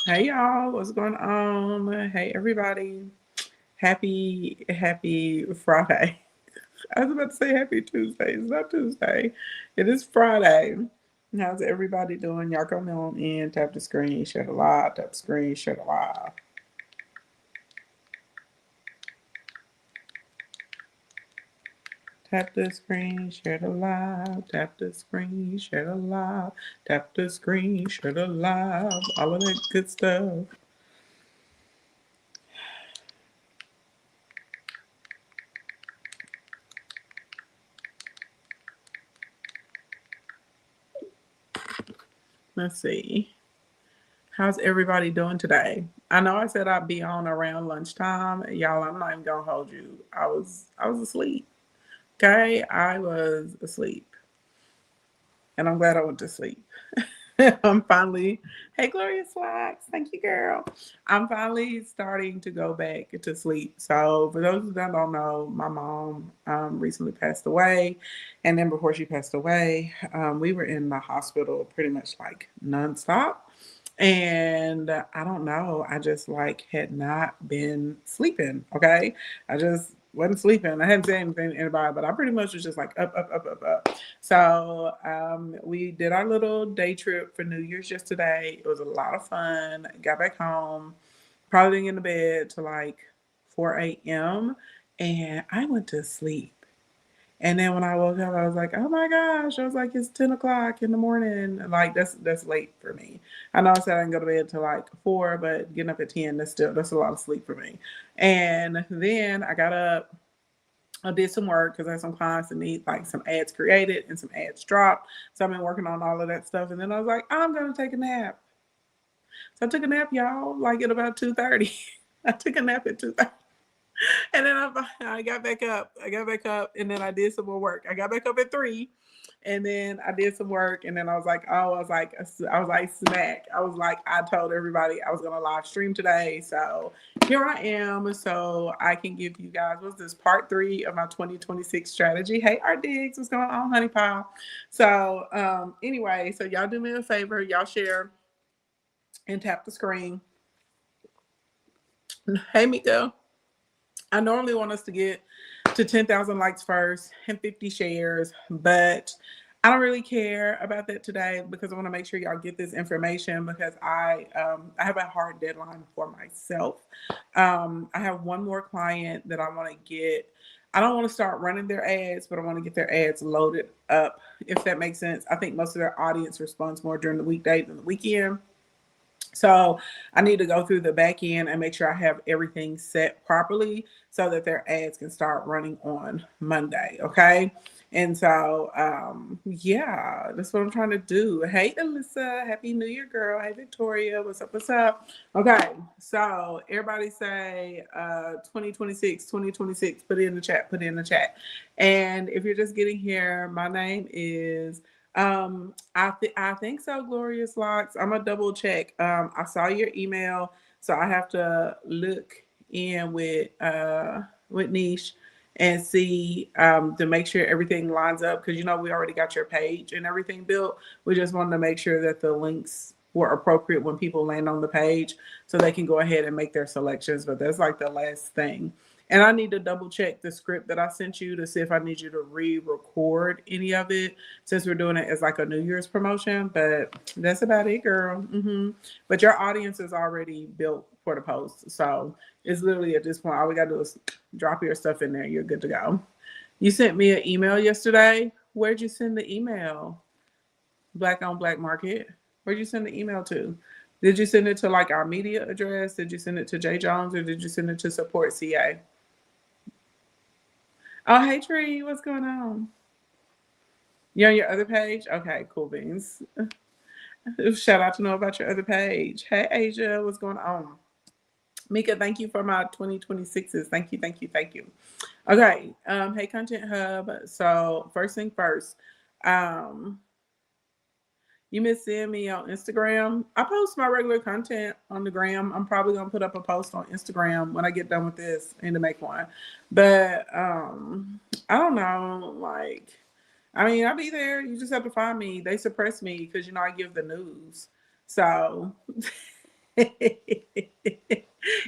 Hey y'all, what's going on? Hey everybody. Happy Friday. I was about to say happy Tuesday. It's not Tuesday. It is Friday. How's everybody doing? Y'all come on in, tap the screen, share the live, tap the screen, share the live. Tap the screen, share the live, tap the screen, share the live, tap the screen, share the live, all of that good stuff. Let's see. How's everybody doing today? I know I said I'd be on around lunchtime. Y'all, I'm not even gonna hold you. I was asleep. Okay? I was asleep. And I'm glad I went to sleep. I'm finally, hey Gloria Slacks, thank you, girl. I'm finally starting to go back to sleep. So for those that don't know, my mom recently passed away, and then before she passed away, we were in the hospital pretty much like nonstop. And I don't know, I just like had not been sleeping. Okay, I just wasn't sleeping. I hadn't said anything to anybody, but I pretty much was just like up. So we did our little day trip for New Year's yesterday. It was a lot of fun. Got back home, probably didn't get into bed till like 4 a.m. and I went to sleep. And then when I woke up, I was like, "Oh my gosh!" I was like, "It's 10 o'clock in the morning." Like that's late for me. I know I said I can go to bed till like 4, but getting up at 10, that's a lot of sleep for me. And then I got up, I did some work because I had some clients that need like some ads created and some ads dropped. So I've been working on all of that stuff. And then I was like, I'm gonna take a nap. So I took a nap, y'all, like at about 2:30. I took a nap at 2:30. And then I got back up. I got back up and then I did some more work. I got back up at 3 and then I did some work and then I was like smack. I was like, I told everybody I was gonna live stream today. So here I am. So I can give you guys what's this part 3 of my 2026 strategy. Hey Art Diggs, what's going on, honey pie? So anyway, so y'all do me a favor, y'all share and tap the screen. Hey Miko. I normally want us to get to 10,000 likes first and 50 shares, but I don't really care about that today because I want to make sure y'all get this information because I have a hard deadline for myself. I have one more client that I want to get. I don't want to start running their ads, but I want to get their ads loaded up, if that makes sense. I think most of their audience responds more during the weekday than the weekend. So I need to go through the back end and make sure I have everything set properly so that their ads can start running on Monday. Okay. And so, yeah, that's what I'm trying to do. Hey, Alyssa, happy New Year, girl. Hey, Victoria, what's up? What's up? Okay, so everybody say 2026, 2026. Put it in the chat. Put it in the chat. And if you're just getting here, my name is I think so, Glorious Locks. I'm gonna double check. I saw your email, so I have to look in with Niche and see to make sure everything lines up because you know we already got your page and everything built. We just wanted to make sure that the links were appropriate when people land on the page so they can go ahead and make their selections. But that's like the last thing. And I need to double check the script that I sent you to see if I need you to re-record any of it since we're doing it as like a New Year's promotion. But that's about it, girl. But your audience is already built for the post, so it's literally at this point all we gotta do is drop your stuff in there. You're good to go. You sent me an email yesterday. Where'd you send the email? Black on Black Market. Where'd you send the email to? Did you send it to like our media address? Did you send it to Jay Jones or did you send it to Support CA? Oh, hey Tree, what's going on? You on your other page? Okay, cool beans. Shout out to know about your other page. Hey Asia, what's going on? Mika, thank you for my 2026s. Thank you, thank you, thank you. Okay, hey Content Hub. So first thing first, um, you miss seeing me on Instagram. I post my regular content on the gram. I'm probably gonna put up a post on Instagram when I get done with this and to make one. But I don't know, like I mean, I'll be there. You just have to find me. They suppress me because you know I give the news. So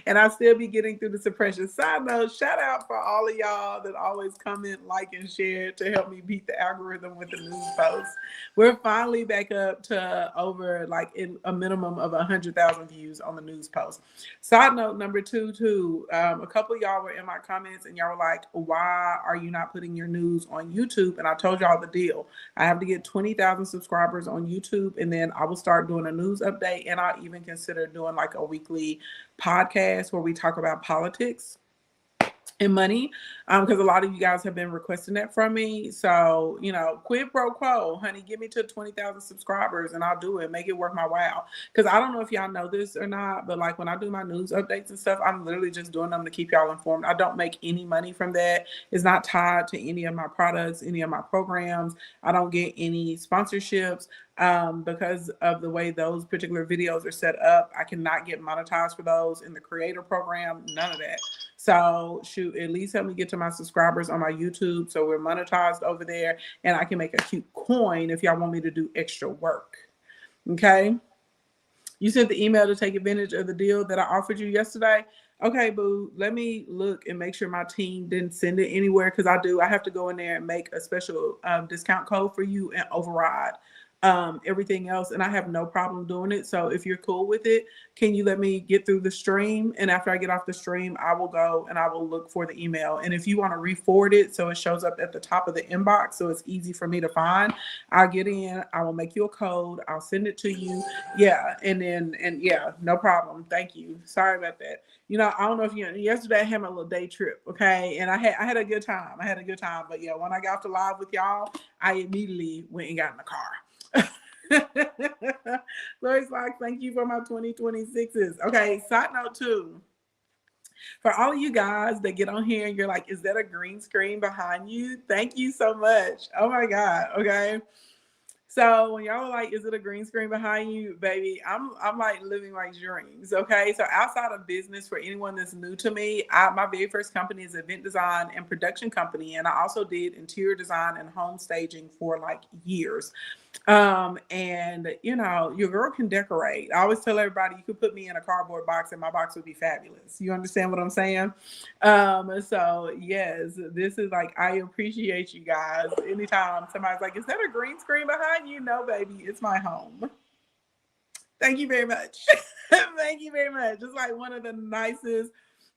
And I'll still be getting through the suppression. Side note, shout out for all of y'all that always comment, like, and share to help me beat the algorithm with the news posts. We're finally back up to over like in a minimum of 100,000 views on the news post. Side note number two, too. A couple of y'all were in my comments and y'all were like, why are you not putting your news on YouTube? And I told y'all the deal. I have to get 20,000 subscribers on YouTube, and then I will start doing a news update. And I'll even consider doing like a weekly podcast where we talk about politics and money, because a lot of you guys have been requesting that from me. So, quid pro quo, honey, give me to 20,000 subscribers and I'll do it, make it worth my while. Because I don't know if y'all know this or not, but like when I do my news updates and stuff, I'm literally just doing them to keep y'all informed. I don't make any money from that. It's not tied to any of my products, any of my programs. I don't get any sponsorships. Because of the way those particular videos are set up, I cannot get monetized for those in the creator program, none of that. So shoot, at least help me get to my subscribers on my YouTube so we're monetized over there and I can make a cute coin if y'all want me to do extra work. Okay. You sent the email to take advantage of the deal that I offered you yesterday. Okay, boo, let me look and make sure my team didn't send it anywhere, because I have to go in there and make a special discount code for you and override everything else, and I have no problem doing it. So if you're cool with it, can you let me get through the stream? And after I get off the stream, I will go and I will look for the email. And if you want to re-forward it so it shows up at the top of the inbox so it's easy for me to find, I'll get in, I will make you a code, I'll send it to you. Yeah, and yeah, no problem. Thank you. Sorry about that. I don't know if yesterday I had my little day trip, okay? And I had a good time. But yeah, when I got off the live with y'all, I immediately went and got in the car. Lori's like, thank you for my 2026s. Okay, side note too. For all of you guys that get on here and you're like, is that a green screen behind you? Thank you so much. Oh my God. Okay. So when y'all were like, is it a green screen behind you, baby? I'm like living my dreams. Okay. So outside of business, for anyone that's new to me, my very first company is event design and production company. And I also did interior design and home staging for like years. And your girl can decorate. I always tell everybody you could put me in a cardboard box and my box would be fabulous. You understand what I'm saying? So yes, this is like, I appreciate you guys. Anytime somebody's like, is that a green screen behind you? No, baby, it's my home. Thank you very much. Thank you very much. It's like one of the nicest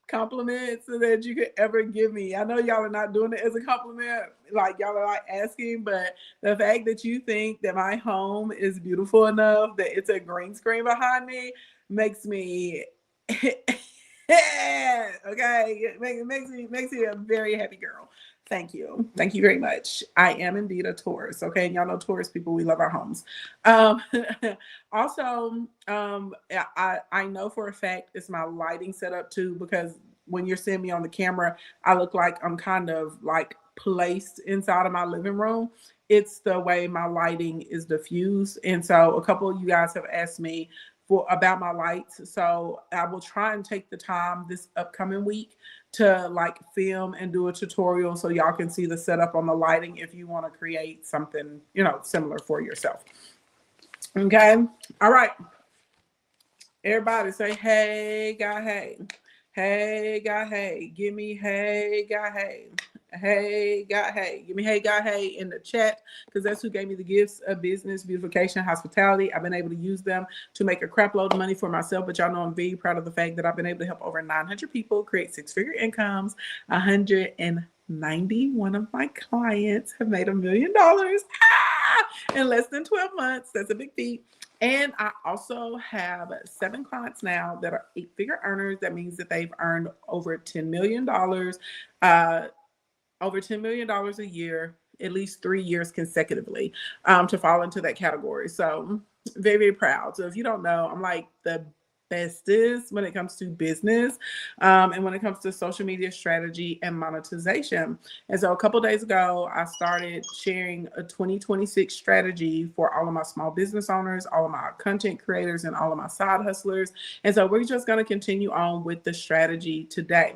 compliments that you could ever give me. I know y'all are not doing it as a compliment, like y'all are like asking, but the fact that you think that my home is beautiful enough that it's a green screen behind me makes me okay, it makes me a very happy girl. Thank you very much. I am indeed a Taurus. Okay, and y'all know Taurus people, we love our homes. Also, I know for a fact it's my lighting setup too, because when you're seeing me on the camera, I look like I'm kind of like placed inside of my living room. It's the way my lighting is diffused, and so a couple of you guys have asked me about my lights. So I will try and take the time this upcoming week to like film and do a tutorial so y'all can see the setup on the lighting if you want to create something, similar for yourself. Okay. All right. Everybody say, hey, God, hey. Hey, God, hey. Give me, hey, God, hey. Hey, God, hey. Give me, hey, God, hey in the chat, because that's who gave me the gifts of business, beautification, hospitality. I've been able to use them to make a crap load of money for myself, but y'all know I'm very proud of the fact that I've been able to help over 900 people create six-figure incomes. 191 of my clients have made $1 million in less than 12 months. That's a big feat. And I also have 7 clients now that are 8-figure earners. That means that they've earned over $10 million, over $10 million a year, at least 3 years consecutively, to fall into that category. So very, very proud. So if you don't know, I'm like the bestest when it comes to business, and when it comes to social media strategy and monetization. And so a couple days ago, I started sharing a 2026 strategy for all of my small business owners, all of my content creators, and all of my side hustlers. And so we're just going to continue on with the strategy today.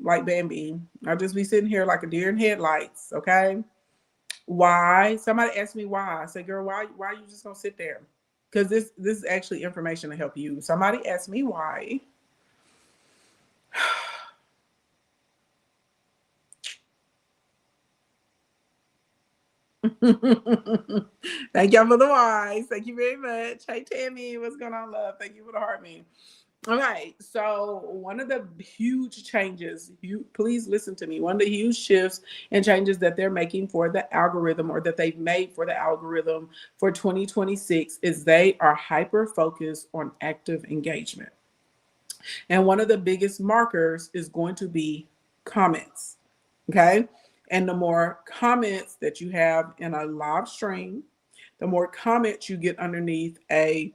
like Bambi. I'll just be sitting here like a deer in headlights, okay? Why? Somebody asked me why. I said, girl, why are you just gonna sit there? Because this is actually information to help you. Somebody asked me why. Thank y'all for the whys. Thank you very much. Hey Tammy, what's going on, love? Thank you for the heart me. Okay, so one of the huge changes, you please listen to me. One of the huge shifts and changes that they're making for the algorithm, or that they've made for the algorithm for 2026, is they are hyper focused on active engagement. And one of the biggest markers is going to be comments. Okay. And the more comments that you have in a live stream, the more comments you get underneath a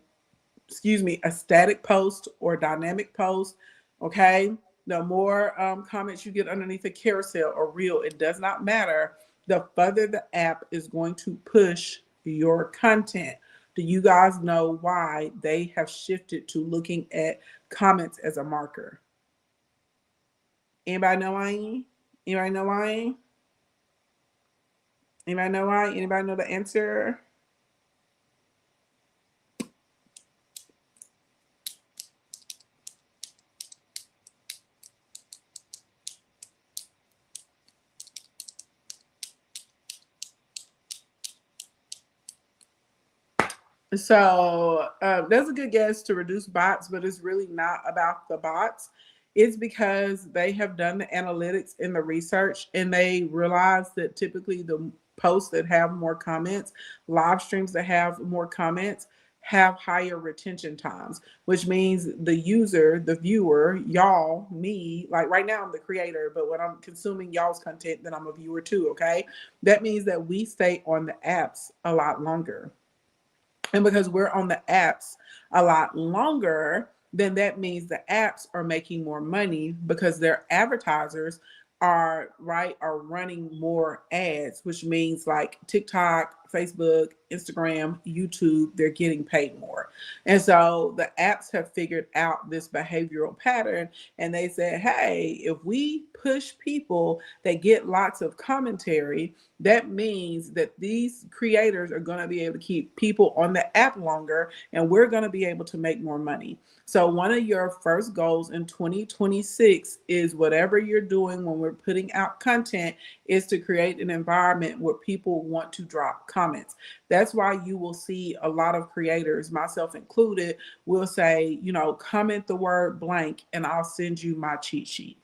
static post or dynamic post. Okay. The more comments you get underneath a carousel or reel, it does not matter. The further the app is going to push your content. Do you guys know why they have shifted to looking at comments as a marker? Anybody know why? Anybody know why? Anybody know why? Anybody know the answer? So that's a good guess, to reduce bots, but it's really not about the bots. It's because they have done the analytics and the research, and they realize that typically the posts that have more comments, live streams that have more comments, have higher retention times, which means the user, the viewer, y'all, me, like right now I'm the creator, but when I'm consuming y'all's content, then I'm a viewer too, okay? That means that we stay on the apps a lot longer. And because we're on the apps a lot longer, then that means the apps are making more money because their advertisers are running more ads, which means like TikTok, Facebook, Instagram, YouTube, they're getting paid more. And so the apps have figured out this behavioral pattern, and they said, hey, if we push people that get lots of commentary, that means that these creators are going to be able to keep people on the app longer, and we're going to be able to make more money. So one of your first goals in 2026 is, whatever you're doing when we're putting out content, is to create an environment where people want to drop comments. That's why you will see a lot of creators, myself included, will say, comment the word blank and I'll send you my cheat sheet.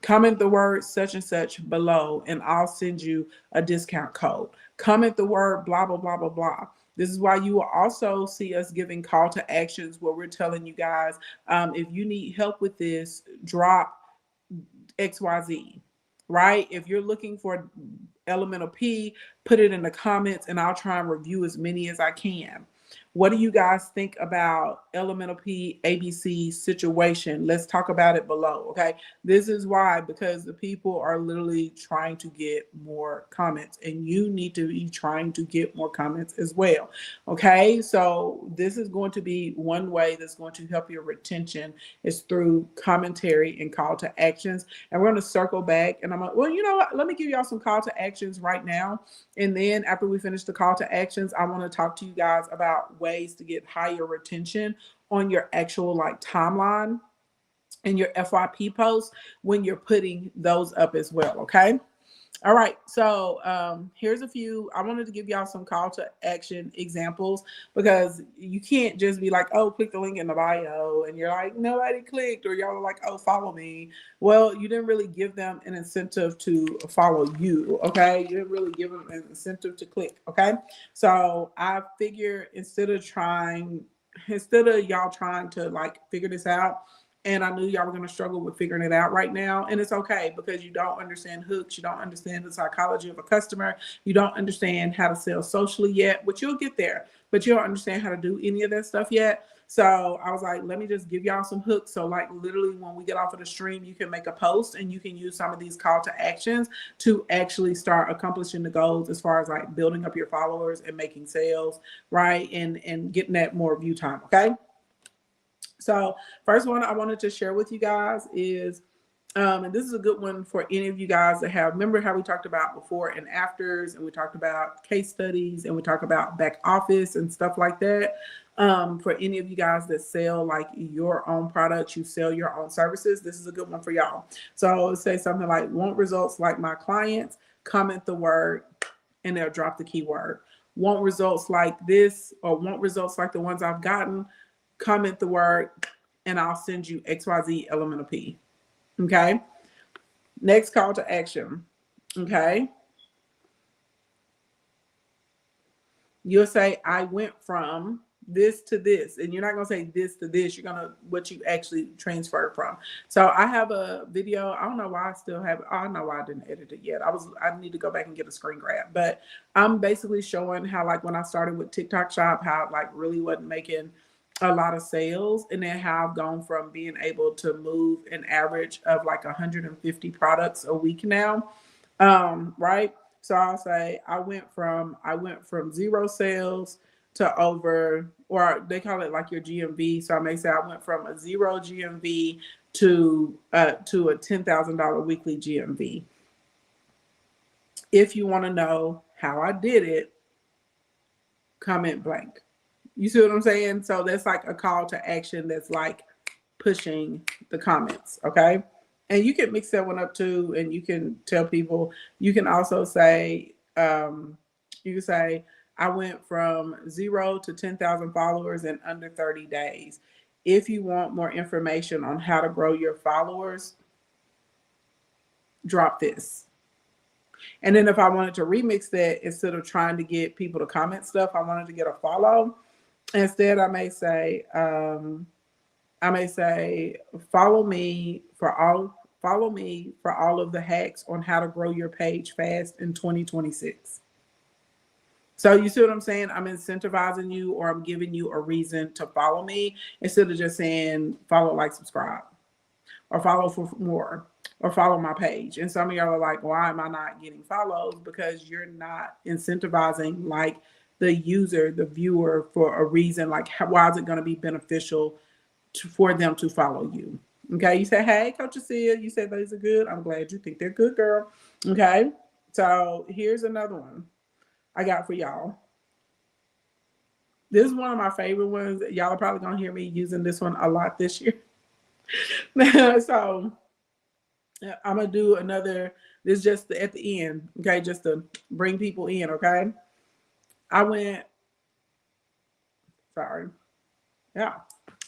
Comment the word such and such below, and I'll send you a discount code. Comment the word blah, blah, blah, blah, blah. This is why you will also see us giving call to actions where we're telling you guys, if you need help with this, drop XYZ, right? If you're looking for Elemental P, put it in the comments and I'll try and review as many as I can. What do you guys think about Elemental P ABC situation? Let's talk about it below, okay? This is why, because the people are literally trying to get more comments, and you need to be trying to get more comments as well, okay? So this is going to be one way that's going to help your retention, is through commentary and call to actions. And we're going to circle back, and I'm like, well, you know what? Let me give y'all some call to actions right now. And then after we finish the call to actions, I want to talk to you guys about ways to get higher retention on your actual timeline and your FYP posts when you're putting those up as well. Okay. All right, so here's a few. I wanted to give y'all some call to action examples, because you can't just be like, oh, click the link in the bio, and you're like, nobody clicked, or y'all are like, oh, follow me. Well, you didn't really give them an incentive to follow you, okay? You didn't really give them an incentive to click, okay? So I figure instead of y'all trying to figure this out, and I knew y'all were going to struggle with figuring it out right now. And it's okay, because you don't understand hooks. You don't understand the psychology of a customer. You don't understand how to sell socially yet, but you'll get there. But you don't understand how to do any of that stuff yet. So I was like, let me just give y'all some hooks. So literally when we get off of the stream, you can make a post and you can use some of these call to actions to actually start accomplishing the goals, as far as building up your followers and making sales, right? And getting that more view time. Okay. So first one I wanted to share with you guys is And this is a good one for any of you guys that have, remember how we talked about before and afters, and we talked about case studies, and we talk about back office and stuff like that. For any of you guys that sell like your own products, you sell your own services, this is a good one for y'all. So say something like, want results like my clients, comment the word, and they'll drop the keyword. Want results like this, or want results like the ones I've gotten, comment the word, and I'll send you XYZ element of P. Okay. Next call to action. Okay. You'll say, I went from this to this. And you're not going to say this to this. You're going to what you actually transferred from. So I have a video. I don't know why I still have it. I don't know why I didn't edit it yet. I need to go back and get a screen grab. But I'm basically showing how, like, when I started with TikTok Shop, how it, like, really wasn't making a lot of sales, and then how I've gone from being able to move an average of like 150 products a week now. Right. So I'll say I went from 0 sales to over, or they call it like your GMV. So I may say I went from a 0 GMV to a $10,000 weekly GMV. If you want to know how I did it, comment blank. You see what I'm saying? So that's like a call to action that's like pushing the comments, okay? And you can mix that one up too, and you can tell people, you can also say, you can say, I went from 0 to 10,000 followers in under 30 days. If you want more information on how to grow your followers, drop this. And then if I wanted to remix that, instead of trying to get people to comment stuff, I wanted to get a follow. Instead, I may say, follow me for all of the hacks on how to grow your page fast in 2026. So you see what I'm saying? I'm incentivizing you, or I'm giving you a reason to follow me, instead of just saying follow, like, subscribe, or follow for more, or follow my page. And some of y'all are like, why am I not getting follows? Because you're not incentivizing like the user, the viewer, for a reason. Like, why is it going to be beneficial for them to follow you? Okay, you say, hey, Coach Acia, you said these are good. I'm glad you think they're good, girl. Okay, so here's another one I got for y'all. This is one of my favorite ones. Y'all are probably going to hear me using this one a lot this year. So I'm going to do another, this just at the end, okay, just to bring people in, okay?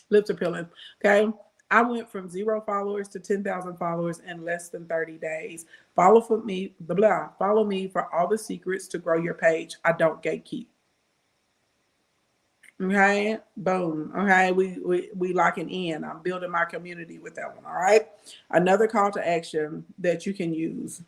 Lips are peeling, okay? I went from 0 followers to 10,000 followers in less than 30 days. Follow me for all the secrets to grow your page. I don't gatekeep. Okay, boom. Okay, we locking in. I'm building my community with that one. All right. Another call to action that you can use.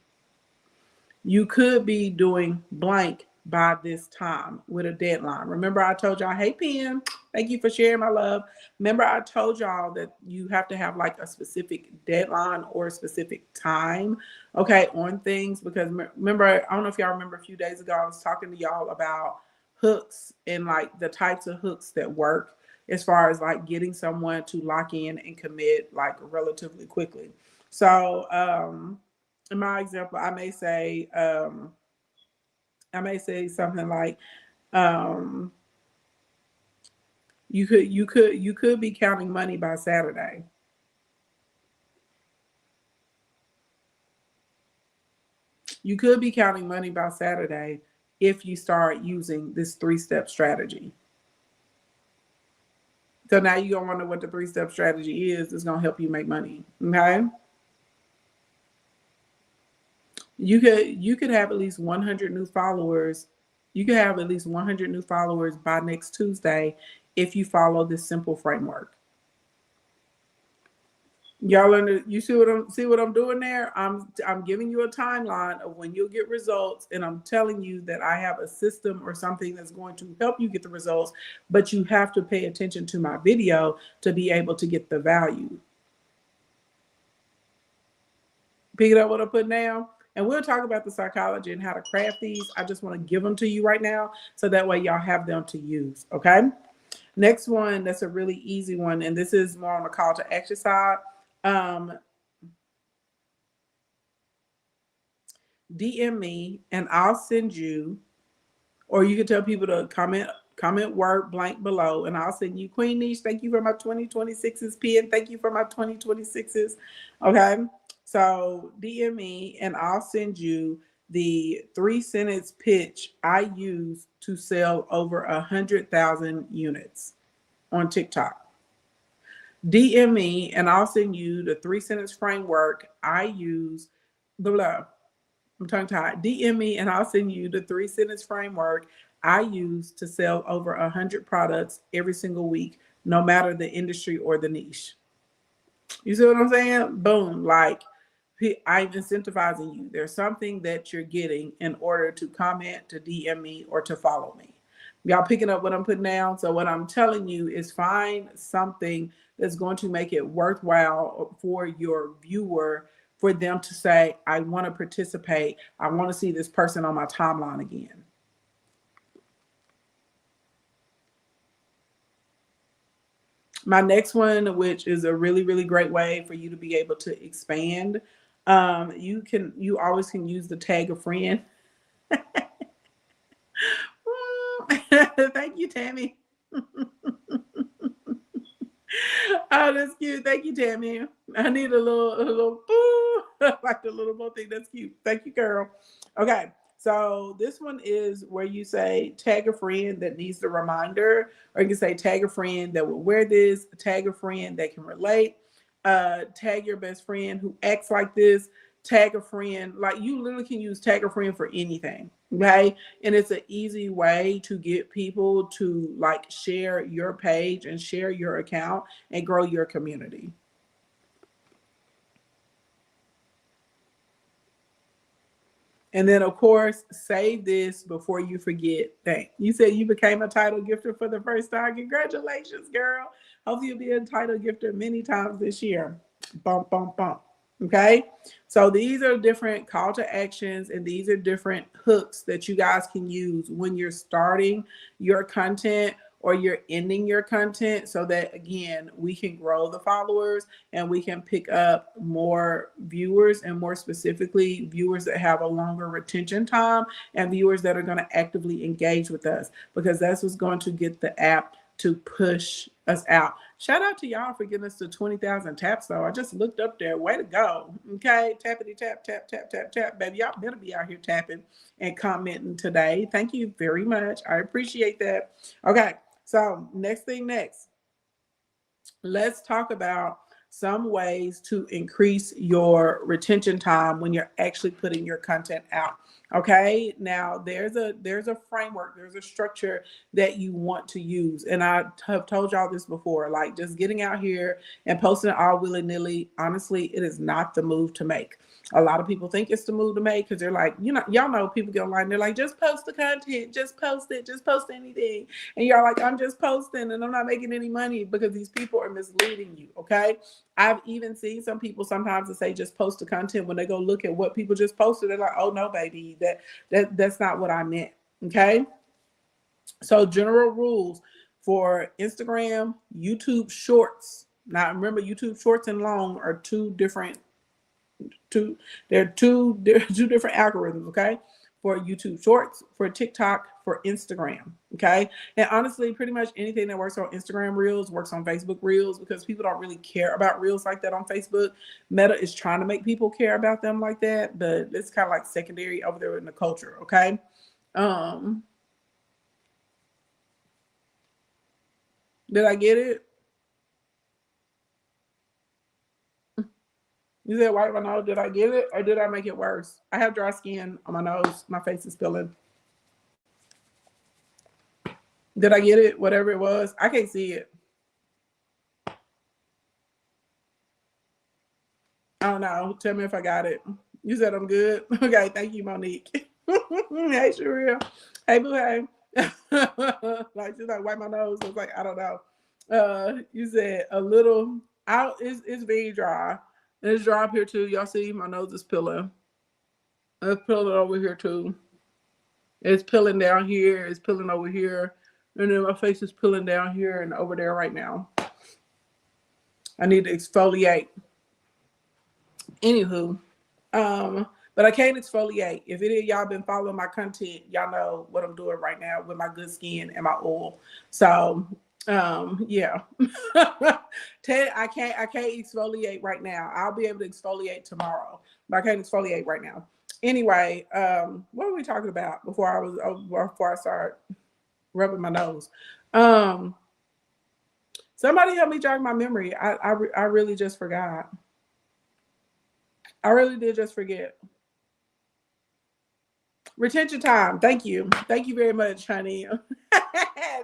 You could be doing blank by this time with a deadline. Remember, I told y'all, hey, Pen, thank you for sharing, my love. Remember, I told y'all that you have to have like a specific deadline or a specific time, okay, on things. Because remember, I don't know if y'all remember, a few days ago, I was talking to y'all about hooks and like the types of hooks that work as far as like getting someone to lock in and commit like relatively quickly. So, in my example, I may say something like, you could be counting money by Saturday. You could be counting money by Saturday if you start using this 3-step strategy. So now you're gonna wonder what the 3-step strategy is. It's gonna help you make money. Okay. You could have at least 100 new followers. You could have at least 100 new followers by next Tuesday if you follow this simple framework. Y'all you see what I'm doing there? I'm giving you a timeline of when you'll get results, and I'm telling you that I have a system or something that's going to help you get the results, but you have to pay attention to my video to be able to get the value. Pick up what I put down, and we'll talk about the psychology and how to craft these. I just want to give them to you right now, so that way y'all have them to use, okay? Next one, that's a really easy one, and this is more on the call to action side. DM me and I'll send you, or you can tell people to comment word blank below, and I'll send you Queen Niche. Thank you for my 2026s pin. Thank you for my 2026s. Okay. So DM me and I'll send you the 3 sentence pitch I use to sell over 100,000 units on TikTok. DM me and I'll send you the 3 sentence framework I use. Blah. I'm tongue tied. DM me and I'll send you the 3 sentence framework I use to sell over 100 products every single week, no matter the industry or the niche. You see what I'm saying? Boom. Like, I'm incentivizing you. There's something that you're getting in order to comment, to DM me, or to follow me. Y'all picking up what I'm putting down? So, what I'm telling you is find something that's going to make it worthwhile for your viewer, for them to say, I want to participate. I want to see this person on my timeline again. My next one, which is a really, really great way for you to be able to expand, you always can use the tag a friend. Thank you, Tammy. Oh, that's cute. Thank you, Tammy. I need a little like the little bow thing. That's cute. Thank you, girl. Okay. So this one is where you say tag a friend that needs the reminder, or you can say tag a friend that will wear this, tag a friend that can relate, tag your best friend who acts like this, tag a friend. Like, you literally can use tag a friend for anything. Okay. And it's an easy way to get people to like share your page and share your account and grow your community. And then, of course, save this before you forget. Thank you. Said you became a title gifter for the first time. Congratulations, girl. Hope you'll be a title gifter many times this year. Bump, bump, bump. Okay. So these are different call to actions, and these are different hooks that you guys can use when you're starting your content or you're ending your content, so that again, we can grow the followers and we can pick up more viewers, and more specifically, viewers that have a longer retention time and viewers that are going to actively engage with us, because that's what's going to get the app to push us out. Shout out to y'all for getting us to 20,000 taps, though. I just looked up there. Way to go. Okay. Tappity tap, tap, tap, tap, tap. Baby, y'all better be out here tapping and commenting today. Thank you very much. I appreciate that. Okay. So, next. Let's talk about some ways to increase your retention time when you're actually putting your content out. Okay, now there's a framework, there's a structure that you want to use, and I have told y'all this before. Like, just getting out here and posting it all willy-nilly, honestly, it is not the move to make. A lot of people think it's the move to make, because they're like, y'all know, people get online, they're like, just post the content, just post it, just post anything. And y'all like, I'm just posting and I'm not making any money, because these people are misleading you. Okay. I've even seen some people sometimes that say just post the content. When they go look at what people just posted, they're like, oh no, baby, that's not what I meant. Okay. So, general rules for Instagram, YouTube Shorts. Now remember, YouTube Shorts and long are two different they're two different algorithms. Okay. For YouTube Shorts, for TikTok, for Instagram. Okay. And honestly, pretty much anything that works on Instagram Reels works on Facebook Reels, because people don't really care about Reels like that on Facebook. Meta is trying to make people care about them like that, but it's kind of like secondary over there in the culture. Okay. Um, did I get it? You said wipe my nose. Did I get it, or did I make it worse? I have dry skin on my nose. My face is peeling. Did I get it? Whatever it was. I can't see it. I don't know. Tell me if I got it. You said I'm good. Okay. Thank you, Monique. Hey, Sherelle. Hey, boo. Hey. Like, she's like, wipe my nose. I was like, I don't know. You said a little. Out. It's very dry. And it's dry up here too. Y'all see my nose is peeling. It's peeling over here too. It's peeling down here. It's peeling over here. And then my face is peeling down here and over there right now. I need to exfoliate. Anywho, But I can't exfoliate. If any of y'all been following my content, y'all know what I'm doing right now with my good skin and my oil. So yeah. I can't exfoliate right now. I'll be able to exfoliate tomorrow, but I can't exfoliate right now. Anyway, what were we talking about before I start rubbing my nose? Um, Somebody help me jog my memory. I really just forgot. I really did just forget. Retention time. Thank you. Thank you very much, honey.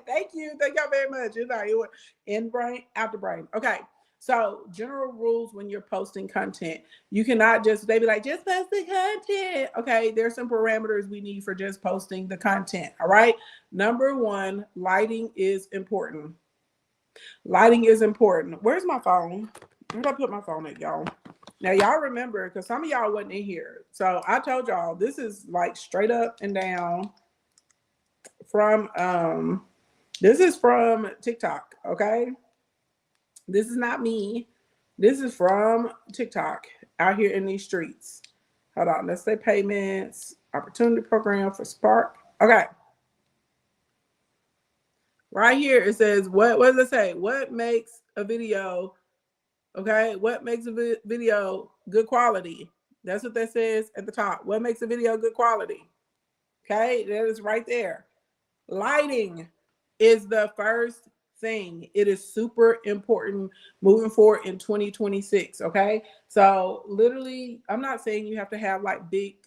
Thank you. Thank y'all very much. You know, it was in brain, out the brain. Okay. So general rules when you're posting content. You cannot just, they be like, just post the content. Okay. There's some parameters we need for just posting the content. All right. Number one, lighting is important. Lighting is important. Where's my phone? Where did I put my phone at, y'all? Now, y'all remember, because some of y'all wasn't in here. So I told y'all, this is like straight up and down from, this is from TikTok, okay? This is not me. This is from TikTok out here in these streets. Hold on, let's say payments, opportunity program for Spark. Okay. Right here, it says, what does it say? What makes a video, okay? What makes a video good quality? That's what that says at the top. What makes a video good quality? Okay, that is right there. Lighting is the first thing. It is super important moving forward in 2026. Okay, so literally, I'm not saying you have to have like big,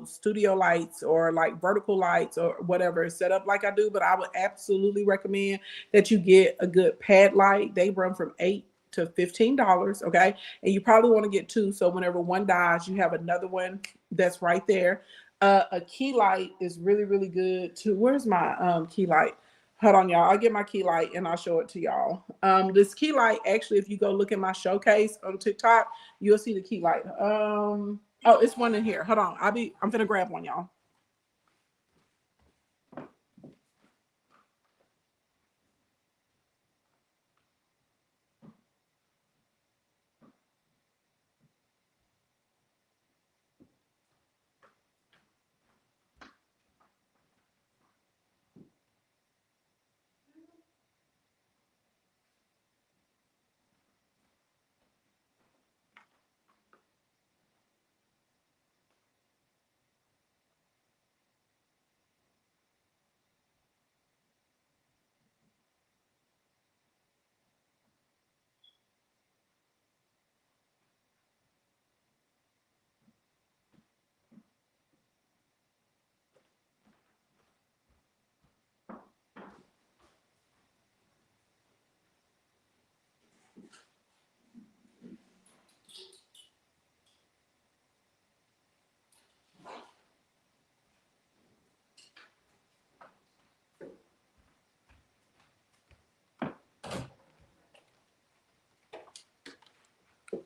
studio lights or like vertical lights or whatever set up like I do, but I would absolutely recommend that you get a good pad light. They run from $8 to $15. Okay, and you probably want to get two, so whenever one dies, you have another one that's right there. A key light is really, really good too. Where's my key light? Hold on, y'all. I'll get my key light and I'll show it to y'all. This key light, actually, if you go look at my showcase on TikTok, you'll see the key light. Oh, it's one in here. Hold on. I'm gonna grab one, y'all.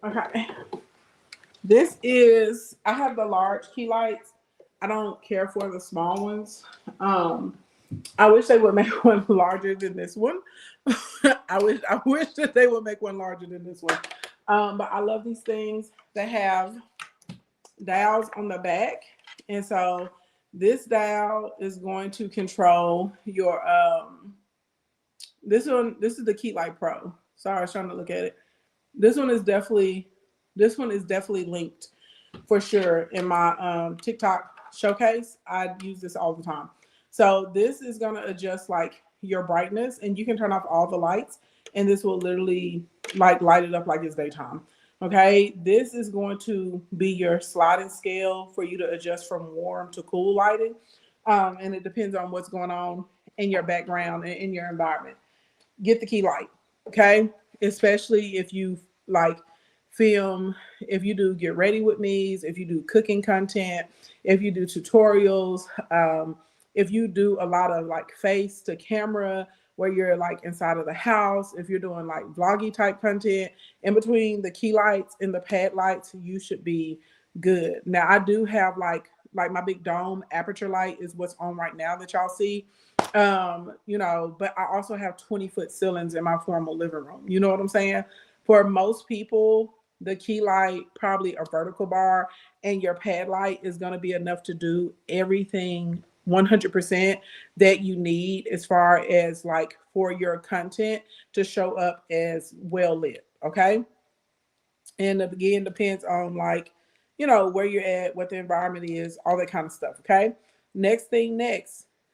Okay. I have the large key lights. I don't care for the small ones. I wish they would make one larger than this one. I wish that they would make one larger than this one. But I love these things. They have dials on the back, and so this dial is going to control your this one. This is the Key Light Pro. Sorry, I was trying to look at it. This one is definitely linked for sure in my TikTok showcase. I use this all the time. So this is gonna adjust like your brightness, and you can turn off all the lights, and this will literally like light it up like it's daytime. Okay, this is going to be your sliding scale for you to adjust from warm to cool lighting, and it depends on what's going on in your background and in your environment. Get the key light, okay? Especially if you like film, if you do get ready with me's, if you do cooking content, if you do tutorials, if you do a lot of like face to camera where you're like inside of the house, if you're doing like vloggy type content, in between the key lights and the pad lights, you should be good. Now I do have like my big dome aperture light is what's on right now that y'all see. But I also have 20-foot ceilings in my formal living room. You know what I'm saying? For most people, the key light, probably a vertical bar, and your pad light is going to be enough to do everything 100% that you need as far as like for your content to show up as well lit. Okay. And again, depends on like, where you're at, what the environment is, all that kind of stuff. Okay. Next,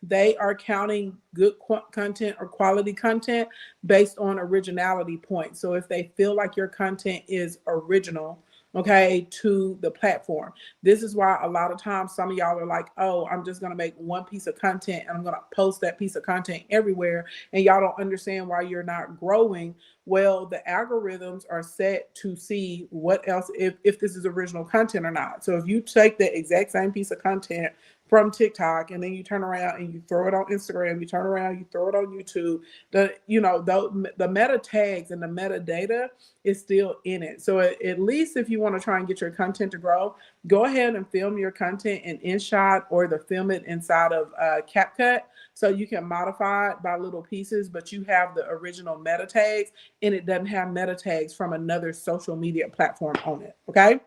they are counting good content or quality content based on originality points. So if they feel like your content is original, okay, to the platform. This is why a lot of times some of y'all are like, oh, I'm just going to make one piece of content and I'm going to post that piece of content everywhere. And y'all don't understand why you're not growing. Well, the algorithms are set to see what else, if this is original content or not. So if you take the exact same piece of content from TikTok and then you turn around and you throw it on Instagram, you turn around, you throw it on YouTube, the meta tags and the metadata is still in it. So at least if you want to try and get your content to grow, go ahead and film your content in InShot or the film it inside of CapCut, so you can modify it by little pieces, but you have the original meta tags and it doesn't have meta tags from another social media platform on it. Okay.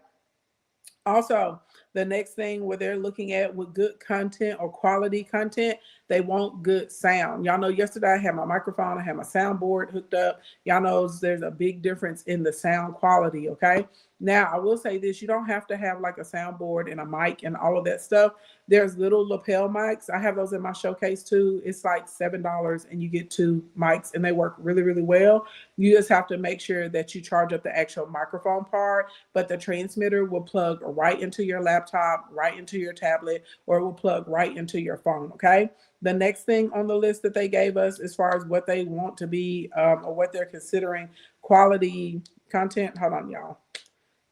Also, the next thing where they're looking at with good content or quality content, they want good sound. Y'all know yesterday I had my microphone, I had my soundboard hooked up. Y'all know there's a big difference in the sound quality, okay? Now, I will say this, you don't have to have like a soundboard and a mic and all of that stuff. There's little lapel mics. I have those in my showcase too. It's like $7 and you get 2 mics and they work really, really well. You just have to make sure that you charge up the actual microphone part, but the transmitter will plug right into your laptop, right into your tablet, or it will plug right into your phone, okay? The next thing on the list that they gave us as far as what they want to be or what they're considering quality content. Hold on, y'all.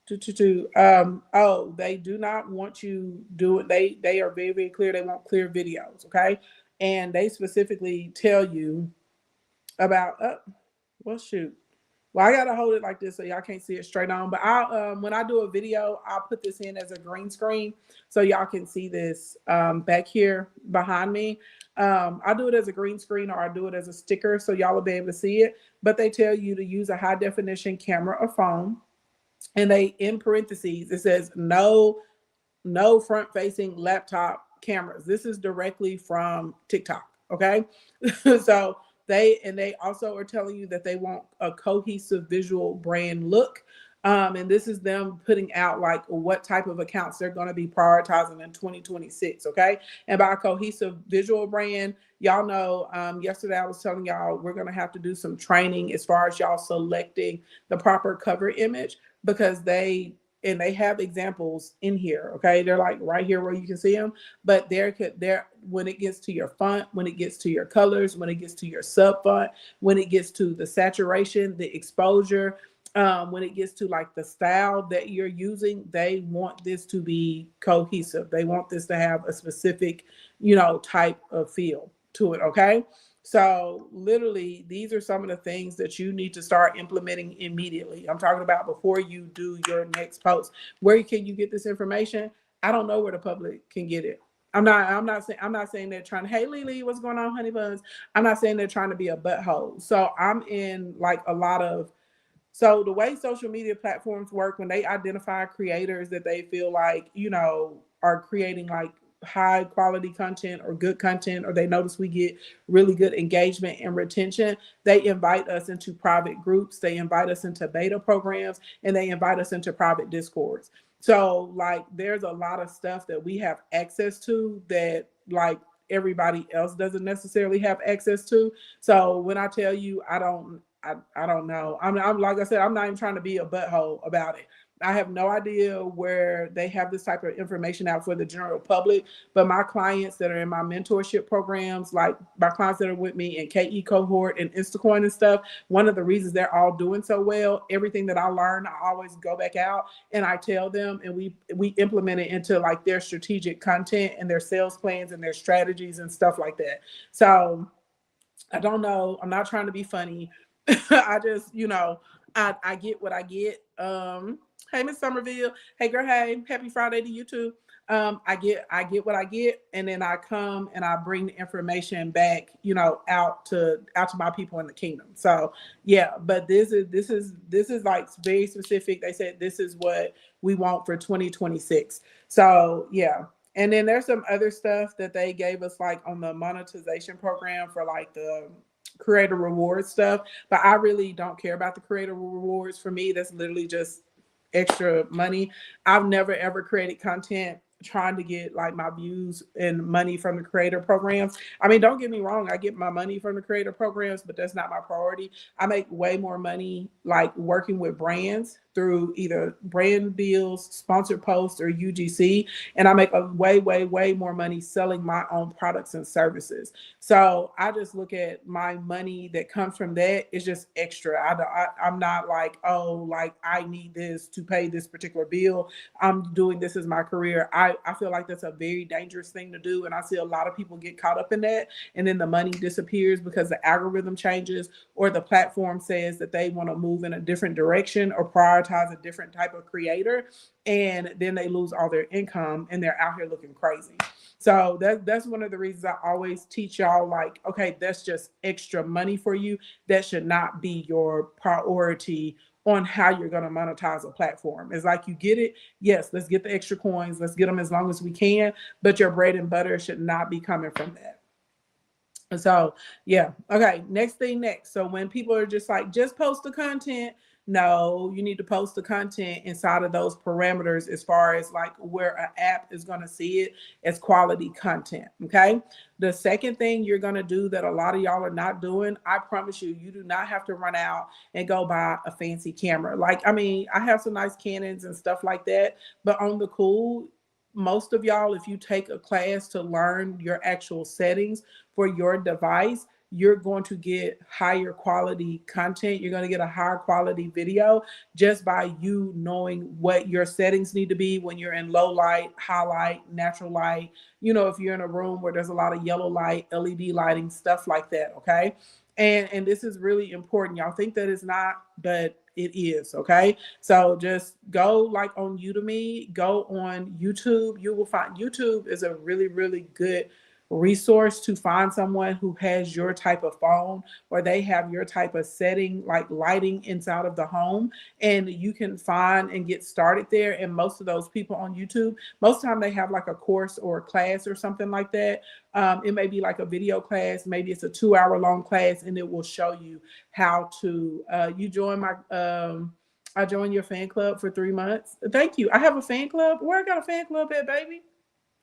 They do not want you doing. They are very, very clear. They want clear videos, okay? And they specifically tell you about. Well, shoot. Well, I gotta hold it like this so y'all can't see it straight on. But I'll when I do a video, I'll put this in as a green screen so y'all can see this back here behind me. I do it as a green screen or I do it as a sticker so y'all will be able to see it. But they tell you to use a high definition camera or phone, and they in parentheses it says no front facing laptop cameras. This is directly from TikTok. Okay. So they also are telling you that they want a cohesive visual brand look. And this is them putting out like what type of accounts they're going to be prioritizing in 2026. Okay. And by cohesive visual brand, y'all know, yesterday I was telling y'all we're going to have to do some training as far as y'all selecting the proper cover image, because they have examples in here. Okay. They're like right here where you can see them, but they're when it gets to your font, when it gets to your colors, when it gets to your sub font, when it gets to the saturation, the exposure, when it gets to like the style that you're using, they want this to be cohesive. They want this to have a specific, type of feel to it. Okay. So literally, these are some of the things that you need to start implementing immediately. I'm talking about before you do your next post. Where can you get this information? I don't know where the public can get it. I'm not saying they're trying to, hey Lily, what's going on, honey buns? I'm not saying they're trying to be a butthole. So I'm in like a lot of, so the way social media platforms work, when they identify creators that they feel like, are creating like high quality content or good content, or they notice we get really good engagement and retention, they invite us into private groups, they invite us into beta programs, and they invite us into private discords. So like there's a lot of stuff that we have access to that like everybody else doesn't necessarily have access to. So when I tell you I don't know. I'm like I said, I'm not even trying to be a butthole about it. I have no idea where they have this type of information out for the general public, but my clients that are in my mentorship programs, like my clients that are with me in KE cohort and Instacoin and stuff, one of the reasons they're all doing so well, everything that I learn, I always go back out and I tell them, and we implement it into like their strategic content and their sales plans and their strategies and stuff like that. So I don't know. I'm not trying to be funny. I just, I get what I get. Hey, Miss Somerville. Hey, girl. Hey, happy Friday to you too. I get what I get, and then I come and I bring the information back, out to my people in the kingdom. So yeah, but this is like very specific. They said this is what we want for 2026. So yeah. And then there's some other stuff that they gave us like on the monetization program for like the creator reward stuff. But I really don't care about the creator rewards. For me, that's literally just extra money. I've never ever created content trying to get like my views and money from the creator programs. I mean, don't get me wrong, I get my money from the creator programs, but that's not my priority. I make way more money like working with brands through either brand deals, sponsored posts, or UGC. And I make a way, way, way more money selling my own products and services. So I just look at my money that comes from that. It's just extra. I'm not like, oh, like I need this to pay this particular bill. I'm doing this as my career. I feel like that's a very dangerous thing to do. And I see a lot of people get caught up in that. And then the money disappears because the algorithm changes or the platform says that they want to move in a different direction or prioritize a different type of creator. And then they lose all their income and they're out here looking crazy. So that's one of the reasons I always teach y'all like, okay, that's just extra money for you. That should not be your priority on how you're going to monetize a platform. It's like you get it. Yes, let's get the extra coins. Let's get them as long as we can. But your bread and butter should not be coming from that. So yeah. Okay. Next thing next. So when people are just like, just post the content. No, you need to post the content inside of those parameters as far as like where an app is going to see it as quality content. Okay. The second thing you're going to do that a lot of y'all are not doing, I promise you, you do not have to run out and go buy a fancy camera. Like, I mean, I have some nice Canons and stuff like that, but on the cool, most of y'all, if you take a class to learn your actual settings for your device, you're going to get higher quality content. You're going to get a higher quality video just by you knowing what your settings need to be when you're in low light, highlight, natural light. If you're in a room where there's a lot of yellow light, LED lighting, stuff like that. Okay. And this is really important. Y'all think that it's not, but it is. Okay. So just go like on Udemy, go on YouTube. You will find YouTube is a really, really good resource to find someone who has your type of phone or they have your type of setting, like lighting inside of the home, and you can find and get started there. And most of those people on YouTube, most of the time they have like a course or a class or something like that. It may be like a video class, maybe it's a 2-hour long class, and it will show you how to you join my I joined your fan club for 3 months. Thank you. I have a fan club. Where I got a fan club at, baby?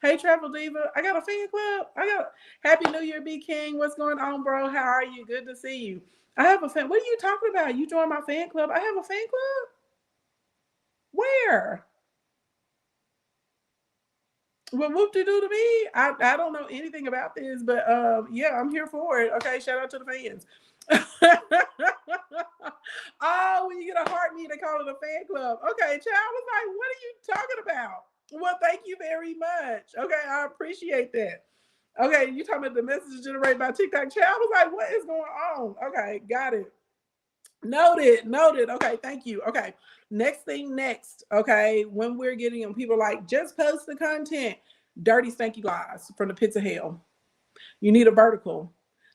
Hey, Travel Diva, I got a fan club. I got Happy New Year, B King. What's going on, bro? How are you? Good to see you. I have a fan. What are you talking about? You joined my fan club. I have a fan club. Where? Well, whoop de doo to me. I don't know anything about this, but yeah, I'm here for it. Okay, shout out to the fans. Oh, when you get a heart me, they call it a fan club. Okay, child, I was like, what are you talking about? Well, thank you very much. Okay, I appreciate that. Okay, you talking about the messages generated by TikTok? Child, I was like, what is going on? Okay, got it. Noted. Okay, thank you. Okay, next thing next. Okay, when we're getting them, people like, just post the content. Dirty, stanky lies from the pits of hell. You need a vertical.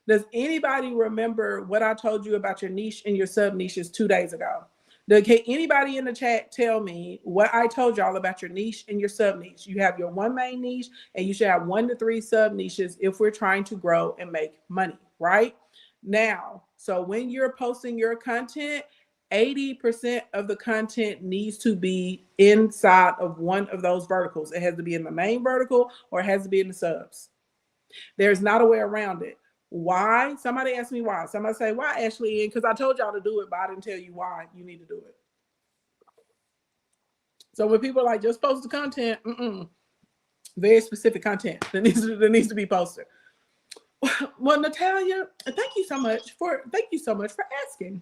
Does anybody remember what I told you about your niche and your sub niches 2 days ago? Can anybody in the chat tell me what I told y'all about your niche and your sub niche? You have your one main niche and you should have 1 to 3 sub niches if we're trying to grow and make money, right? Now, so when you're posting your content, 80% of the content needs to be inside of one of those verticals. It has to be in the main vertical or it has to be in the subs. There's not a way around it. Why? Somebody asked me why. Somebody say, why, Ashley? Because I told y'all to do it, but I didn't tell you why you need to do it. So when people are like, just post the content, very specific content that needs to be posted. Well, Natalia, thank you so much for asking.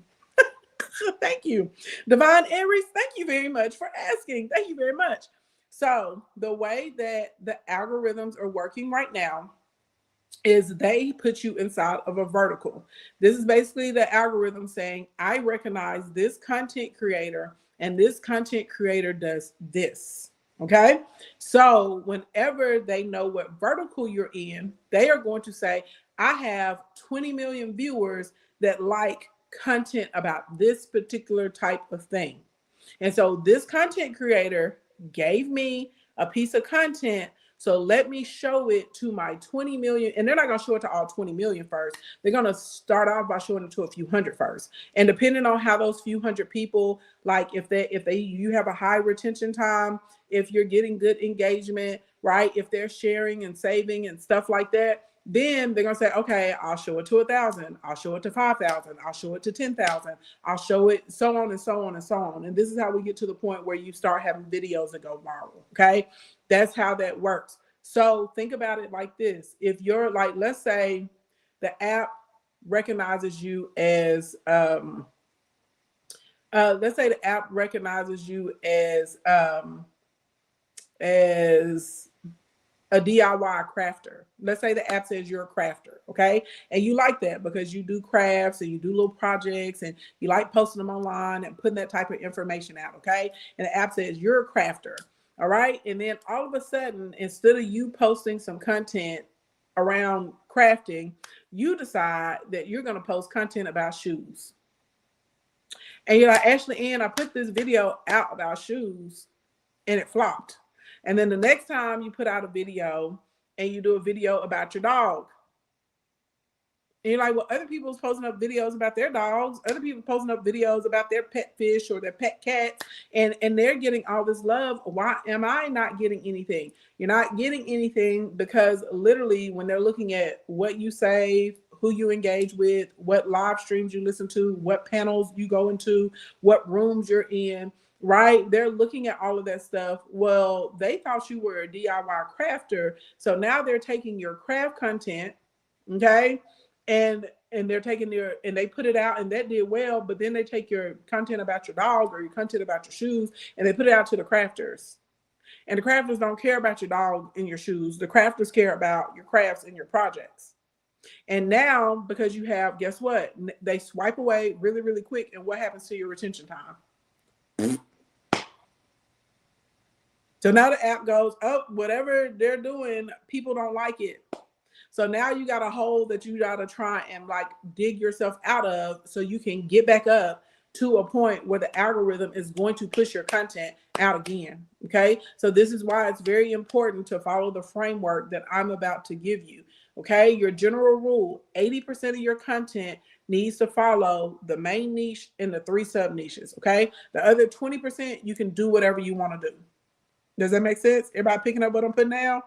Thank you. Divine Aries, thank you very much for asking. Thank you very much. So the way that the algorithms are working right now is they put you inside of a vertical. This is basically the algorithm saying, I recognize this content creator and this content creator does this. Okay. So whenever they know what vertical you're in, they are going to say, I have 20 million viewers that like content about this particular type of thing. And so this content creator gave me a piece of content. So let me show it to my 20 million. And they're not going to show it to all 20 million first. They're going to start off by showing it to a few hundred first. And depending on how those few hundred people, like if you have a high retention time, if you're getting good engagement, right? If they're sharing and saving and stuff like that, then they're gonna say, okay, I'll show it to 1,000, I'll show it to 5,000, I'll show it to 10,000, I'll show it so on and so on and so on. And this is how we get to the point where you start having videos that go viral. Okay, that's how that works. So think about it like this: if you're like, let's say, the app recognizes you as let's say the app recognizes you as a DIY crafter. Let's say the app says you're a crafter, okay? And you like that because you do crafts and you do little projects and you like posting them online and putting that type of information out, okay? And the app says you're a crafter, all right? And then all of a sudden, instead of you posting some content around crafting, you decide that you're going to post content about shoes. And you're like, Ashley Ann, I put this video out about shoes and it flopped. And then the next time you put out a video and you do a video about your dog. And you're like, well, other people's posting up videos about their dogs, other people posting up videos about their pet fish or their pet cats, and they're getting all this love. Why am I not getting anything? You're not getting anything because literally when they're looking at what you save, who you engage with, what live streams you listen to, what panels you go into, what rooms you're in, right? They're looking at all of that stuff. Well, they thought you were a DIY crafter. So now they're taking your craft content, okay? And they're taking and they put it out and that did well, but then they take your content about your dog or your content about your shoes and they put it out to the crafters. And the crafters don't care about your dog and your shoes. The crafters care about your crafts and your projects. And now, because you have, guess what? They swipe away really, really quick. And what happens to your retention time? So now the app goes, oh, whatever they're doing, people don't like it. So now you got a hole that you got to try and like dig yourself out of so you can get back up to a point where the algorithm is going to push your content out again. Okay. So this is why it's very important to follow the framework that I'm about to give you. Okay. Your general rule, 80% of your content needs to follow the main niche and the 3 sub niches. Okay. The other 20%, you can do whatever you want to do. Does that make sense? Everybody picking up what I'm putting down?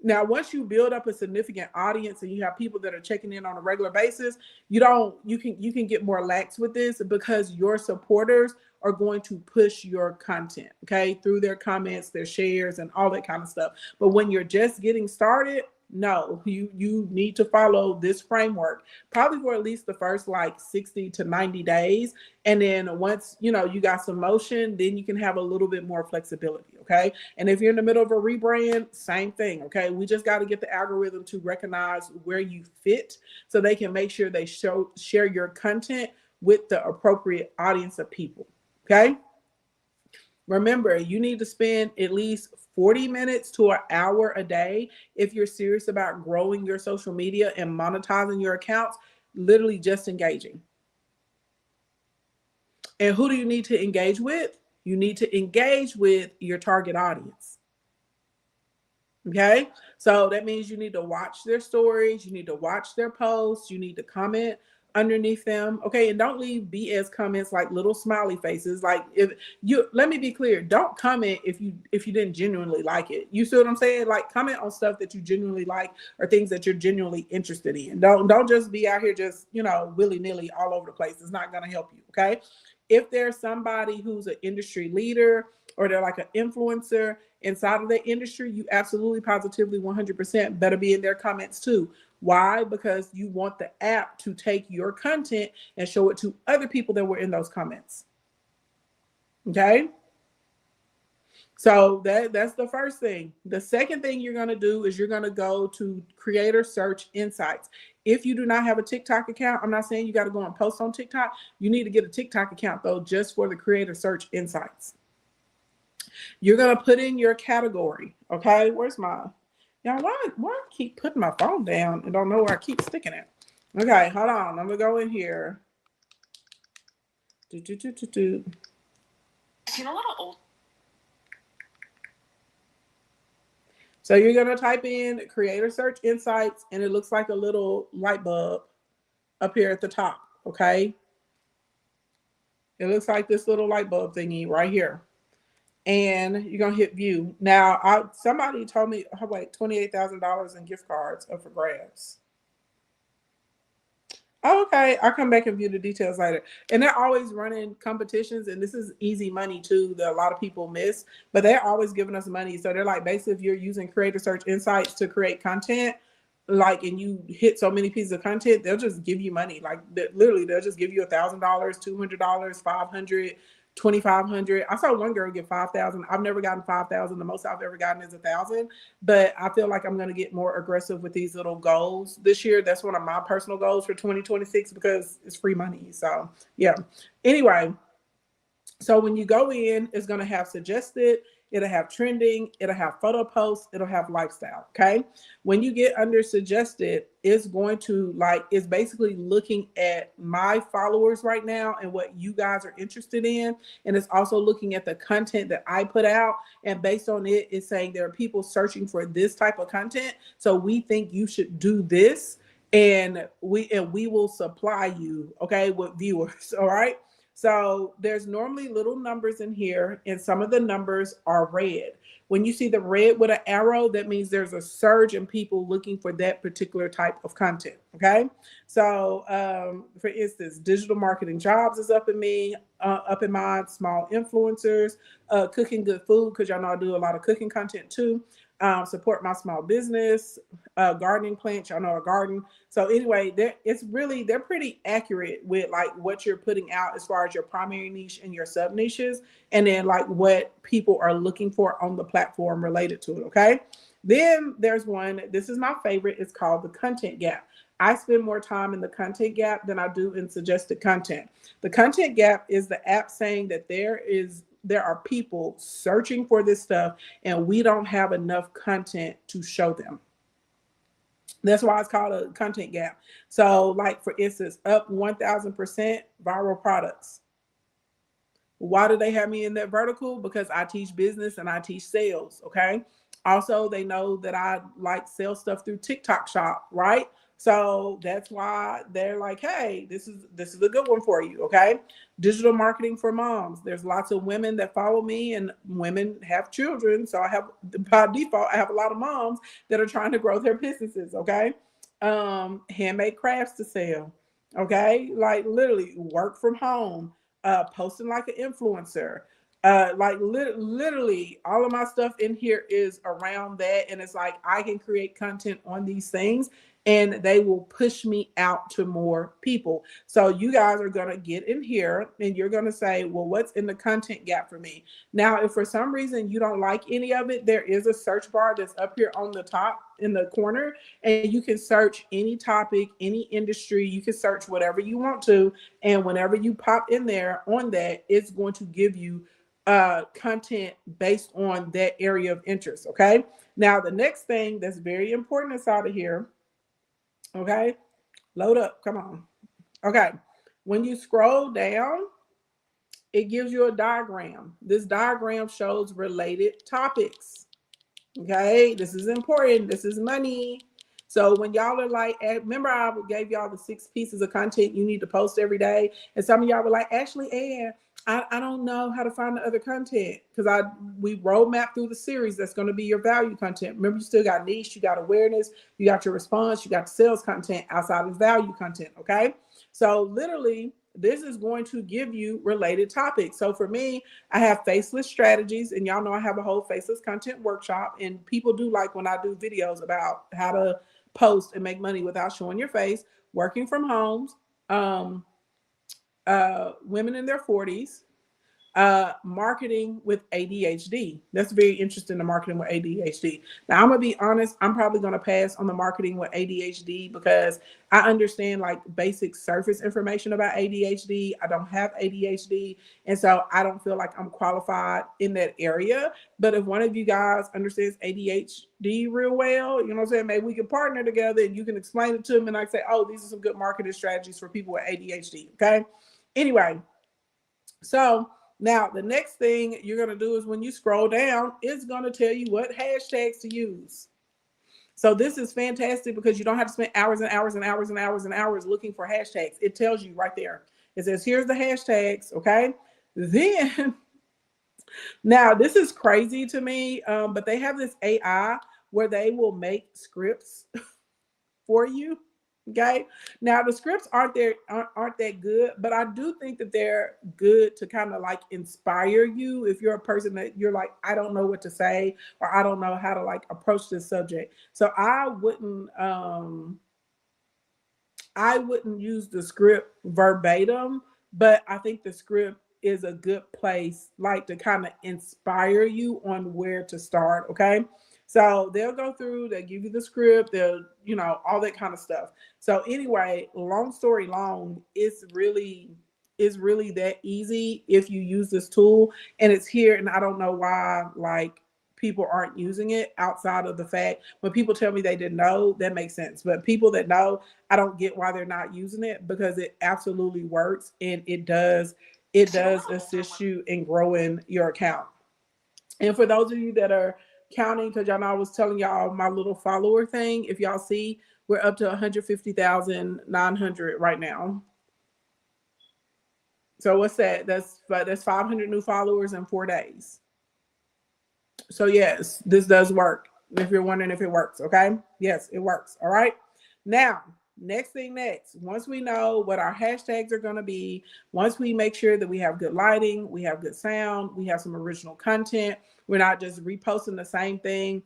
Now, once you build up a significant audience and you have people that are checking in on a regular basis, you can get more lax with this because your supporters are going to push your content, okay, through their comments, their shares, and all that kind of stuff. But when you're just getting started, no, you need to follow this framework probably for at least the first like 60 to 90 days. And then once, you got some motion, then you can have a little bit more flexibility. Okay. And if you're in the middle of a rebrand, same thing. Okay. We just got to get the algorithm to recognize where you fit so they can make sure they share your content with the appropriate audience of people. Okay. Remember, you need to spend at least 40 minutes to an hour a day if you're serious about growing your social media and monetizing your accounts, literally just engaging. And who do you need to engage with? You need to engage with your target audience. Okay, so that means you need to watch their stories, you need to watch their posts, you need to comment underneath them. Okay, and don't leave BS comments like little smiley faces. Like, if you, let me be clear, don't comment if you didn't genuinely like it. You see what I'm saying? Like, comment on stuff that you genuinely like or things that you're genuinely interested in. Don't just be out here just willy-nilly all over the place. It's not going to help you. Okay, if there's somebody who's an industry leader or they're like an influencer inside of the industry, you absolutely, positively, 100% better be in their comments too. Why? Because you want the app to take your content and show it to other people that were in those comments. Okay? So that's the first thing. The second thing you're going to do is you're going to go to Creator Search Insights. If you do not have a TikTok account, I'm not saying you got to go and post on TikTok. You need to get a TikTok account though, just for the Creator Search Insights. You're gonna put in your category. Okay, where's my y'all? Why I keep putting my phone down and don't know where I keep sticking it? Okay, hold on. I'm gonna go in here. Do, do, do, do, do. Seen a little old. So you're gonna type in creator search insights, and it looks like a little light bulb up here at the top. Okay, it looks like this little light bulb thingy right here, and you're gonna hit view. Now, somebody told me, oh, wait, $28,000 in gift cards up for grabs. Oh, okay, I'll come back and view the details later. And they're always running competitions, and this is easy money too that a lot of people miss, but they're always giving us money. So they're like, basically, if you're using Creator Search Insights to create content, like, and you hit so many pieces of content, they'll just give you money. Like, literally, they'll just give you $1,000, $200, 500, 2,500. I saw one girl get 5,000. I've never gotten 5,000. The most I've ever gotten is 1,000. But I feel like I'm going to get more aggressive with these little goals this year. That's one of my personal goals for 2026 because it's free money. So yeah. Anyway, so when you go in, it's going to have suggested, it'll have trending, it'll have photo posts, it'll have lifestyle. Okay. When you get under suggested, it's going to it's basically looking at my followers right now and what you guys are interested in. And it's also looking at the content that I put out. And based on it, it's saying there are people searching for this type of content. So we think you should do this. And we will supply you, okay, with viewers. All right. So there's normally little numbers in here, and some of the numbers are red. When you see the red with an arrow, that means there's a surge in people looking for that particular type of content. Okay. So for instance, digital marketing jobs is up in mine, small influencers, cooking good food, because y'all know I do a lot of cooking content too. Support my small business, gardening plants. Y'all know a garden. So anyway, they're pretty accurate with like what you're putting out as far as your primary niche and your sub niches, and then like what people are looking for on the platform related to it. Okay. Then there's one, this is my favorite. It's called the content gap. I spend more time in the content gap than I do in suggested content. The content gap is the app saying that there are people searching for this stuff and we don't have enough content to show them. That's why it's called a content gap. So like, for instance, up 1,000% viral products. Why do they have me in that vertical? Because I teach business and I teach sales. Okay. Also, they know that I like sell stuff through TikTok Shop, right? So that's why they're like, hey, this is a good one for you. Okay. Digital marketing for moms. There's lots of women that follow me, and women have children. So by default, I have a lot of moms that are trying to grow their businesses. Okay. Handmade crafts to sell. Okay. Like literally work from home, posting like an influencer. Literally all of my stuff in here is around that, and it's like I can create content on these things and they will push me out to more people. So you guys are going to get in here and you're going to say, well, what's in the content gap for me? Now, if for some reason you don't like any of it, there is a search bar that's up here on the top in the corner, and you can search any topic, any industry. You can search whatever you want to, and whenever you pop in there on that, it's going to give you content based on that area of interest. Okay. Now, the next thing that's very important inside of here. Okay. Load up. Come on. Okay. When you scroll down, it gives you a diagram. This diagram shows related topics. Okay. This is important. This is money. So when y'all are like, remember I gave y'all the 6 pieces of content you need to post every day. And some of y'all were like, Ashley, Ann, I don't know how to find the other content, because we roadmap through the series. That's going to be your value content. Remember, you still got niche, you got awareness, you got your response, you got the sales content outside of value content. Okay. So literally, this is going to give you related topics. So for me, I have faceless strategies, and y'all know I have a whole faceless content workshop, and people do like when I do videos about how to post and make money without showing your face, working from homes, women in their 40s, Marketing with ADHD. That's very interesting, the marketing with ADHD. Now, I'm going to be honest, I'm probably going to pass on the marketing with ADHD because I understand like basic surface information about ADHD. I don't have ADHD. And so I don't feel like I'm qualified in that area. But if one of you guys understands ADHD real well, you know what I'm saying? Maybe we can partner together and you can explain it to me and I say, oh, these are some good marketing strategies for people with ADHD. Okay. Anyway, so now the next thing you're going to do is when you scroll down, it's going to tell you what hashtags to use. So this is fantastic because you don't have to spend hours and hours and hours and hours and hours looking for hashtags. It tells you right there. It says, here's the hashtags. Okay. Then now this is crazy to me, but they have this AI where they will make scripts for you. Okay. Now the scripts aren't that good, but I do think that they're good to kind of like inspire you if you're a person that you're like, I don't know what to say or I don't know how to like approach this subject. So I wouldn't use the script verbatim, but I think the script is a good place like to kind of inspire you on where to start. Okay. So they'll go through, they'll give you the script, they'll, all that kind of stuff. So anyway, long story long, it's really that easy if you use this tool and it's here. And I don't know why like people aren't using it outside of the fact when people tell me they didn't know, that makes sense. But people that know, I don't get why they're not using it because it absolutely works and it does assist you in growing your account. And for those of you that are counting, because y'all know I was telling y'all my little follower thing, if y'all see, we're up to 150,900 right now. So what's that? That's 500 new followers in 4 days. So yes, this does work. If you're wondering if it works, okay? Yes, it works. All right. Now, next. Once we know what our hashtags are going to be, once we make sure that we have good lighting, we have good sound, we have some original content, we're not just reposting the same thing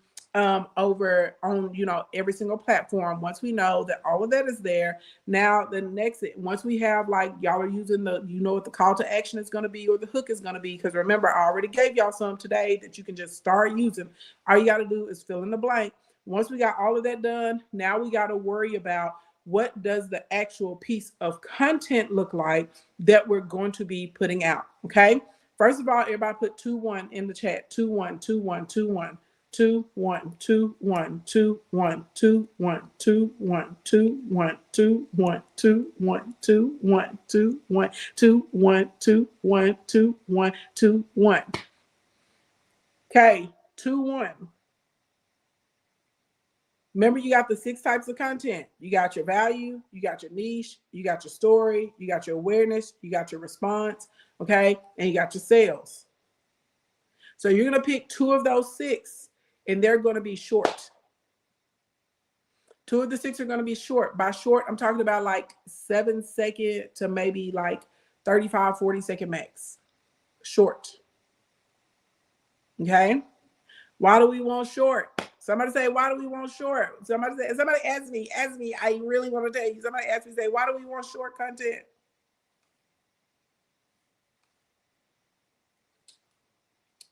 over on every single platform. Once we know that all of that is there, now the next, once we have like y'all are using what the call to action is going to be or the hook is going to be, because remember I already gave y'all some today that you can just start using. All you got to do is fill in the blank. Once we got all of that done, now we got to worry about what does the actual piece of content look like that we're going to be putting out. Okay. First of all, everybody put 2-1 in the chat. 2-1, 2-1, 2-1. 2-1, 2-1, 2-1, 2-1, 2-1, 2-1, 2-1, 2-1, 2-1, 2-1, 2-1, 2-1, 2-1, 2-1. Okay, 2-1. Remember, you got the 6 types of content. You got your value, you got your niche, you got your story, you got your awareness, you got your response, okay? And you got your sales. So you're going to pick 2 of those 6, and they're going to be short. 2 of the 6 are going to be short. By short, I'm talking about like 7-second to maybe like 35, 40-second max. Short. Okay? Why do we want short? Somebody say, why do we want short? Somebody ask me, I really want to tell you. Somebody ask me, say, why do we want short content?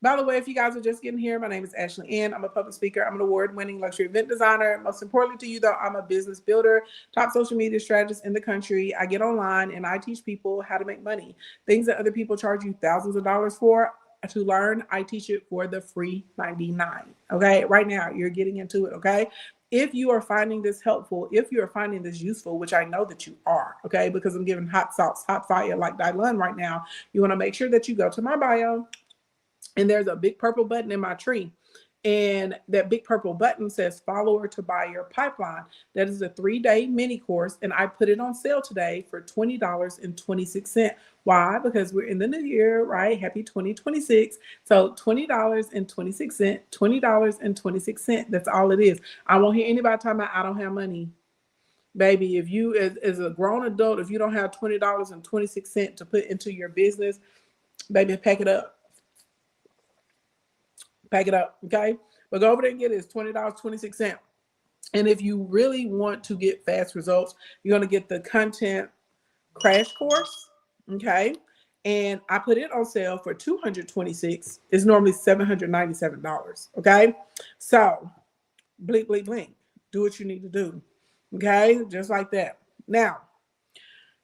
By the way, if you guys are just getting here, my name is Ashley Ann. I'm a public speaker. I'm an award-winning luxury event designer. Most importantly to you, though, I'm a business builder, top social media strategist in the country. I get online and I teach people how to make money. Things that other people charge you thousands of dollars for to learn, I teach it for the free $99. Okay, right now you're getting into it. Okay. If you are finding this helpful, if you are finding this useful, which I know that you are, okay, because I'm giving hot sauce, hot fire like Dylan right now, you want to make sure that you go to my bio. And there's a big purple button in my tree. And that big purple button says follower to buy your pipeline. That is a 3-day mini course. And I put it on sale today for $20.26. Why? Because we're in the new year, right? Happy 2026. So $20.26, $20.26. That's all it is. I won't hear anybody talking about I don't have money. Baby, if you as a grown adult, if you don't have $20.26 to put into your business, baby, pack it up. Pack it up, okay? But go over there and get it. It's $20.26. And if you really want to get fast results, you're going to get the content crash course, okay? and I put it on sale for $226. It's normally $797. Okay, so blink, blink, blink. Do what you need to do. Okay, just like that. Now,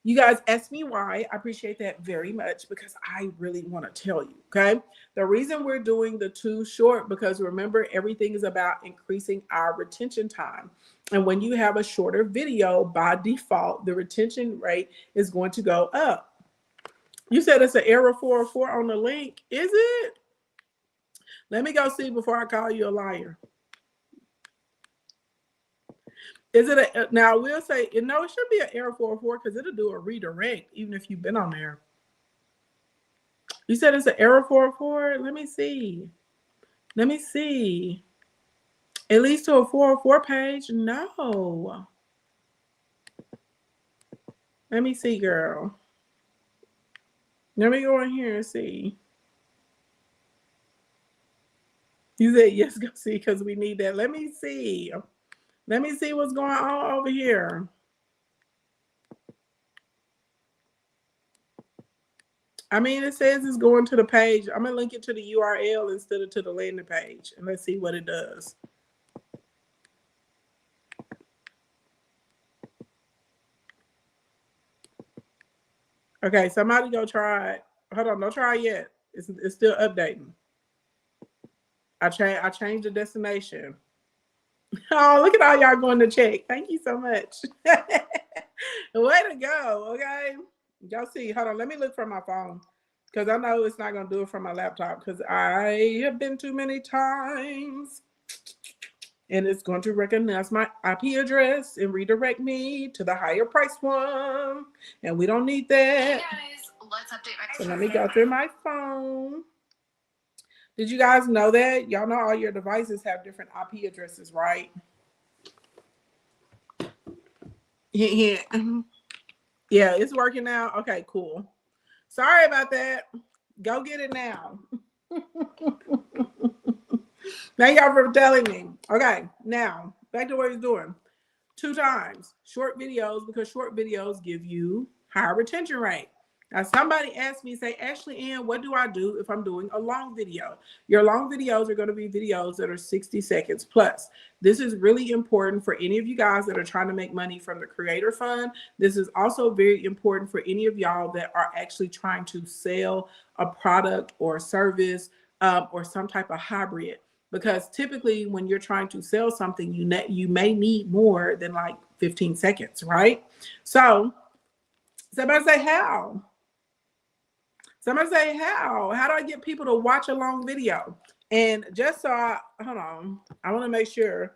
you guys ask me why. I appreciate that very much because I really want to tell you. Okay, the reason we're doing the two short, because remember, everything is about increasing our retention time. And when you have a shorter video, by default, the retention rate is going to go up. You said it's an error 404 on the link. Is it? Let me go see before I call you a liar. Is it a, now I will say, no, it should be an error 404 because it'll do a redirect even if you've been on there. You said it's an error 404? Let me see. Let me see. It leads to a 404 page? No. Let me see, girl. Let me go in here and see. You said yes, go see because we need that. Let me see. Let me see what's going on over here. I mean, it says it's going to the page. I'm going to link it to the URL instead of to the landing page. And let's see what it does. Okay, somebody go try it. Hold on, don't try it yet. It's still updating. I changed the destination. Oh, look at all y'all going to check. Thank you so much. Way to go, okay? Y'all see, hold on, let me look from my phone because I know it's not going to do it from my laptop because I have been too many times. And it's going to recognize my IP address and redirect me to the higher price one. And we don't need that. Hey guys, let's update my so let me go through my phone. Did you guys know that? Y'all know all your devices have different IP addresses, right? Yeah, it's working now. Okay, cool. Sorry about that. Go get it now. Thank y'all for telling me. Okay, now back to what he's doing. 2 times short videos because short videos give you higher retention rate. Now, somebody asked me, say, Ashley Ann, what do I do if I'm doing a long video? Your long videos are going to be videos that are 60 seconds plus. This is really important for any of you guys that are trying to make money from the Creator Fund. This is also very important for any of y'all that are actually trying to sell a product or a service or some type of hybrid. Because typically when you're trying to sell something, you may need more than like 15 seconds, right? So somebody say how? Somebody say how? How do I get people to watch a long video? And just so hold on, I want to make sure,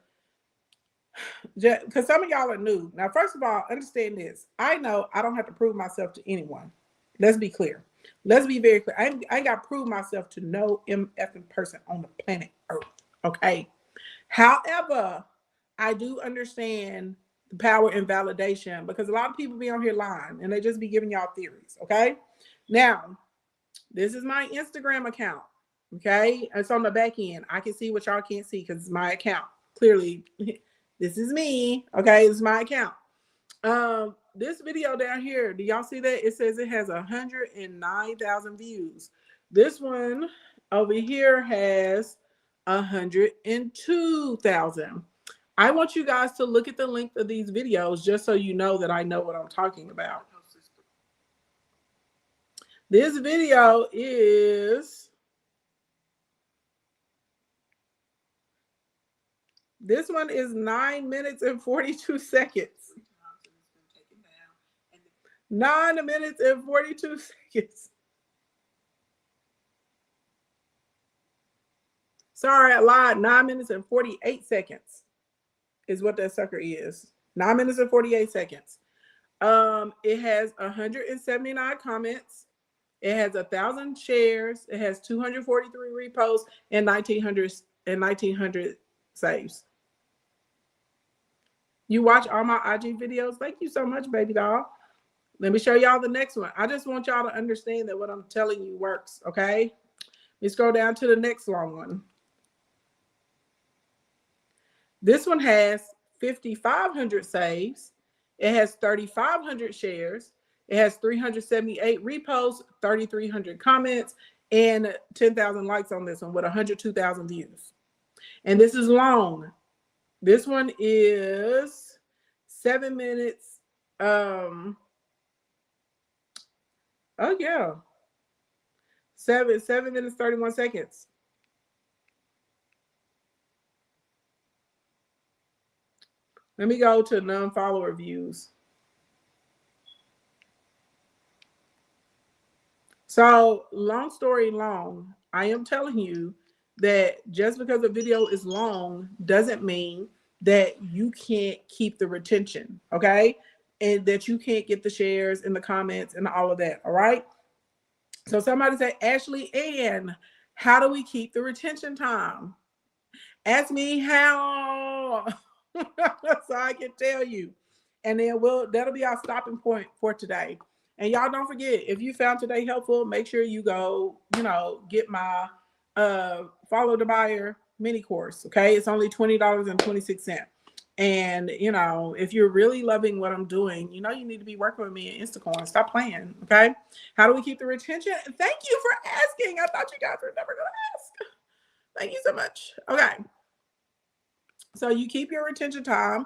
because some of y'all are new. Now, first of all, understand this. I know I don't have to prove myself to anyone. Let's be clear. Let's be very clear. I ain't got to prove myself to no MFing person on the planet Earth. Okay. However, I do understand the power and validation because a lot of people be on here lying and they just be giving y'all theories. Okay. Now, this is my Instagram account. Okay. It's on the back end. I can see what y'all can't see because it's my account. Clearly, this is me. Okay. It's my account. This video down here, do y'all see that? It says it has 109,000 views. This one over here has 102,000. I want you guys to look at the length of these videos just so you know that I know what I'm talking about. This video is, this one is 9 minutes and 42 seconds. 9 minutes and 42 seconds. Sorry, I lied. 9 minutes and 48 seconds is what that sucker is. 9 minutes and 48 seconds. It has 179 comments. It has 1,000 shares. It has 243 reposts and 1,900 saves. You watch all my IG videos. Thank you so much, baby doll. Let me show y'all the next one. I just want y'all to understand that what I'm telling you works, okay? Let's go down to the next long one. This one has 5,500 saves. It has 3,500 shares. It has 378 reposts, 3,300 comments, and 10,000 likes on this one with 102,000 views. And this is long. This one is 7 minutes. Oh yeah. 7 minutes, 31 seconds. Let me go to non-follower views. So, long story long, I am telling you that just because a video is long doesn't mean that you can't keep the retention, okay? And that you can't get the shares and the comments and all of that, all right? So somebody say, Ashley Ann, how do we keep the retention time? Ask me how, so I can tell you. And then that'll be our stopping point for today. And y'all don't forget, if you found today helpful, make sure you go, get my Follow the Buyer mini course. Okay. It's only $20.26. And if you're really loving what I'm doing, you need to be working with me in Instacoin. Stop playing. Okay. How do we keep the retention? Thank you for asking. I thought you guys were never going to ask. Thank you so much. Okay. So you keep your retention time.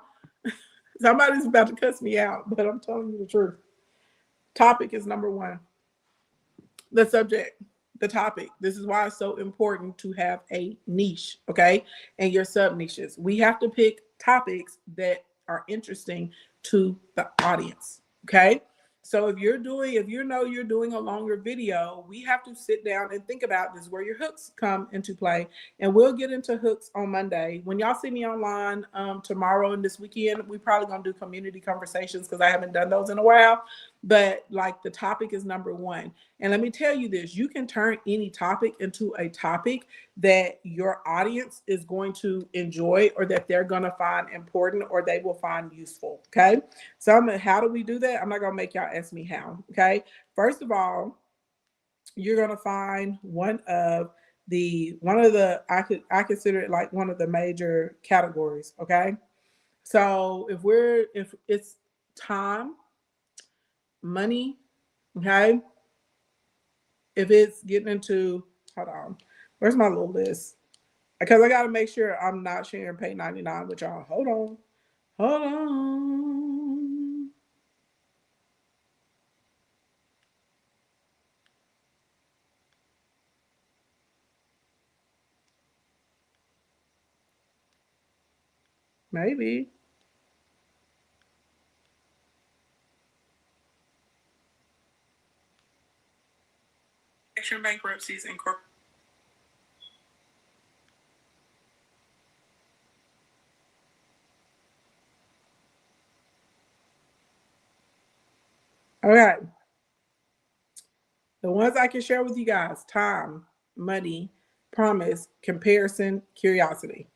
Somebody's about to cuss me out, but I'm telling you the truth. Topic is number one. The subject, the topic. This is why it's so important to have a niche, okay? And your sub niches. We have to pick topics that are interesting to the audience, okay? So if you're doing a longer video, we have to sit down and think about this, where your hooks come into play. And we'll get into hooks on Monday. When y'all see me online tomorrow and this weekend, we probably gonna do community conversations because I haven't done those in a while. But the topic is number one. And let me tell you this, you can turn any topic into a topic that your audience is going to enjoy, or that they're going to find important, or they will find useful. Okay. So how do we do that? I'm not going to make y'all ask me how. Okay. First of all, you're going to find one of the, I consider it like one of the major categories. Okay. So if it's time, money, okay? If it's getting into, hold on, where's my little list? Because I got to make sure I'm not sharing Pay 99 with y'all. Hold on. Maybe. Bankruptcies and corporate. Okay. The ones I can share with you guys: time, money, promise, comparison, curiosity.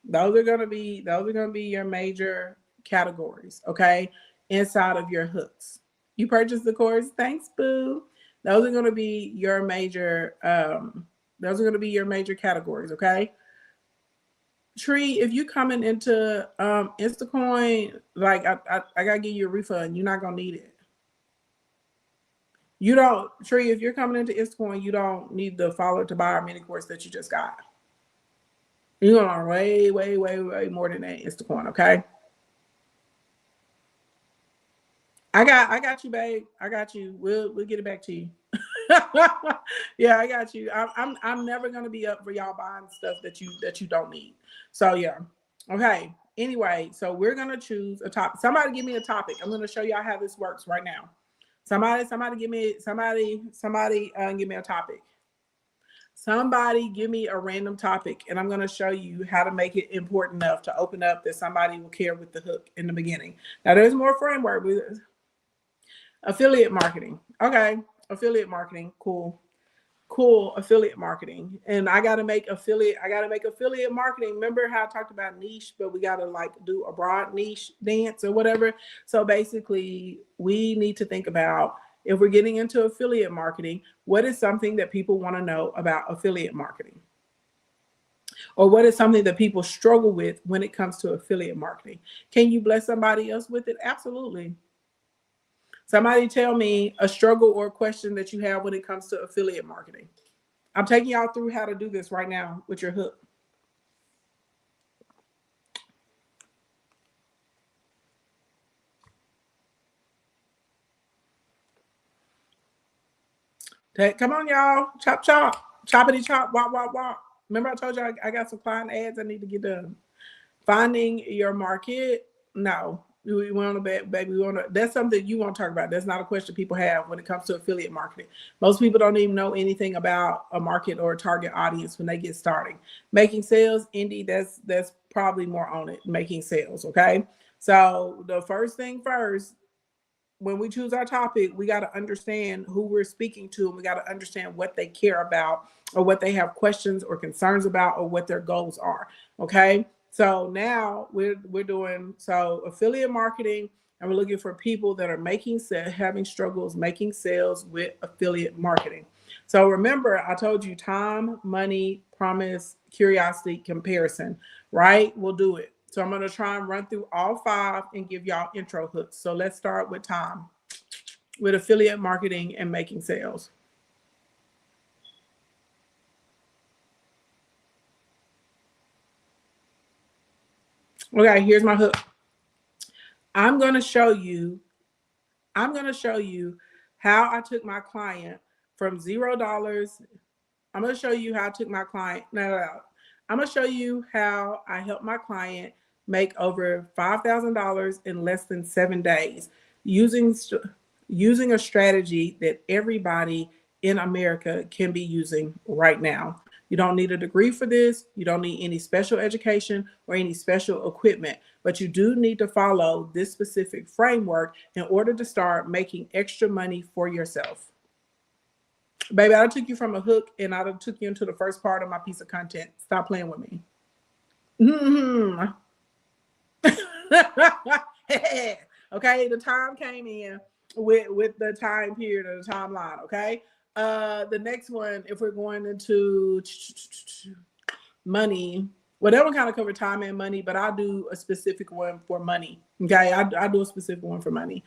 Those are gonna be your major categories, okay? Inside of your hooks. You purchased the course, thanks, boo. Those are gonna be your major categories, okay? Tree, if you coming into Instacoin, I gotta give you a refund. You're not gonna need it. You don't, Tree, if you're coming into Instacoin, you don't need the Follow to Buyer mini course that you just got. You're gonna learn way, way, way, way more than that Instacoin, okay? I got you, babe. I got you. We'll get it back to you. Yeah, I got you. I'm never gonna be up for y'all buying stuff that you don't need. So yeah. Okay. Anyway, so we're gonna choose a topic. Somebody give me a topic. I'm gonna show y'all how this works right now. Somebody give me a topic. Somebody give me a random topic, and I'm going to show you how to make it important enough to open up that somebody will care with the hook in the beginning. Now, there's more framework. Affiliate marketing. Okay. Affiliate marketing. Cool. Affiliate marketing. And I got to make affiliate marketing. Remember how I talked about niche, but we got to do a broad niche dance or whatever. So basically, we need to think about, if we're getting into affiliate marketing, what is something that people want to know about affiliate marketing? Or what is something that people struggle with when it comes to affiliate marketing? Can you bless somebody else with it? Absolutely. Somebody tell me a struggle or a question that you have when it comes to affiliate marketing. I'm taking y'all through how to do this right now with your hook. Okay, come on, y'all. Chop, chop. Choppity chop. Walk, walk, walk. Remember I told you I got some client ads I need to get done. Finding your market. No. We want to bet, baby. We want to. That's something you want to talk about. That's not a question people have when it comes to affiliate marketing. Most people don't even know anything about a market or a target audience when they get starting. Making sales, Indy, that's probably more on it. Making sales, okay? So the first thing first, when we choose our topic, we got to understand who we're speaking to, and we got to understand what they care about, or what they have questions or concerns about, or what their goals are. Okay. So now we're doing affiliate marketing, and we're looking for people that are having struggles making sales with affiliate marketing. So remember, I told you time, money, promise, curiosity, comparison, right? We'll do it. So I'm going to try and run through all 5 and give y'all intro hooks. So let's start with time, with affiliate marketing and making sales. Okay, here's my hook. I'm going to show you how I took my client from $0. I'm going to show you how I took my client. No. I'm going to show you how I helped my client make over $5,000 in less than 7 days using a strategy that everybody in America can be using right now. You don't need a degree for this. You don't need any special education or any special equipment, but you do need to follow this specific framework in order to start making extra money for yourself. Baby, I took you from a hook and I took you into the first part of my piece of content. Stop playing with me. Mm-hmm. Okay, the time came in with the time period of the timeline. Okay, the next one, if we're going into money, well, that one kind of cover time and money, but I'll do a specific one for money. Okay, I do a specific one for money.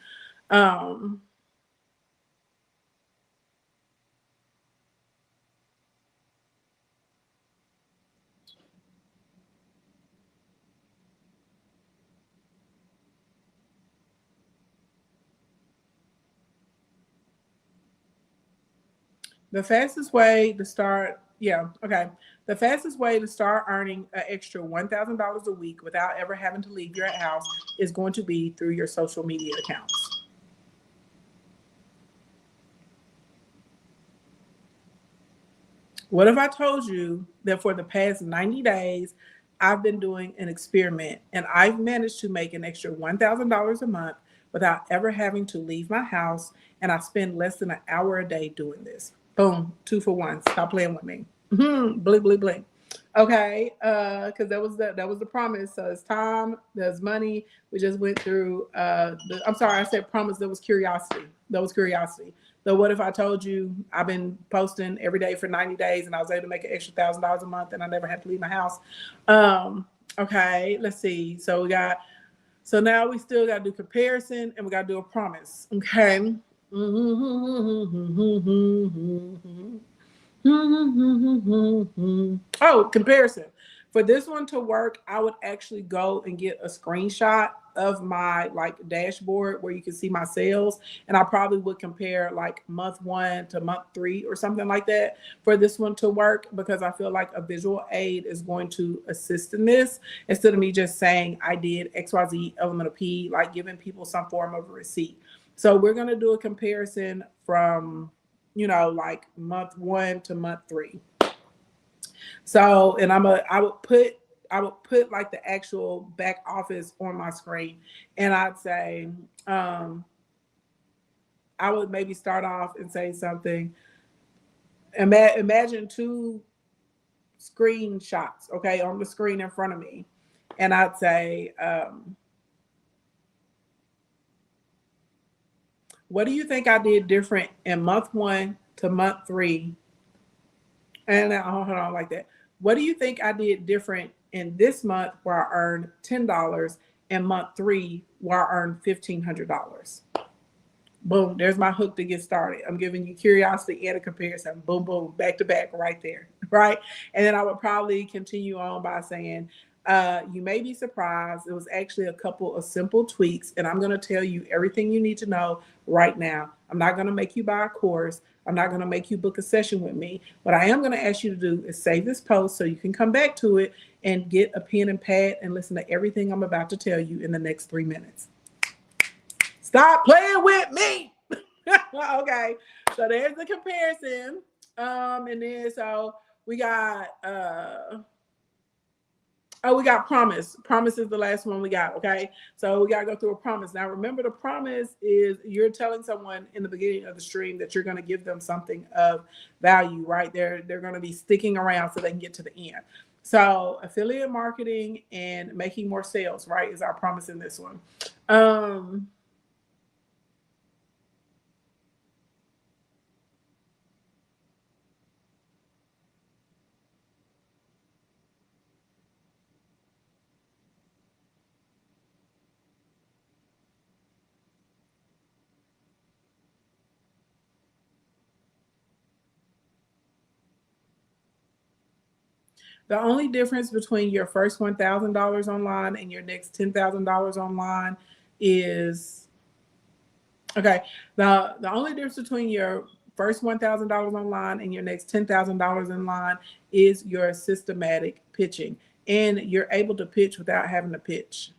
The fastest way to start, yeah, okay. The fastest way to start earning an extra $1,000 a week without ever having to leave your house is going to be through your social media accounts. What if I told you that for the past 90 days, I've been doing an experiment and I've managed to make an extra $1,000 a month without ever having to leave my house, and I spend less than an hour a day doing this? Boom, 2 for 1. Stop playing with me. Blink, blink, blink. Okay, because that was the promise. So it's time, there's money. We just went through. I'm sorry, I said promise. That was curiosity. That was curiosity. So what if I told you I've been posting every day for 90 days and I was able to make an extra $1,000 a month and I never had to leave my house? Okay, let's see. So now we still got to do comparison and we got to do a promise. Okay. Oh, comparison. For this one to work, I would actually go and get a screenshot of my like dashboard where you can see my sales, and I probably would compare like month 1 to month 3 or something like that for this one to work, because I feel like a visual aid is going to assist in this instead of me just saying I did XYZ element of P, like giving people some form of a receipt. So we're going to do a comparison from, like month 1 to month 3. So, and I would put like the actual back office on my screen, and I'd say, I would maybe start off and say something. Imagine 2 screenshots, okay, on the screen in front of me, and I'd say, what do you think I did different in month 1 to month 3? And hold on, like that. What do you think I did different in this month where I earned $10 and month 3 where I earned $1,500? Boom, there's my hook to get started. I'm giving you curiosity and a comparison. Boom, boom, back to back right there, right? And then I would probably continue on by saying, you may be surprised. It was actually a couple of simple tweaks, and I'm going to tell you everything you need to know right now. I'm not going to make you buy a course. I'm not going to make you book a session with me. What I am going to ask you to do is save this post so you can come back to it and get a pen and pad and listen to everything I'm about to tell you in the next 3 minutes. Stop playing with me. Okay, so there's the comparison. And then so we got we got promise. Promise is the last one we got. Okay, so we gotta go through a promise. Now remember, the promise is you're telling someone in the beginning of the stream that you're gonna give them something of value, right? They're gonna be sticking around so they can get to the end. So affiliate marketing and making more sales, right, is our promise in this one. The only difference between your first $1,000 online and your next $10,000 online is, okay, the only difference between your first $1,000 online and your next $10,000 online is your systematic pitching. And you're able to pitch without having to pitch.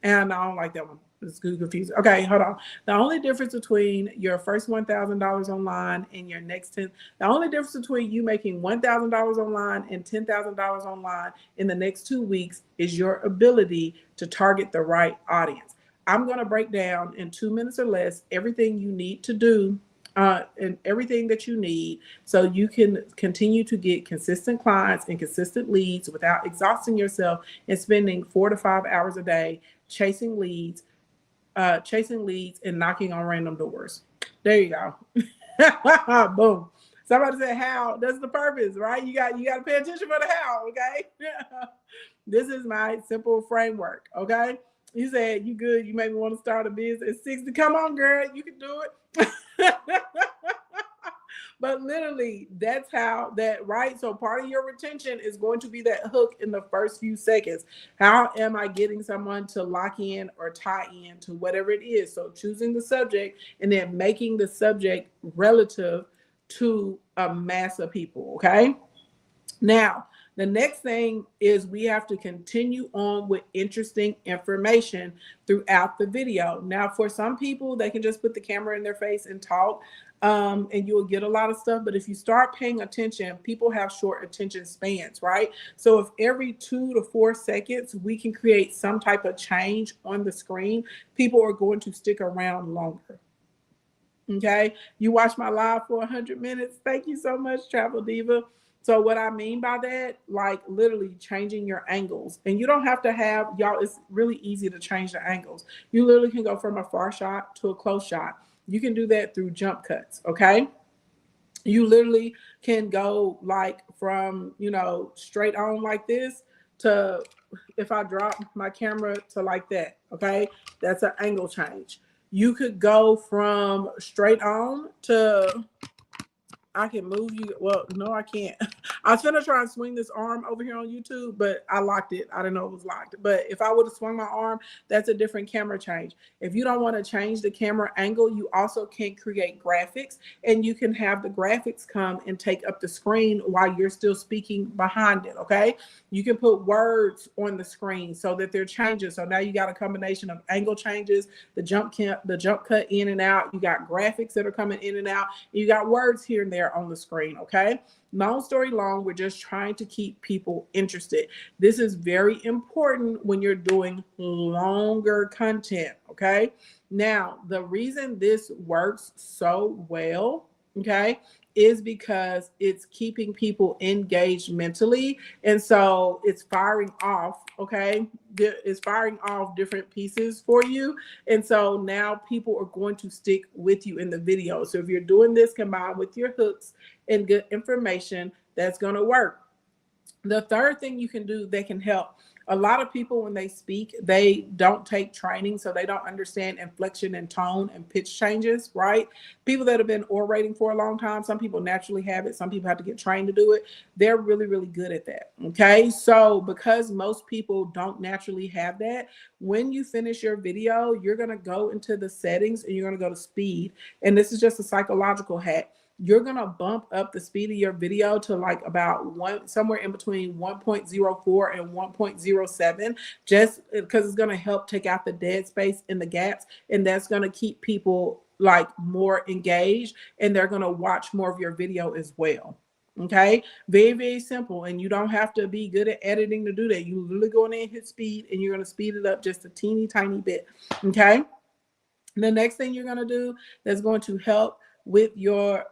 And I don't like that one. It's confusing. Okay, hold on. The only difference between your first $1,000 online and your next the only difference between you making $1,000 online and $10,000 online in the next 2 weeks is your ability to target the right audience. I'm going to break down in 2 minutes or less everything you need to do and everything that you need so you can continue to get consistent clients and consistent leads without exhausting yourself and spending 4 to 5 hours a day chasing leads and knocking on random doors. There you go. Boom. Somebody said how. That's the purpose, right? You got to pay attention for the how, okay? This is my simple framework, okay? You said you good. You made me want to start a business at 60. Come on, girl. You can do it. But literally, that's how that, right? So part of your retention is going to be that hook in the first few seconds. How am I getting someone to lock in or tie in to whatever it is? So choosing the subject and then making the subject relative to a mass of people, okay? Now, the next thing is we have to continue on with interesting information throughout the video. Now, for some people, they can just put the camera in their face and talk, and you will get a lot of stuff. But if you start paying attention, people have short attention spans, right? So if every 2 to 4 seconds we can create some type of change on the screen, people are going to stick around longer. Okay, you watch my live for 100 minutes. Thank you so much, Travel Diva. So what I mean by that, like literally changing your angles. And you don't have to have, y'all, it's really easy to change the angles. You literally can go from a far shot to a close shot. You can do that through jump cuts, okay? You literally can go like from, straight on like this to, if I drop my camera to like that, okay? That's an angle change. You could go from straight on to, I can move you. Well, no, I can't. I was gonna try and swing this arm over here on YouTube, but I locked it. I didn't know it was locked. But if I would have swung my arm, that's a different camera change. If you don't want to change the camera angle, you also can create graphics, and you can have the graphics come and take up the screen while you're still speaking behind it, okay? You can put words on the screen so that they're changing. So now you got a combination of angle changes, the jump cut in and out. You got graphics that are coming in and out. You got words here and there on the screen, okay? Long story long, we're just trying to keep people interested. This is very important when you're doing longer content, okay? Now, the reason this works so well, okay, is because it's keeping people engaged mentally. And so it's firing off, okay? It's firing off different pieces for you. And so now people are going to stick with you in the video. So if you're doing this combined with your hooks and good information, that's going to work. The third thing you can do that can help, a lot of people when they speak, they don't take training, so they don't understand inflection and tone and pitch changes, right? People that have been orating for a long time, some people naturally have it, some people have to get trained to do it. They're really, really good at that. Okay. So because most people don't naturally have that, when you finish your video, you're going to go into the settings and you're going to go to speed. And this is just a psychological hack. You're going to bump up the speed of your video to like about one, somewhere in between 1.04 and 1.07, just because it's going to help take out the dead space in the gaps. And that's going to keep people like more engaged, and they're going to watch more of your video as well. Okay, very, very simple. And you don't have to be good at editing to do that. You literally go in there and hit speed, and you're going to speed it up just a teeny tiny bit. Okay. The next thing you're going to do that's going to help with your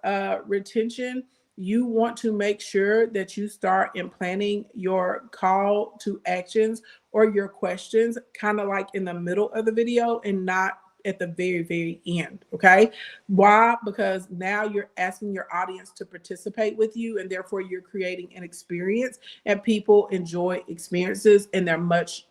retention, you want to make sure that you start implanting your call to actions or your questions kind of like in the middle of the video and not at the very, very end. Okay. Why? Because now you're asking your audience to participate with you, and therefore you're creating an experience, and people enjoy experiences, and they're much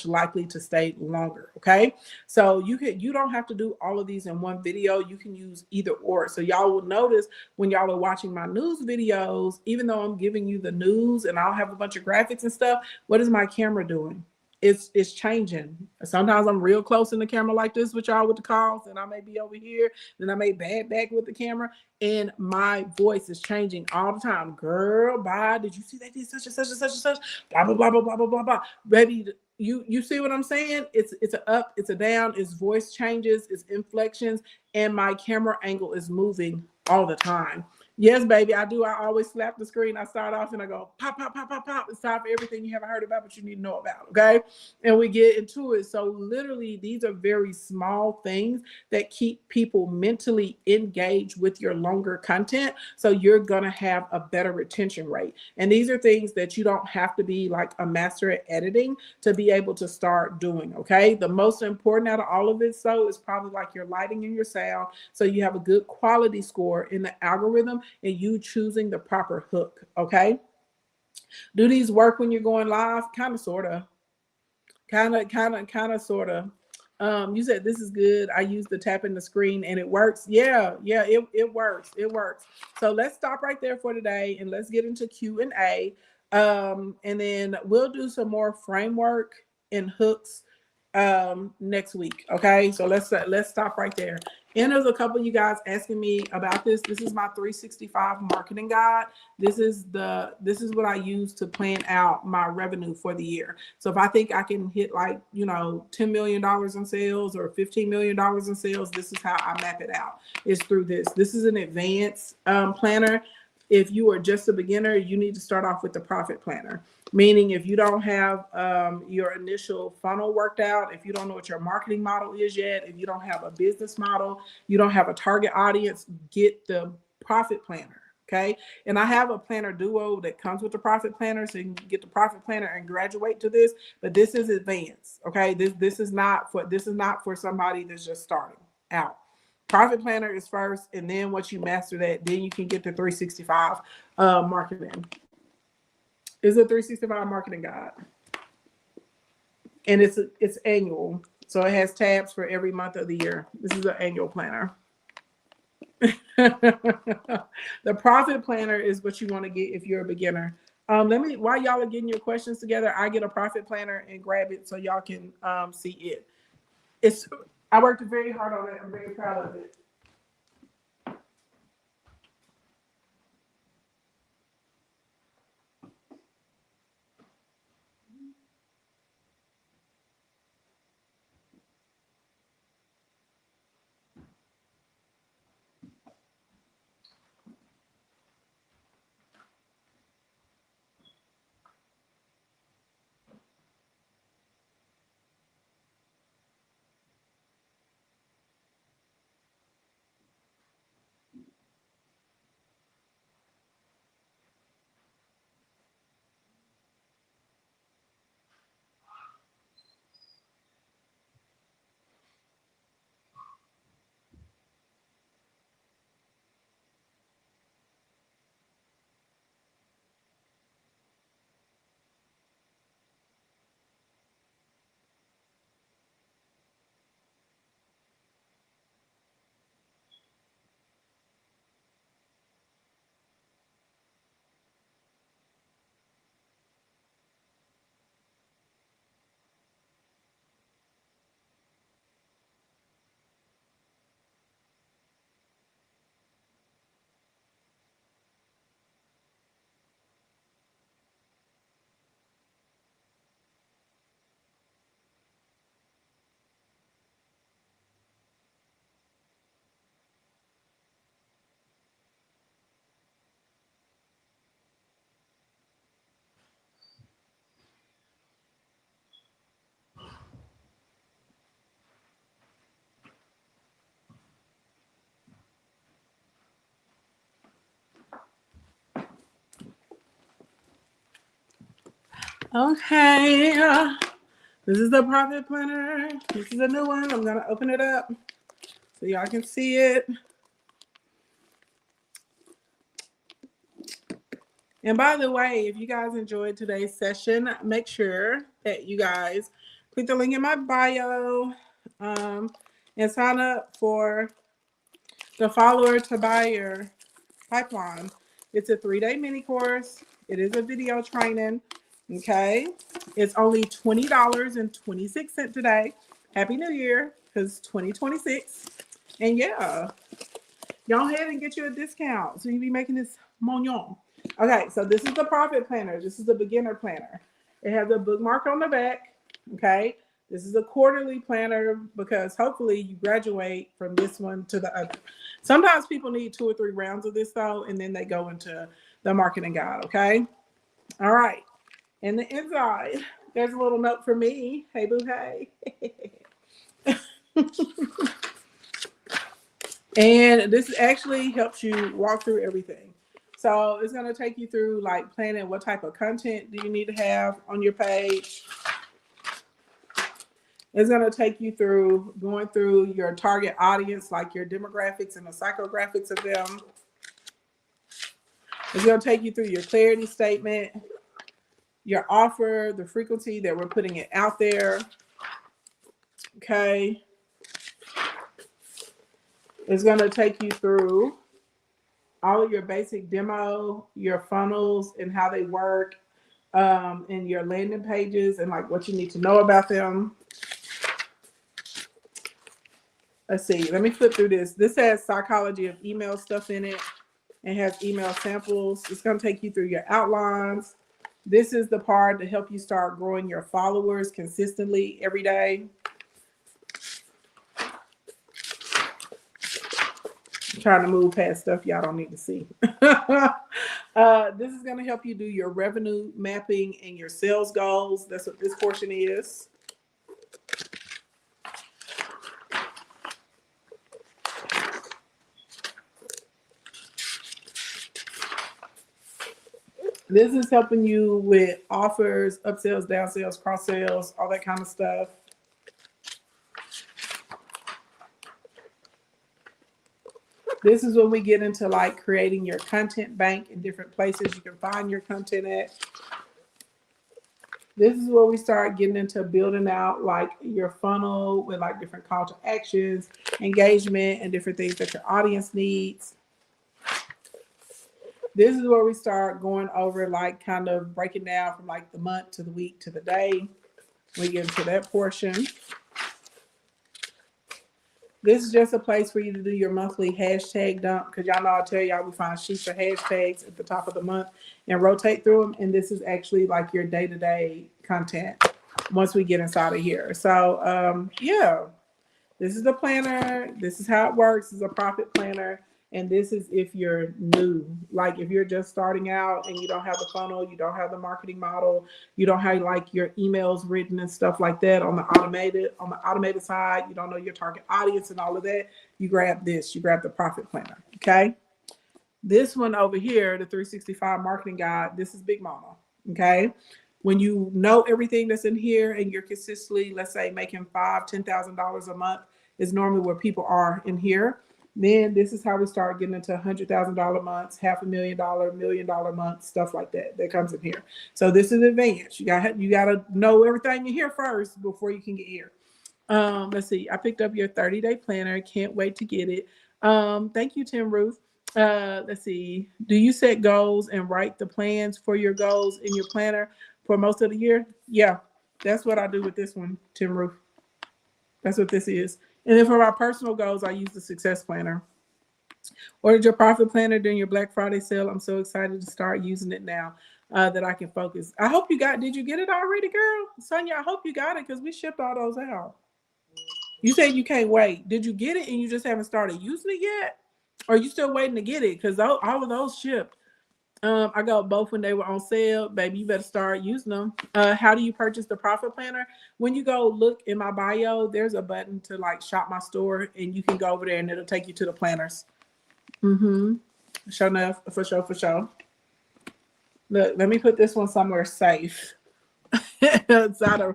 likely to stay longer. Okay. So you don't have to do all of these in one video. You can use either or. So y'all will notice when y'all are watching my news videos, even though I'm giving you the news and I'll have a bunch of graphics and stuff, what is my camera doing? It's changing. Sometimes I'm real close in the camera like this with y'all with the calls, and I may be over here, then I may bad back with the camera, and my voice is changing all the time. Girl, bye. Did you see that? Did such and such and such and such? Blah blah blah blah blah blah blah blah. Baby, you see what I'm saying? It's a up, it's a down, it's voice changes, it's inflections, and my camera angle is moving all the time. Yes, baby, I do. I always slap the screen. I start off and I go pop, pop, pop, pop, pop. It's time for everything you haven't heard about, but you need to know about. Okay. And we get into it. So, literally, these are very small things that keep people mentally engaged with your longer content. So, you're going to have a better retention rate. And these are things that you don't have to be like a master at editing to be able to start doing. Okay. The most important out of all of it, so, is probably like your lighting and your sound. So, you have a good quality score in the algorithm and you choosing the proper hook. Okay. Do these work when you're going live? Kind of, sort of. Sort of. You said this is good. I use the tap in the screen and it works. Yeah, it works. It works. So let's stop right there for today and let's get into Q&A. And then we'll do some more framework and hooks next week. Okay, so let's stop right there. And there's a couple of you guys asking me about this. This is my 365 marketing guide. This is what I use to plan out my revenue for the year. So if I think I can hit like $10 million in sales or $15 million in sales, this is how I map it out. It's through this. This is an advanced planner. If you are just a beginner, you need to start off with the profit planner. Meaning, if you don't have your initial funnel worked out, if you don't know what your marketing model is yet, if you don't have a business model, you don't have a target audience, get the profit planner. Okay. And I have a planner duo that comes with the profit planner. So you can get the profit planner and graduate to this, but this is advanced. Okay. This is not for somebody that's just starting out. Profit planner is first, and then once you master that, then you can get the 365 marketing. It's a 365 marketing guide, and it's annual, so it has tabs for every month of the year. This is an annual planner. The profit planner is what you want to get if you're a beginner. While y'all are getting your questions together, I get a profit planner and grab it so y'all can see it. I worked very hard on it. I'm very proud of it. Okay. This is the profit planner. This is a new one. I'm going to open it up so y'all can see it. And by the way, if you guys enjoyed today's session, make sure that you guys click the link in my bio and sign up for the follower to buyer pipeline. It's a 3-day mini course. It is a video training. Okay. It's only $20.26 today. Happy New Year, because 2026. And yeah, y'all ahead and get you a discount so you be making this mignon. Okay, so this is the profit planner. This is the beginner planner. It has a bookmark on the back. Okay, this is a quarterly planner because hopefully you graduate from this one to the other. Sometimes people need 2 or 3 rounds of this though, and then they go into the marketing guide. Okay, all right. And the inside, there's a little note for me. Hey, boo, hey. And this actually helps you walk through everything. So it's going to take you through like planning what type of content do you need to have on your page. It's going to take you through going through your target audience, like your demographics and the psychographics of them. It's going to take you through your clarity statement, your offer, the frequency that we're putting it out there. Okay. It's going to take you through all of your basic demo, your funnels and how they work, and your landing pages and like what you need to know about them. Let's see. Let me flip through this. This has psychology of email stuff in it. It has email samples. It's going to take you through your outlines. This is the part to help you start growing your followers consistently every day. I'm trying to move past stuff y'all don't need to see. This is going to help you do your revenue mapping and your sales goals. That's what this portion is. This is helping you with offers, upsells, downsells, cross sales, all that kind of stuff. This is when we get into like creating your content bank in different places you can find your content at. This is where we start getting into building out like your funnel with like different call to actions, engagement, and different things that your audience needs. This is where we start going over like kind of breaking down from like the month to the week to the day. We get into that portion. This is just a place for you to do your monthly hashtag dump, because y'all know I tell y'all we find sheets of hashtags at the top of the month and rotate through them. And this is actually like your day-to-day content once we get inside of here. So yeah, this is the planner. This is how it works. This is a profit planner. And this is if you're new, like if you're just starting out and you don't have the funnel, you don't have the marketing model, you don't have like your emails written and stuff like that on the automated side, you don't know your target audience and all of that, you grab this, you grab the profit planner. Okay. This one over here, the 365 marketing guide, this is Big Mama. Okay. When you know everything that's in here and you're consistently, let's say, making $5,000, $10,000 a month is normally where people are in here. Then this is how we start getting into $100,000 months, $500,000, $1 million months, stuff like that. That comes in here. So this is advanced. You got to know everything in here first before you can get here. Let's see. I picked up your 30-day planner. Can't wait to get it. Thank you, Tim Ruth. Let's see. Do you set goals and write the plans for your goals in your planner for most of the year? Yeah, that's what I do with this one, Tim Ruth. That's what this is. And then for my personal goals, I use the Success Planner. Ordered your profit planner during your Black Friday sale. I'm so excited to start using it now that I can focus. I hope you did you get it already, girl? Sonia, I hope you got it because we shipped all those out. You said you can't wait. Did you get it and you just haven't started using it yet? Or are you still waiting to get it? Because all of those shipped. I got both when they were on sale. Baby, you better start using them. How do you purchase the profit planner? When you go look in my bio, there's a button to like shop my store, and you can go over there and it'll take you to the planners. Sure enough, for sure. Look, let me put this one somewhere safe. Because I'd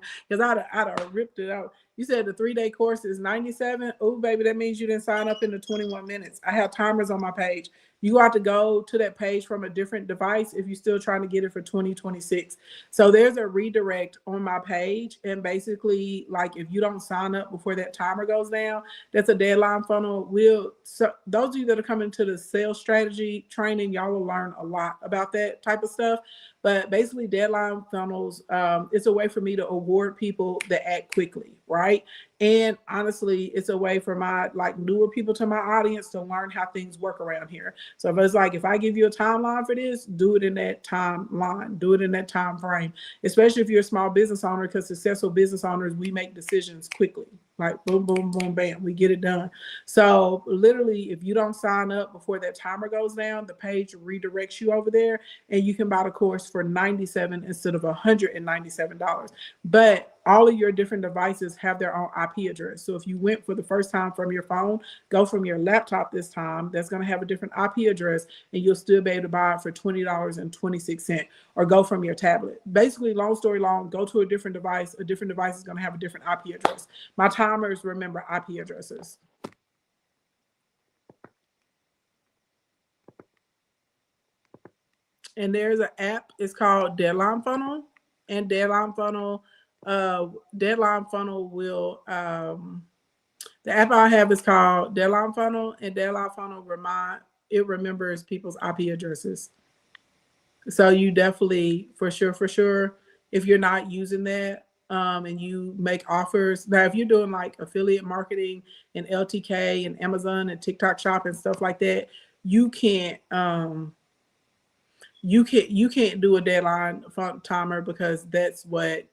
have ripped it out. You said the 3-day course is 97. Oh, baby, that means you didn't sign up in the 21 minutes. I have timers on my page. You have to go to that page from a different device if you're still trying to get it for 2026. So there's a redirect on my page. And basically, like if you don't sign up before that timer goes down, that's a deadline funnel. So those of you that are coming to the sales strategy training, y'all will learn a lot about that type of stuff. But basically, deadline funnels, it's a way for me to award people that act quickly, right? And honestly, it's a way for my like newer people to my audience to learn how things work around here. So if it's like if I give you a timeline for this, do it in that timeline, do it in that time frame. Especially if you're a small business owner, because successful business owners, we make decisions quickly. Like boom, boom, boom, bam, we get it done. So literally, if you don't sign up before that timer goes down, the page redirects you over there, and you can buy the course for $97 instead of $197. But all of your different devices have their own IP address. So if you went for the first time from your phone, go from your laptop this time. That's going to have a different IP address, and you'll still be able to buy it for $20.26. Or go from your tablet. Basically, long story long, go to a different device. A different device is going to have a different IP address. My timers remember IP addresses. And there's an app. It's called Deadline Funnel, and Deadline Funnel will. The app I have is called Deadline Funnel, and Deadline Funnel remembers people's IP addresses. So you definitely, for sure, if you're not using that, and you make offers. Now, if you're doing like affiliate marketing and LTK and Amazon and TikTok Shop and stuff like that, you can't do a deadline timer, because that's what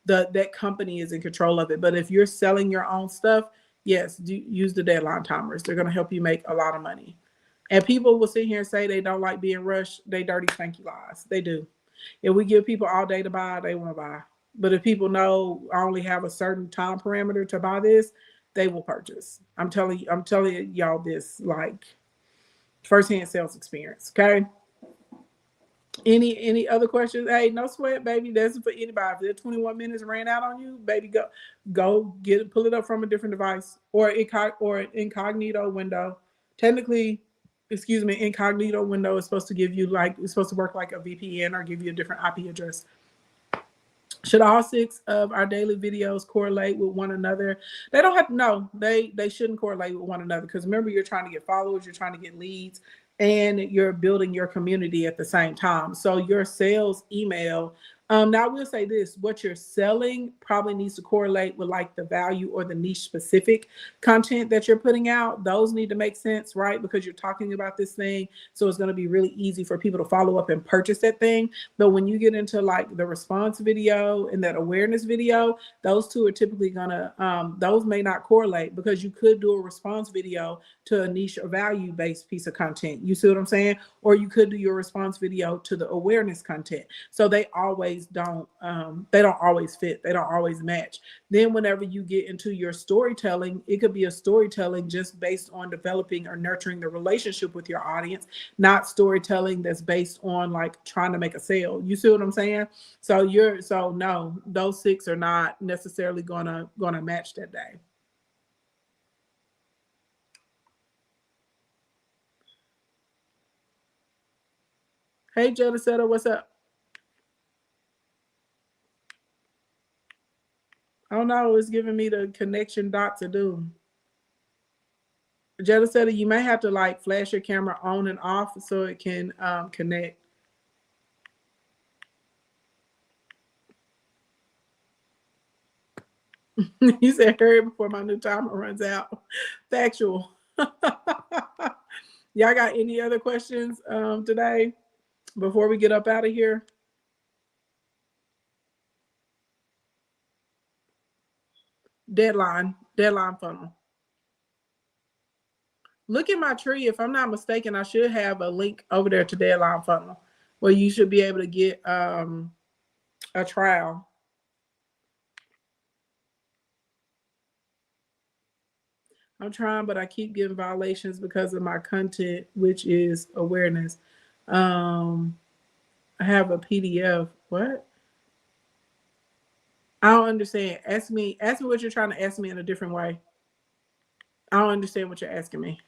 that company is in control of it. But if you're selling your own stuff, yes, use the deadline timers. They're going to help you make a lot of money. And people will sit here and say they don't like being rushed. They dirty, stanky lies. They do. If we give people all day to buy, they won't buy. But if people know I only have a certain time parameter to buy this, they will purchase. I'm telling y'all this like firsthand sales experience. Okay. Any other questions? Hey, no sweat, baby. That's for anybody. If that 21 minutes ran out on you, baby, go get it, pull it up from a different device or incognito window. Technically, excuse me, incognito window is supposed to give you it's supposed to work like a VPN or give you a different IP address. Should all 6 of our daily videos correlate with one another? They don't have to. No, they shouldn't correlate with one another, because remember, you're trying to get followers, you're trying to get leads, and you're building your community at the same time. So your sales email. Now I will say this: what you're selling probably needs to correlate with like the value or the niche specific content that you're putting out. Those need to make sense, right? Because you're talking about this thing, so it's going to be really easy for people to follow up and purchase that thing. But when you get into like the response video and that awareness video, those two are typically gonna those may not correlate, because you could do a response video to a niche or value based piece of content. You see what I'm saying? Or you could do your response video to the awareness content. So they don't always fit. They don't always match. Then whenever you get into your storytelling, it could be a storytelling just based on developing or nurturing the relationship with your audience, not storytelling that's based on like trying to make a sale. You see what I'm saying? So no, those 6 are not necessarily gonna match that day. Hey, Jedicetta, what's up? I don't know. It's giving me the connection dot to do. Jedicetta, you may have to like flash your camera on and off so it can connect. You said hurry before my new timer runs out. Factual. Y'all got any other questions today before we get up out of here? Deadline funnel. Look at my tree. If I'm not mistaken, I should have a link over there to Deadline Funnel where you should be able to get a trial. I'm trying, but I keep getting violations because of my content, which is awareness. I have a PDF. What? I don't understand. Ask me what you're trying to ask me in a different way. I don't understand what you're asking me.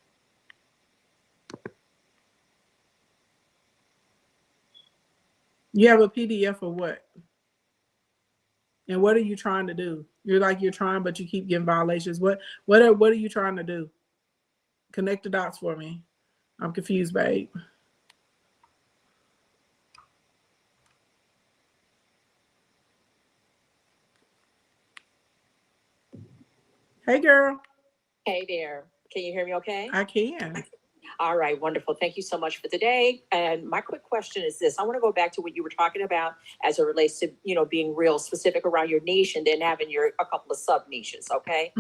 You have a PDF of what? And what are you trying to do? You're trying, but you keep getting violations. What are you trying to do? Connect the dots for me. I'm confused, babe. Hey, girl. Hey there. Can you hear me okay? I can. All right, wonderful. Thank you so much for today. And my quick question is this. I want to go back to what you were talking about as it relates to, being real specific around your niche and then having a couple of sub niches, okay?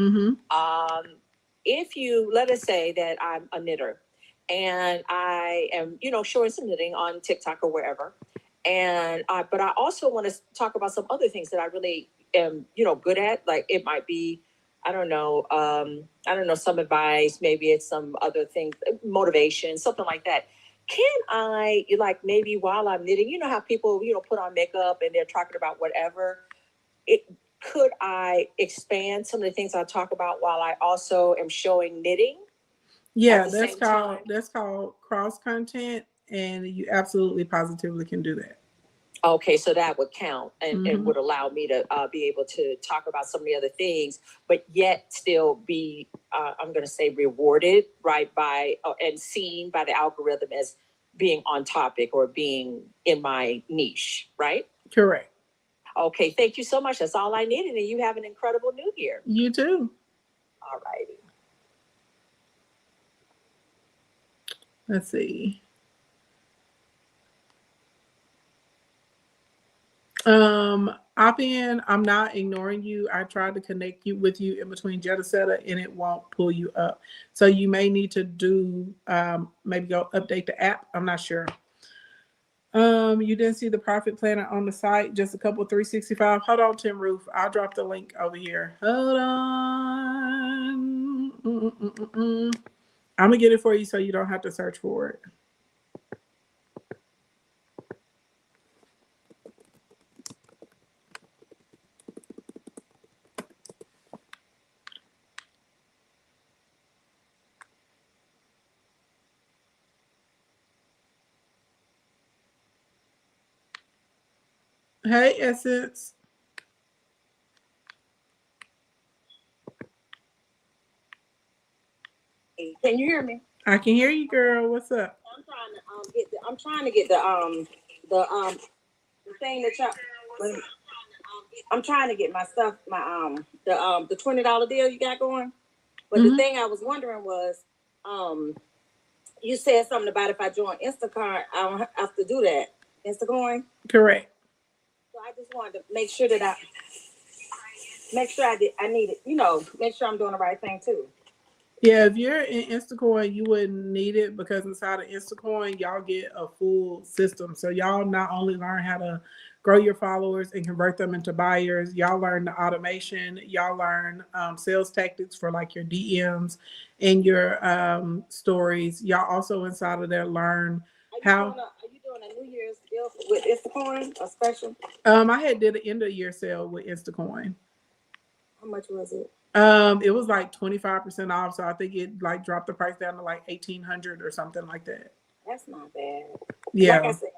If you, let us say that I'm a knitter and I am, showing some knitting on TikTok or wherever. And, but I also want to talk about some other things that I really am, good at. Like it might be, some advice, maybe it's some other things, motivation, something like that. Can I, like, maybe while I'm knitting, you know how people, put on makeup and they're talking about whatever, could I expand some of the things I talk about while I also am showing knitting? Yeah, that's called cross content, and you absolutely positively can do that. Okay, so that would count and would allow me to be able to talk about some of the other things, but yet still be, I'm going to say, rewarded, right, by and seen by the algorithm as being on topic or being in my niche, right? Correct. Okay, thank you so much. That's all I needed, and you have an incredible new year. You too. All righty. Let's see. Appian, I'm not ignoring you. I tried to connect you with you in between Jetacetta and it won't pull you up. So you may need to do maybe go update the app. I'm not sure. You didn't see the profit planner on the site, just a couple 365. Hold on, Tim Roof. I'll drop the link over here. Hold on. I'm gonna get it for you so you don't have to search for it. Hey, Essence. Can you hear me? I can hear you, girl. What's up? I'm trying to get the thing that y'all. I'm trying to get my stuff, the $20 deal you got going. But the thing I was wondering was, you said something about if I join Instacart, I don't have to do that. Instacoin. Correct. So I just wanted to make sure that I need it. Make sure I'm doing the right thing too. Yeah, if you're in Instacoin, you wouldn't need it because inside of Instacoin, y'all get a full system. So y'all not only learn how to grow your followers and convert them into buyers, y'all learn the automation, y'all learn sales tactics for like your DMs and your stories. Y'all also inside of there learn how. Are you doing a New Year's deal with Instacoin, a special? I did an end of year sale with Instacoin. How much was it? It was like 25% off, so I think it like dropped the price down to like 1,800 or something like that. That's not bad. Yeah. Like I said,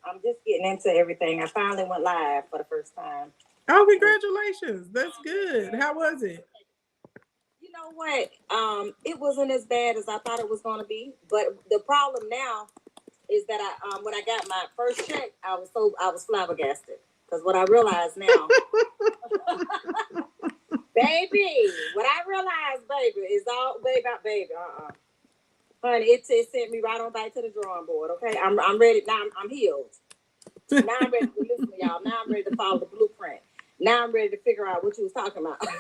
I'm just getting into everything. I finally went live for the first time. Oh, congratulations! That's good. How was it? You know what? It wasn't as bad as I thought it was going to be. But the problem now is that when I got my first check, I was flabbergasted because what I realized now. Baby, what I realized, baby, is all baby. Honey, it sent me right on back to the drawing board. Okay, I'm ready now. I'm healed. Now I'm ready to listen to y'all. Now I'm ready to follow the blueprint. Now I'm ready to figure out what you was talking about. Girl,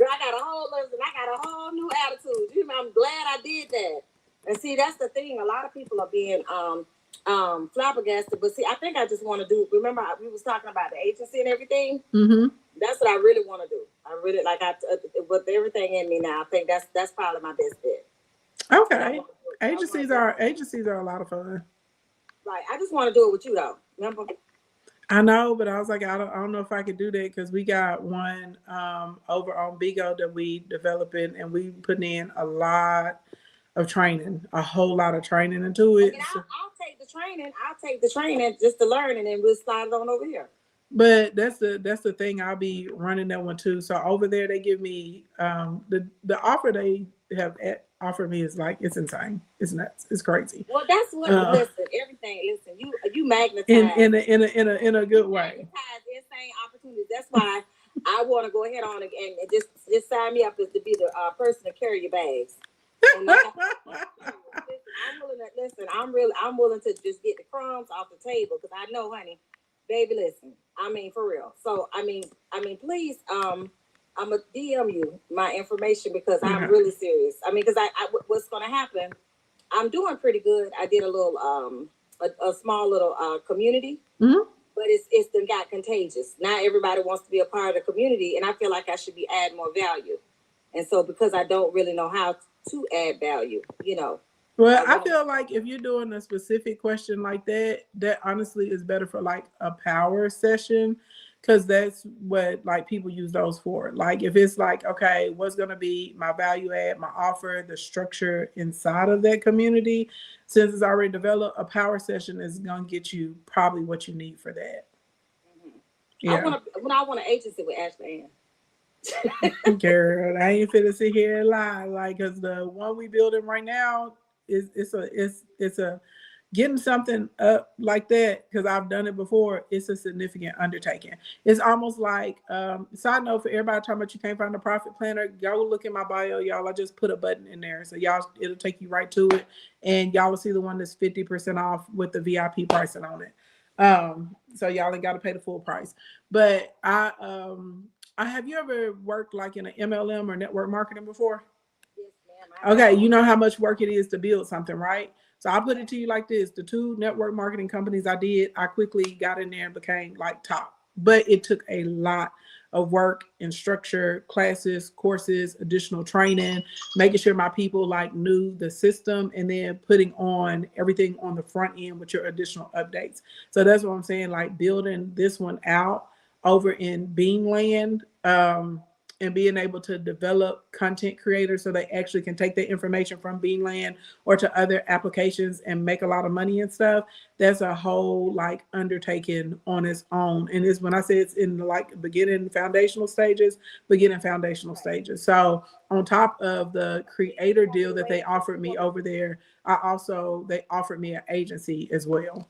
I got a whole new attitude. I'm glad I did that. And see, that's the thing. A lot of people are being flabbergasted. But see, I think I just want to do. Remember, we was talking about the agency and everything. That's what I really want to do. I really with everything in me now. I think that's probably my best bet. Okay, agencies are a lot of fun. Right, I just want to do it with you though. Remember? I know, but I was like, I don't know if I could do that because we got one over on Bigo that we developing, and we putting in a lot of training, a whole lot of training into I it. mean, I'll take the training. I'll take the training just to learn, and then we'll slide it on over here. But that's the thing. I'll be running that one too. So over there, they give me the offer they have offered me is like it's insane. It's nuts. It's crazy. Well, that's what. Listen, everything. Listen, you magnetize In a good way. Magnetize insane opportunities. That's why I want to go ahead on and just sign me up to be the person to carry your bags. And like, I'm willing to listen. I'm willing to just get the crumbs off the table because I know, honey, baby, listen. I mean, for real. So I mean, please, I'm gonna DM you my information because I'm really serious. I mean, because what's gonna happen? I'm doing pretty good. I did a little a small little community, but it's then got contagious. Now everybody wants to be a part of the community, and I feel like I should be adding more value. And so because I don't really know how to add value, you know. Well, I feel like if you're doing a specific question like that, that honestly is better for like a power session, because that's what like people use those for. Like if it's like, okay, what's going to be my value add, my offer, the structure inside of that community, since it's already developed, a power session is going to get you probably what you need for that. Yeah. I want an agency with Ashley Ann. Girl, I ain't finna sit here and lie, like, cause the one we building right now is it's a getting something up like that, because I've done it before. It's a significant undertaking. It's almost like side note for everybody talking about you can't find a profit planner, go look in my bio, y'all. I just put a button in there, so y'all, it'll take you right to it, and y'all will see the one that's 50% off with the VIP pricing on it. So y'all ain't got to pay the full price. But I have you ever worked like in an MLM or network marketing before? Yes, ma'am. Okay, you know how much work it is to build something, right? So I'll put it to you like this. The 2 network marketing companies I did, I quickly got in there and became like top. But it took a lot of work and structure, classes, courses, additional training, making sure my people like knew the system, and then putting on everything on the front end with your additional updates. So that's what I'm saying, like building this one out over in Beanland, and being able to develop content creators so they actually can take the information from Beanland or to other applications and make a lot of money and stuff. That's a whole like undertaking on its own. And it's when I say it's in the like beginning foundational stages. So on top of the creator deal that they offered me over there, they offered me an agency as well.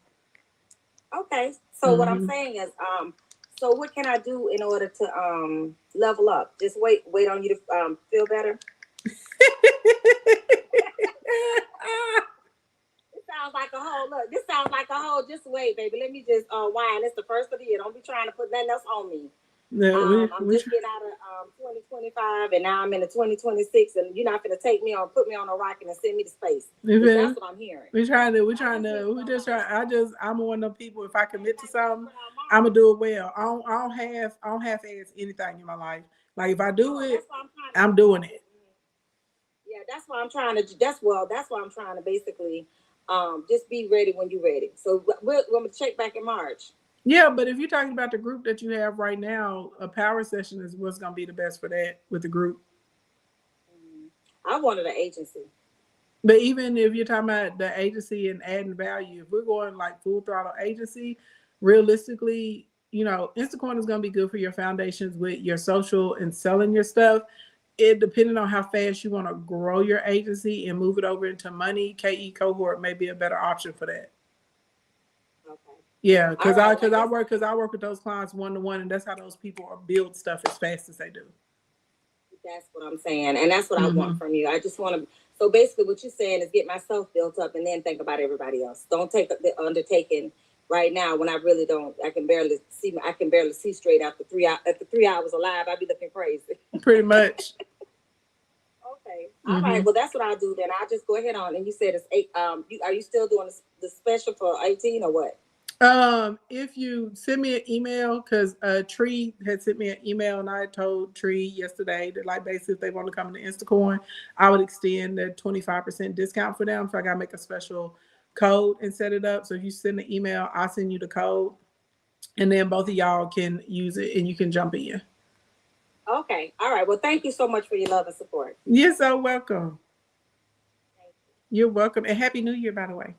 Okay. So what I'm saying is, so what can I do in order to level up? Just wait on you to feel better. It sounds like a whole look. This sounds like a whole. Just wait, baby. Let me just whine. It's the first of the year. Don't be trying to put nothing else on me. No, I'm just getting out of 2025, and now I'm in the 2026, and you're not gonna put me on a rocket and send me to space. That's what I'm hearing. I'm one of them people. If I commit to something, I'm gonna do it well. I don't half-ass anything in my life. Like if I do it, I'm doing it. Yeah, that's why I'm trying to. That's why I'm trying to basically, just be ready when you're ready. So we're gonna check back in March. Yeah, but if you're talking about the group that you have right now, a power session is what's going to be the best for that with the group. I wanted an agency. But even if you're talking about the agency and adding value, if we're going like full throttle agency, realistically, you know, Instacorn is going to be good for your foundations with your social and selling your stuff. It depending on how fast you want to grow your agency and move it over into money, KE cohort may be a better option for that. Yeah, because I work with those clients one-to-one, and that's how those people build stuff as fast as they do. That's what I'm saying, and that's what I want from you. I just want to. So basically, what you're saying is get myself built up, and then think about everybody else. Don't take the undertaking right now when I really don't. I can barely see straight after 3 hours. After 3 hours alive, I'd be looking crazy. Pretty much. Okay. All right. Well, that's what I'll do then. I'll just go ahead on. And you said it's 8. Are you still doing the special for 18 or what? If you send me an email, because Tree had sent me an email, and I told Tree yesterday that like basically if they want to come to Instacorn, I would extend the 25% discount for them. So I gotta make a special code and set it up. So if you send the email, I'll send you the code. and then both of y'all can use it and you can jump in. Okay. All right. Well, thank you so much for your love and support. You're so welcome. Thank you. You're welcome. And Happy New Year, by the way.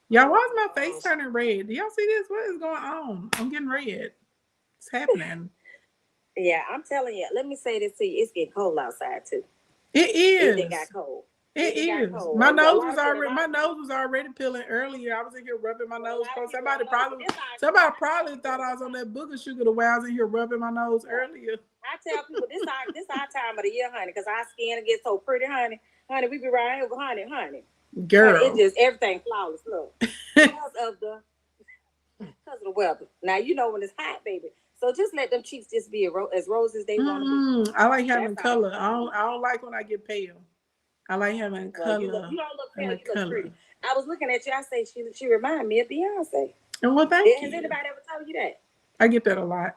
Y'all, why is my face turning red? Do y'all see this? What is going on? I'm getting red. It's happening. Yeah, I'm telling you. Let me say this to you. It's getting cold outside too. It is. It got cold. It It got is. cold. My A nose lot was of- already peeling earlier. I was in here rubbing my Well, a nose. lot of people Somebody don't know, probably but this our- somebody thought I was on that booger sugar the way I was in here rubbing my nose earlier. I tell people this our time of the year, honey, because our skin gets so pretty, honey. Honey, we be right here, honey. Girl. Honey, it just everything flawless. Look, because of the weather. Now you know when it's hot, baby. So just let them cheeks just be as rose as they want to be. I like having That's all. color. I don't like when I get pale. I like having Well, color. you don't look pale. and You look color. pretty. I was looking at you. I say she remind me of Beyonce. And well, thank Has you. anybody ever told you that? I get that a lot.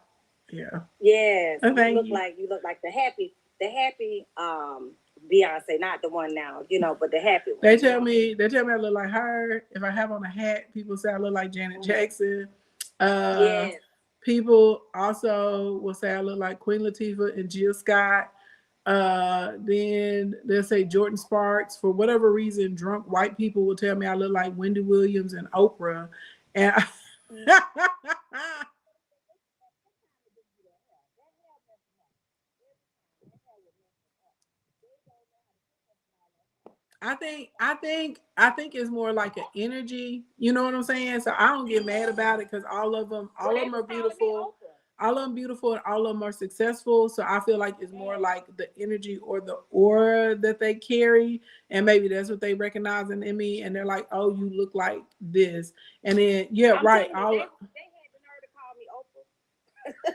Yeah. Yes. Oh, thank you. You look like the happy Beyonce, not the one now, but the happy one. They tell me I look like her. If I have on a hat, people say I look like Janet Jackson. Yes. People also will say I look like Queen Latifah and Jill Scott. Then they'll say Jordan Sparks. For whatever reason, drunk white people will tell me I look like Wendy Williams and Oprah. And I think it's more like an energy. You know what I'm saying? So I don't get mad about it because all of them are beautiful. All of them beautiful and all of them are successful. So I feel like it's more like the energy or the aura that they carry. And maybe that's what they recognize in me. And they're like, oh, you look like this. And then, yeah, right. They had the nerve to call me Oprah.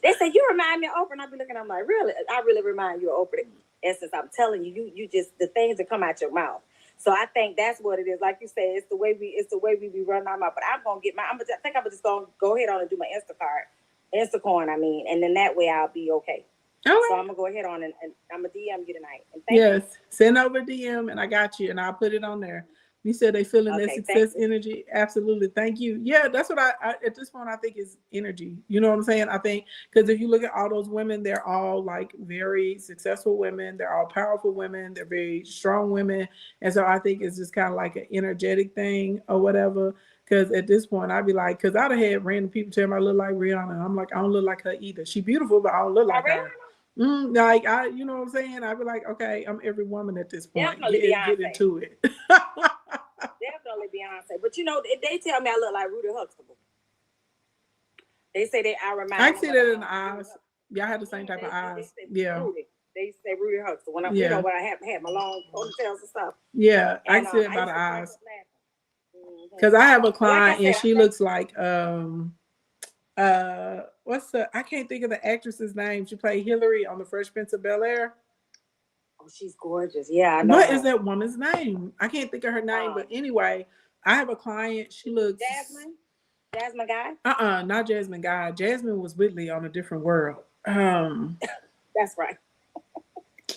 They say, you remind me of Oprah. And I be looking, I'm like, really? I really remind you of Oprah. And since I'm telling you, you just, the things that come out your mouth. So I think that's what it is. Like you said, it's the way we be running our mouth. But I'm gonna get I think I'm just gonna go ahead on and do my Instacoin. And then that way I'll be okay. Okay. So I'm gonna go ahead on and I'm gonna DM you tonight. And thank you. Send over DM and I got you and I'll put it on there. You said they feeling their success energy. Absolutely. Thank you. Yeah, that's what I at this point I think is energy. You know what I'm saying? I think because if you look at all those women, they're all like very successful women. They're all powerful women. They're very strong women. And so I think it's just kind of like an energetic thing or whatever. Because at this point, I'd be like, because I'd have had random people tell me I look like Rihanna. I'm like, I don't look like her either. She's beautiful, but I don't look like her. You know what I'm saying? I'd be like, okay, I'm every woman at this point. Get into it. Definitely Beyonce. But they tell me I look like Rudy Huxtable. They say I remind me. I see that in the eyes. Y'all have the same type of eyes. Yeah. Rudy. They say Rudy Huxtable. When when I had my long ponytails and stuff. Yeah, I see it by the eyes. Because I have a client and she looks like I can't think of the actress's name. She played Hillary on The Fresh Prince of Bel-Air. Oh, she's gorgeous. Yeah, I know. What is that woman's name? I can't think of her name, but anyway, I have a client. She looks Jasmine Guy? Not Jasmine Guy. Jasmine was Whitley on A Different World. That's right.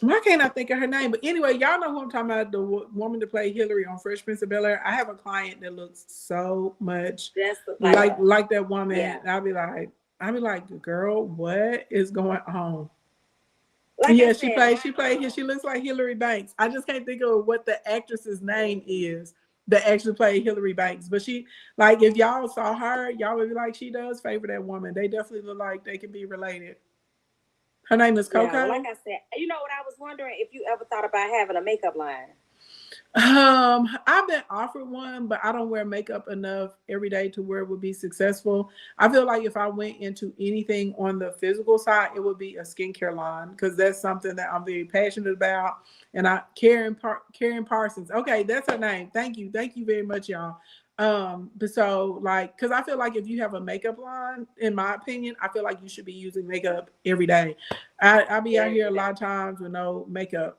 Why can't I think of her name? But anyway, y'all know who I'm talking about, the woman that played Hillary on Fresh Prince of Bel-Air. I have a client that looks so much like that woman. Yeah. I'll be like, girl, what is going on? She looks like Hillary Banks. I just can't think of what the actress's name is that actually played Hillary Banks. But she, like, if y'all saw her, y'all would be like, she does favor that woman. They definitely look like they can be related. Her name is Coco. Yeah, like I said, what I was wondering, if you ever thought about having a makeup line. I've been offered one, but I don't wear makeup enough every day to where it would be successful. I feel like if I went into anything on the physical side, it would be a skincare line because that's something that I'm very passionate about. And Karen Parsons. Okay, that's her name. Thank you very much, y'all. But so because I feel like if you have a makeup line, in my opinion, I feel like you should be using makeup every day. I be out here a lot of times with no makeup.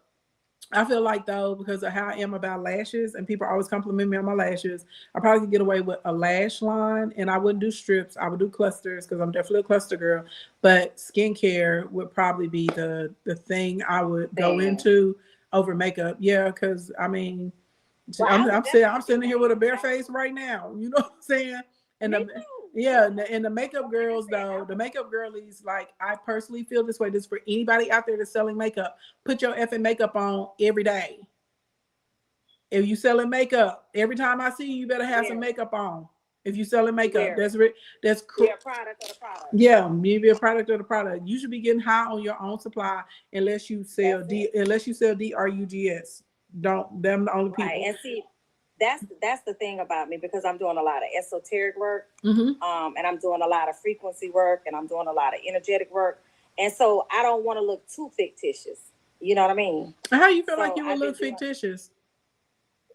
I feel like though, because of how I am about lashes and people always compliment me on my lashes, I probably could get away with a lash line and I wouldn't do strips. I would do clusters because I'm definitely a cluster girl, but skincare would probably be the thing I would go into over makeup. Yeah. Cause I mean, I'm sitting here with a bare face right now. You know what I'm saying? And Me the, too. yeah, and the makeup girls though, the makeup girlies, like I personally feel this way. This is for anybody out there that's selling makeup. Put your effing makeup on every day. If you selling makeup, every time I see you, you better have some makeup on. If you selling makeup, that's Be a product of the product. yeah, maybe a product of the product. You should be getting high on your own supply unless you sell unless you sell DRUGS. Don't them the only people. Right, and see, that's the thing about me, because I'm doing a lot of esoteric work, Mm-hmm. and I'm doing a lot of frequency work, and I'm doing a lot of energetic work, and so I don't want to look too fictitious. You know what I mean? How you feel So like you would I've look been doing- fictitious?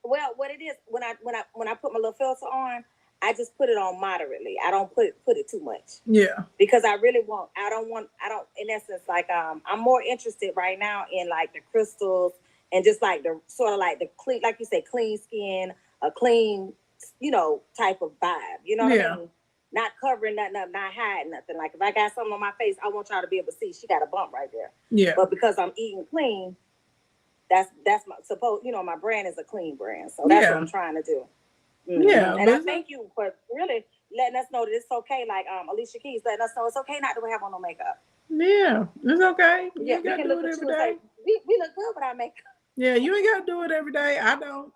Well, what it is, when I put my little filter on, I just put it on moderately. I don't put it too much. Yeah. Because I don't, in essence, like, I'm more interested right now in like the crystals and just like the sort of like the clean, like you say, clean skin, a clean, type of vibe. You know what I mean? Not covering nothing up, not hiding nothing. Like if I got something on my face, I want y'all to be able to see she got a bump right there. Yeah. But because I'm eating clean, that's my my brand is a clean brand. So that's what I'm trying to do. Mm-hmm. Yeah. And I thank you for really letting us know that it's okay. Like Alicia Keys letting us know it's okay not to have on no makeup. Yeah, it's okay. Yeah, You we gotta can do look it at every you and day. say, we look good without makeup. Yeah, you ain't gotta do it every day. I don't.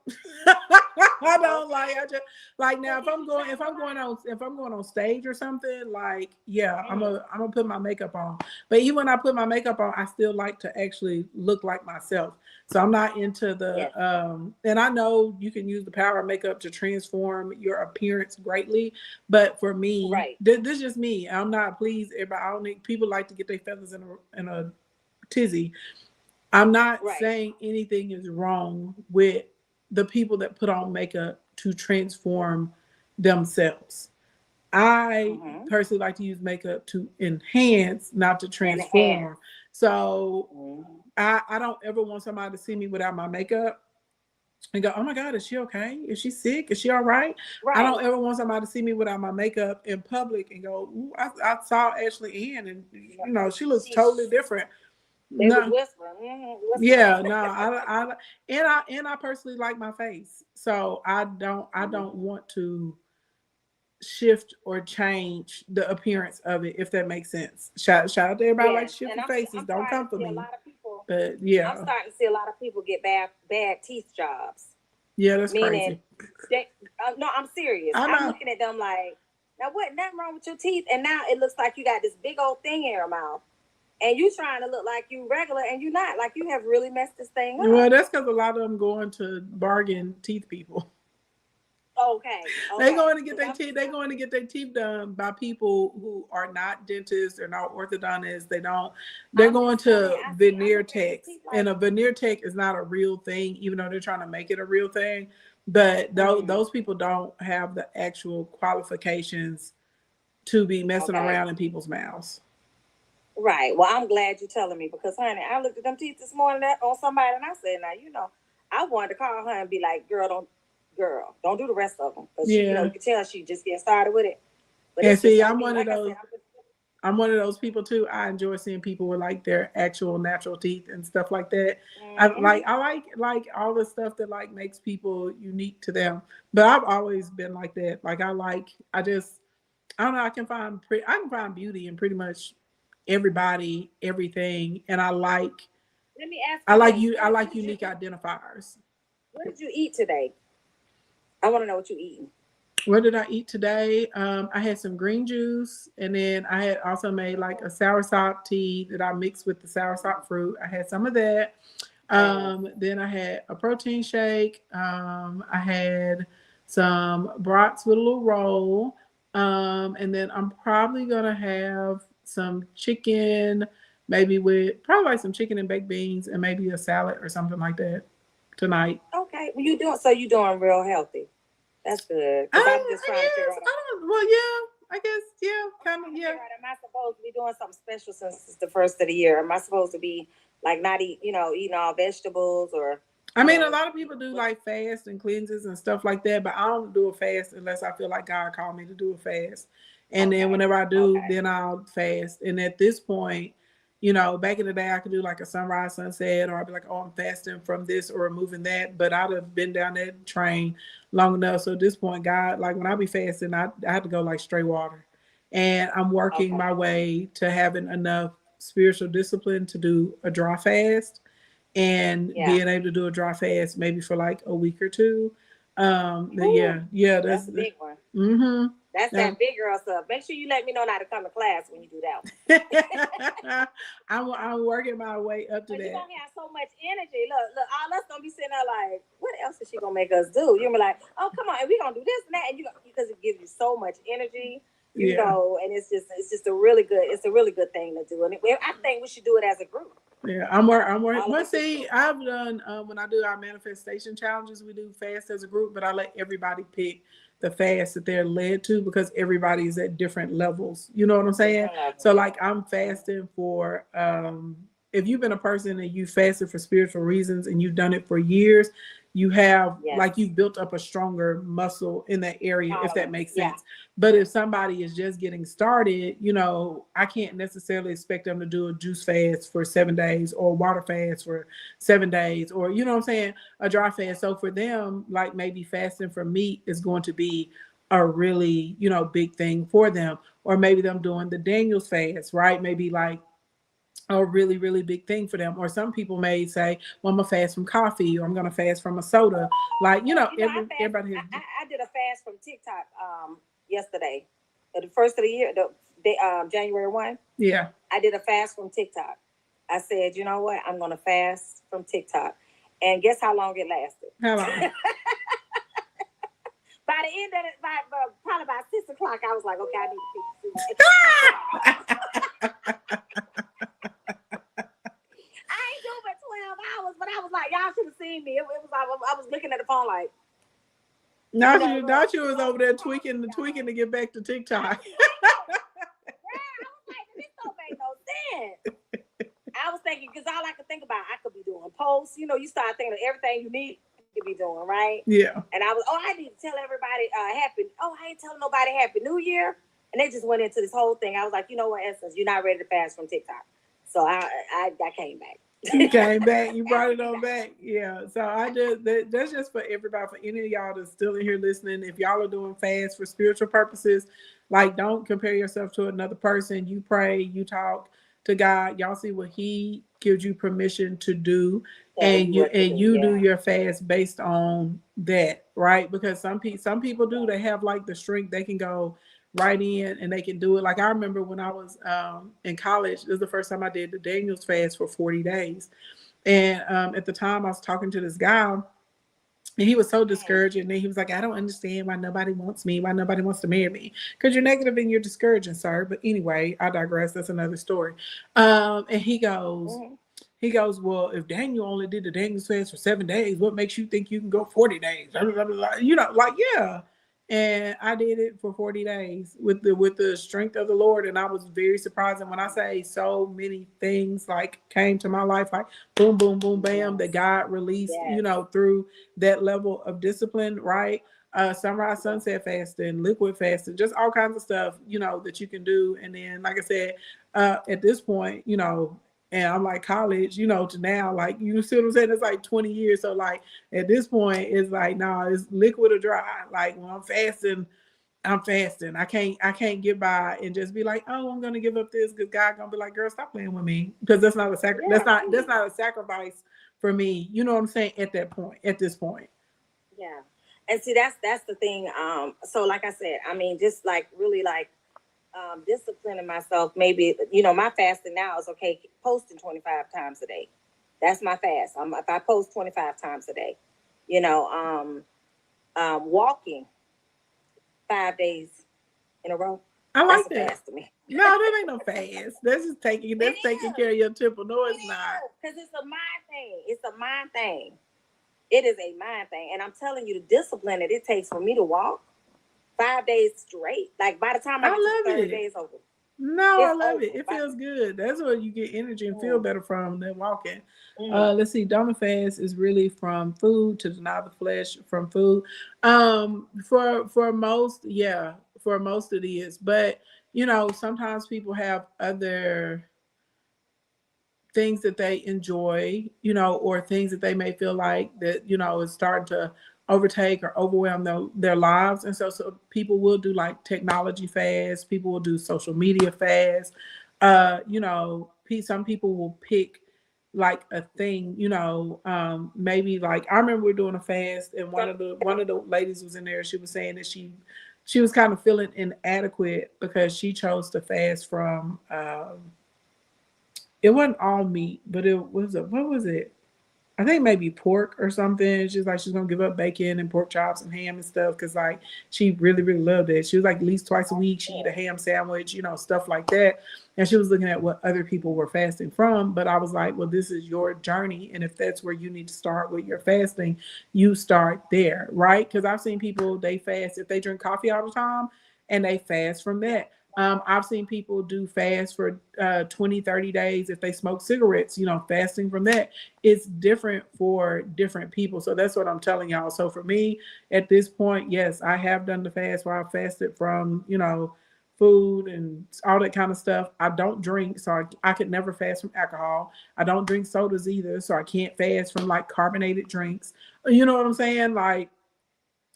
I don't I just like now if I'm going on stage or something, like I'm gonna put my makeup on. But even when I put my makeup on, I still like to actually look like myself. So I'm not into the and I know you can use the power of makeup to transform your appearance greatly. But for me, this is just me. I'm not pleased everybody. I don't think people like to get their feathers in a tizzy. I'm not saying anything is wrong with the people that put on makeup to transform themselves. I personally like to use makeup to enhance, not to transform. So I don't ever want somebody to see me without my makeup and go, oh my God, is she okay? Is she sick? Is she all right? I don't ever want somebody to see me without my makeup in public and go, ooh, I saw Ashley Ann and she looks totally different. They was whispering. Yeah, no, I personally like my face, so I don't want to shift or change the appearance of it, if that makes sense. Shout out to everybody like shifting faces. Don't come for me. But yeah, I'm starting to see a lot of people get bad teeth jobs. Yeah, that's crazy. No, I'm serious. I'm looking at them like, now what? Nothing wrong with your teeth, and now it looks like you got this big old thing in your mouth. And you trying to look like you regular, and you not. Like you have really messed this thing up. Well, that's because a lot of them going to bargain teeth people. Okay. They going to get their teeth. They going to get their teeth done by people who are not dentists. They're not orthodontists. They're going to veneer techs, and a veneer tech is not a real thing, even though they're trying to make it a real thing. But those people don't have the actual qualifications to be messing around in people's mouths. Right. Well, I'm glad you're telling me, because, honey, I looked at them teeth this morning on somebody, and I said, now, I wanted to call her and be like, girl, don't do the rest of them. Because, you can tell she just getting started with it. But and see, I'm one of those. I'm one of those people too. I enjoy seeing people with like their actual natural teeth and stuff like that. I like all the stuff that like makes people unique to them. But I've always been like that. Like I don't know. I can find beauty in pretty much everybody, everything, and I like. Let me ask. I like unique identifiers. What did you eat today? I want to know what you eating. What did I eat today? I had some green juice, and then I had also made like a soursop tea that I mixed with the soursop fruit. I had some of that. Then I had a protein shake. I had some brats with a little roll. And then I'm probably gonna have some chicken, maybe with probably like some chicken and baked beans, and maybe a salad or something like that tonight. Okay, well, you doing real healthy. That's good. I'm just trying to figure out. I guess, kind of, yeah. Am I supposed to be doing something special since it's the first of the year? Am I supposed to be like not eating all vegetables or? I mean, a lot of people do like fast and cleanses and stuff like that, but I don't do a fast unless I feel like God called me to do a fast. And then whenever I do, then I'll fast. And at this point, You know, back in the day, I could do like a sunrise, sunset, or I'd be like, oh, I'm fasting from this or removing that. But I'd have been down that train long enough. So at this point, God, like when I be fasting, I have to go like straight water. And I'm working Okay. my way to having enough spiritual discipline to do a dry fast and Yeah. being able to do a dry fast maybe for like a week or two. Ooh, Yeah, that's a big one. mm-hmm. That's Yeah. that big girl stuff. Make sure you let me know how to come to class when you do that. I'm working my way up to Cause you're that. gonna have so much energy. Look, all us gonna be sitting there like, what else is she gonna make us do? You're gonna be like, oh, come on, and we gonna do this and that, and because it gives you so much energy, you Yeah. know, and it's just a really good thing to do, and I think we should do it as a group. Yeah, I'm working. All of But us see, I've done when I do our manifestation challenges, we do fast as a group, but I let everybody pick the fast that they're led to because everybody's at different levels. You know what I'm saying? So like I'm fasting for if you've been a person and you fasted for spiritual reasons and you've done it for years, you have Yes. like you've built up a stronger muscle in that area, if that Tolerance, makes yeah. sense. But if somebody is just getting started, you know, I can't necessarily expect them to do a juice fast for 7 days or water fast for 7 days or, you know what I'm saying, a dry fast. So for them, like maybe fasting from meat is going to be a really, you know, big thing for them. Or maybe them doing the Daniel's fast, right? Maybe like a really, really big thing for them. Or some people may say, well, I'm going to fast from coffee or I'm going to fast from a soda. Like, you know, everybody has. I did a fast from TikTok yesterday, the first of the year, January 1. Yeah. I did a fast from TikTok. I said, you know what? I'm going to fast from TikTok. And guess how long it lasted? How long? By the end of it, probably by 6 o'clock, I was like, okay, I need to I ain't doing but 12 hours, but I was like, y'all should have seen me. It was I was looking at the phone like. Not you was over there tweaking to get back to TikTok. I was like, this don't make no sense. I was thinking, because all I could think about, I could be doing posts. You know, you start thinking of everything you need to be doing, right? Yeah. And I need to tell everybody I ain't telling nobody Happy New Year. And they just went into this whole thing. I was like, you know what, Essence, you're not ready to fast from TikTok. So I came back. You came back. You brought it on back. Yeah. So that's just for everybody, for any of y'all that's still in here listening. If y'all are doing fast for spiritual purposes, like don't compare yourself to another person. You pray, you talk to God. Y'all see what He gives you permission to do, and you do your fast based on that, right? Because some people do. They have like the strength. They can go right in and they can do it. Like I remember when I was in college, this is the first time I did the Daniel's fast for 40 days. And at the time I was talking to this guy and he was so discouraged. And then he was like, I don't understand why nobody wants me, why nobody wants to marry me. Because you're negative and you're discouraging, sir. But anyway, I digress. That's another story. And he goes, well, if Daniel only did the Daniel's fast for 7 days, what makes you think you can go 40 days? You know, like, yeah. And I did it for 40 days with the strength of the Lord. And I was very surprised. And when I say so many things like came to my life, like boom, boom, boom, bam, that God released, you know, through that level of discipline, right? Sunrise, sunset fasting, liquid fasting, just all kinds of stuff, you know, that you can do. And then, like I said, at this point, you know, and I'm like college, you know, to now, like, you see what I'm saying? It's like 20 years. So like at this point, it's like, nah, it's liquid or dry. Like when I'm fasting, I'm fasting. I can't get by and just be like, oh, I'm gonna give up this because God gonna be like, girl, stop playing with me. Because that's not a that's not a sacrifice for me. You know what I'm saying? At this point. Yeah. And see, that's the thing. So like I said, I mean, just like really like disciplining myself. Maybe, you know, my fasting now is okay, posting 25 times a day. That's my fast. If I post 25 times a day, you know, walking 5 days in a row. I like that's that. Fast to me. No, that ain't no fast. That's just taking care of your temple. No, it's not. Because it's a mind thing. It's a mind thing. It is a mind thing. And I'm telling you, the discipline that it takes for me to walk 5 days straight. Like by the time I get to the 30 days over. No, I love it. It feels good. That's where you get energy and feel better from than walking. Let's see. Donna fast is really from food, to deny the flesh from food. For most, yeah, for most it is. But you know, sometimes people have other things that they enjoy, you know, or things that they may feel like that, you know, is starting to overtake or overwhelm their lives. And so people will do like technology fasts, people will do social media fasts. You know, some people will pick like a thing, you know, maybe like I remember we were doing a fast and one of the ladies was in there, she was saying that she was kind of feeling inadequate because she chose to fast from it wasn't all meat, but it was what was it? I think maybe pork or something. She's like she's gonna give up bacon and pork chops and ham and stuff because like she really really loved it. She was like at least twice a week she eat a ham sandwich, you know, stuff like that. And she was looking at what other people were fasting from. But I was like, well, this is your journey, and if that's where you need to start with your fasting, you start there, right? Because I've seen people they fast if they drink coffee all the time, and they fast from that. I've seen people do fast for 20, 30 days if they smoke cigarettes, you know, fasting from that. It's different for different people. So that's what I'm telling y'all. So for me, at this point, yes, I have done the fast where I fasted from, you know, food and all that kind of stuff. I don't drink, so I could never fast from alcohol. I don't drink sodas either, so I can't fast from like carbonated drinks. You know what I'm saying? Like,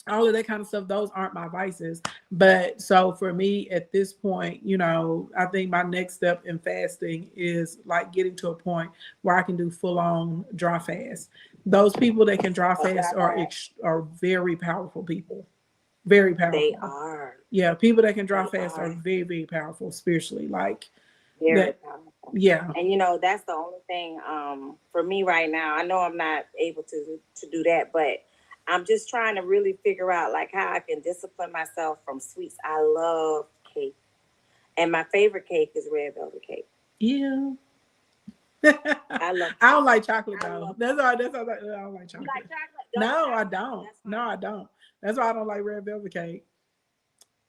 all of that kind of stuff, those aren't my vices. But so for me at this point, you know, I think my next step in fasting is like getting to a point where I can do full on dry fast. Those people that can dry fast are very powerful people. Very powerful. They are. Yeah, people that can dry They fast are are. very, very powerful spiritually. Like Very that, powerful. yeah. And you know, that's the only thing for me right now. I know I'm not able to do that, but I'm just trying to really figure out like how I can discipline myself from sweets. I love cake. And my favorite cake is red velvet cake. Yeah. I love I don't like chocolate I though. love That's all. I don't like You chocolate. like chocolate? No, I chocolate? don't. That's No, fine. I don't. That's why I don't like red velvet cake.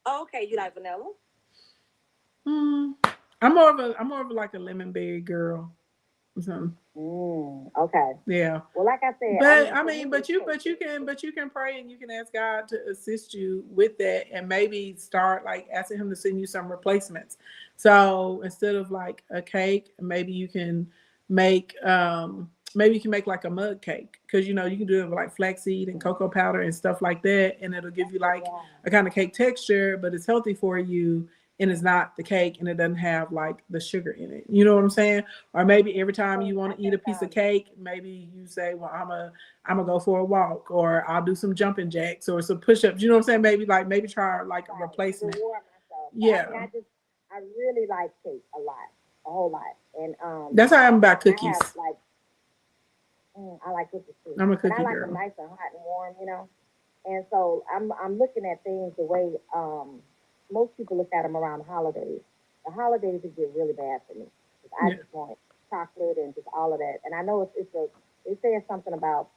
Oh, okay, you like vanilla? Mm, I'm more of like a lemon berry girl or something. Okay. Yeah. Well, like I said, But I for mean, me, but you can pray and you can ask God to assist you with that and maybe start like asking him to send you some replacements. So instead of like a cake, maybe you can make like a mug cake because you know you can do it with like flaxseed and cocoa powder and stuff like that, and it'll give you like yeah. a kind of cake texture, but it's healthy for you and it's not the cake and it doesn't have like the sugar in it. You know what I'm saying? Or maybe every time you want to eat a piece of cake, maybe you say, well, I'm gonna go for a walk or I'll do some jumping jacks or some push-ups. You know what I'm saying? Maybe try like a replacement. Reward myself. Yeah. I really like cake a lot, a whole lot. And That's how I'm about I cookies. have like I like cookies too. I'm a But cookie I like girl. them nice and hot and warm, you know. And so I'm looking at things the way most people look at them around the holidays. The holidays would get really bad for me. 'Cause I Yeah. just want chocolate and just all of that. And I know it says something about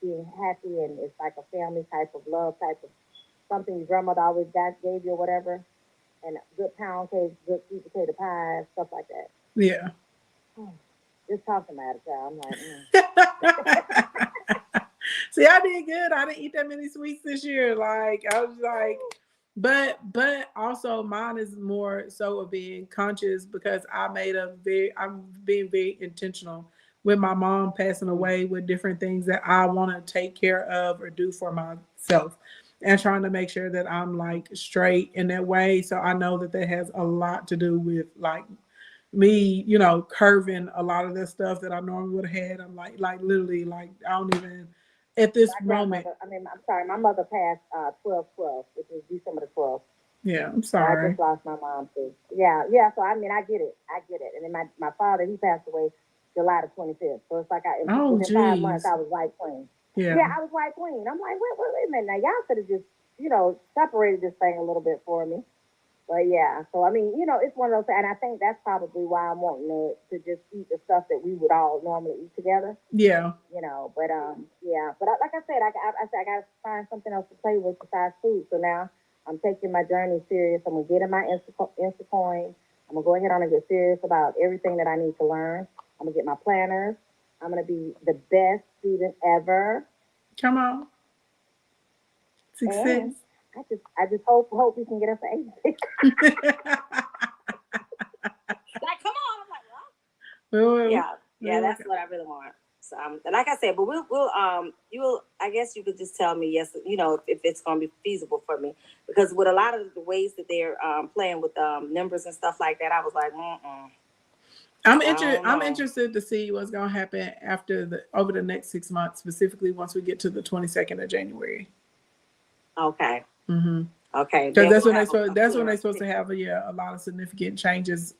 being happy and it's like a family type of love type of something your grandmother always gave you or whatever. And good pound cake, good sweet potato pies, stuff like that. Yeah. Just talking about it, child. I'm like, See, I did good. I didn't eat that many sweets this year. Like I was like, but also mine is more so of being conscious because I'm being very intentional with my mom passing away with different things that I want to take care of or do for myself and trying to make sure that I'm like straight in that way. So I know that has a lot to do with like me, you know, curving a lot of the stuff that I normally would have had. I'm like literally like I don't even at this moment. I'm sorry, my mother passed 12/12, which is December the 12th. Yeah, I'm So I sorry. just lost my mom too. Yeah. So I mean, I get it. And then my father, he passed away July the 25th. So it's like within 5 months, I was white queen. Yeah. Yeah, I was white queen. I'm like, wait a minute. Now y'all could have just, separated this thing a little bit for me. But yeah, so I mean, it's one of those, and I think that's probably why I'm wanting to just eat the stuff that we would all normally eat together. Yeah. But yeah, but like I said, I gotta find something else to play with besides food. So now I'm taking my journey serious. I'm gonna get in my Instacoin. I'm gonna go ahead on and get serious about everything that I need to learn. I'm gonna get my planners. I'm gonna be the best student ever. Come on. Success. And I just hope we can get up to 86. Like, come on. I'm like, well. Yeah, we'll that's work what I really want. So, like I said, but you will. I guess you could just tell me yes, if it's going to be feasible for me, because with a lot of the ways that they're playing with numbers and stuff like that, I was like, I'm interested to see what's going to happen over the next 6 months, specifically once we get to the 22nd of January. Okay. Mm-hmm. Okay. Because that's when they're supposed to have a lot of significant changes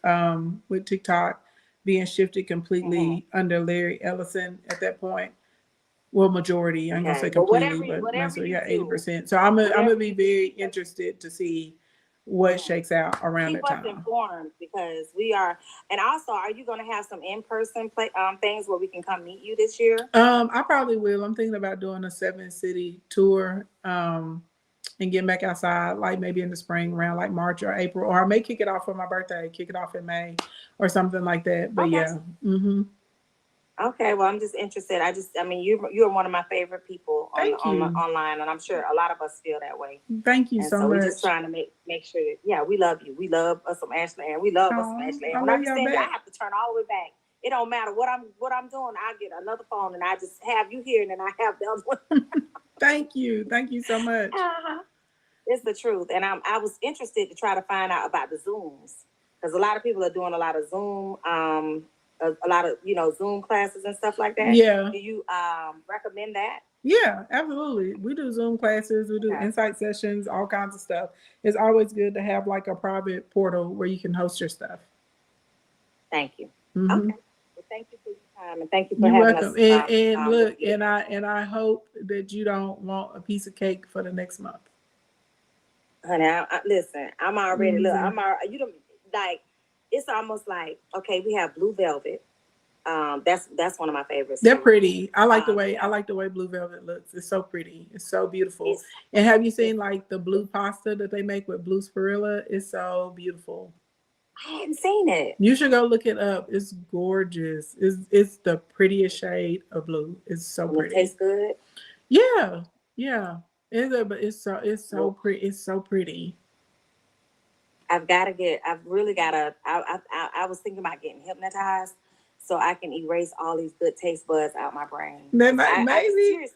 with TikTok being shifted completely under Larry Ellison at that point. Well, majority. I ain't gonna say completely, but whatever you got 80%. So I'm gonna be very interested to see what shakes out around that time. Keep us informed, because we are. And also, are you going to have some in-person things where we can come meet you this year? I probably will. I'm thinking about doing a 7-city tour and getting back outside, like maybe in the spring around like March or April, or I may kick it off for my birthday, kick it off in May or something like that. But yeah. Mm-hmm. Okay, well, I'm just interested. I mean, you're one of my favorite people online, and I'm sure a lot of us feel that way. Thank you so much. We're just trying to make sure that, we love you. We love us some Ashley Ann. We love us some Ashley Ann. When I'm saying I have to turn all the way back. It don't matter what I'm doing. I get another phone and I just have you here, and then I have the other one. Thank you so much. It's the truth, and I was interested to try to find out about the Zooms, because a lot of people are doing a lot of Zoom. A lot of Zoom classes and stuff like that. Yeah. Do you recommend that? Yeah, absolutely. We do Zoom classes, we do insight sessions, all kinds of stuff. It's always good to have like a private portal where you can host your stuff. Thank you. Mm-hmm. Okay. Well, thank you for your time, and thank you for having us. And look, and I hope that you don't want a piece of cake for the next month. Honey, listen. I'm already like. It's almost like, okay, we have Blue Velvet. That's one of my favorites. They're pretty. I like the way Blue Velvet looks. It's so pretty. It's so beautiful. And have you seen like the blue pasta that they make with blue spirilla? It's so beautiful. I hadn't seen it. You should go look it up. It's gorgeous. It's the prettiest shade of blue. It's so pretty. It tastes good. Yeah. It's so pretty. It's so pretty. I was thinking about getting hypnotized so I can erase all these good taste buds out my brain. Seriously,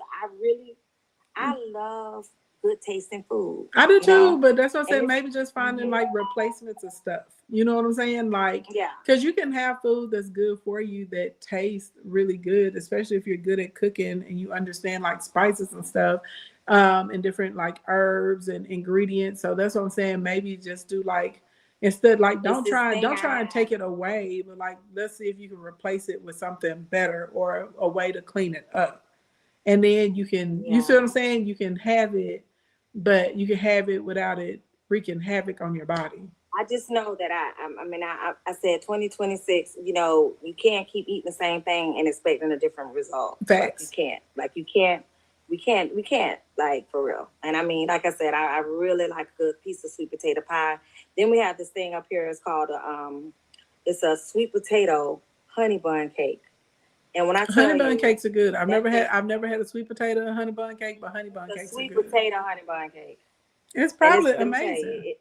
I love good tasting food. I do too, but that's what I said. Maybe just finding like replacements of stuff. You know what I'm saying? Like, because you can have food that's good for you that tastes really good, especially if you're good at cooking and you understand like spices and stuff. And different like herbs and ingredients. So that's what I'm saying. Maybe just do like, instead, like don't try and take it away, but like let's see if you can replace it with something better or a way to clean it up. And then you can, you see what I'm saying? You can have it, but you can have it without it wreaking havoc on your body. I just know that I said 2026, you can't keep eating the same thing and expecting a different result. Facts. We can't, like, for real. And I mean, like I said, I really like a good piece of sweet potato pie. Then we have this thing up here. It's called it's a sweet potato honey bun cake. And when I tell honey bun cakes are good. I've never had a sweet potato honey bun cake, but honey bun cakes are good. Sweet potato honey bun cake. It's probably amazing.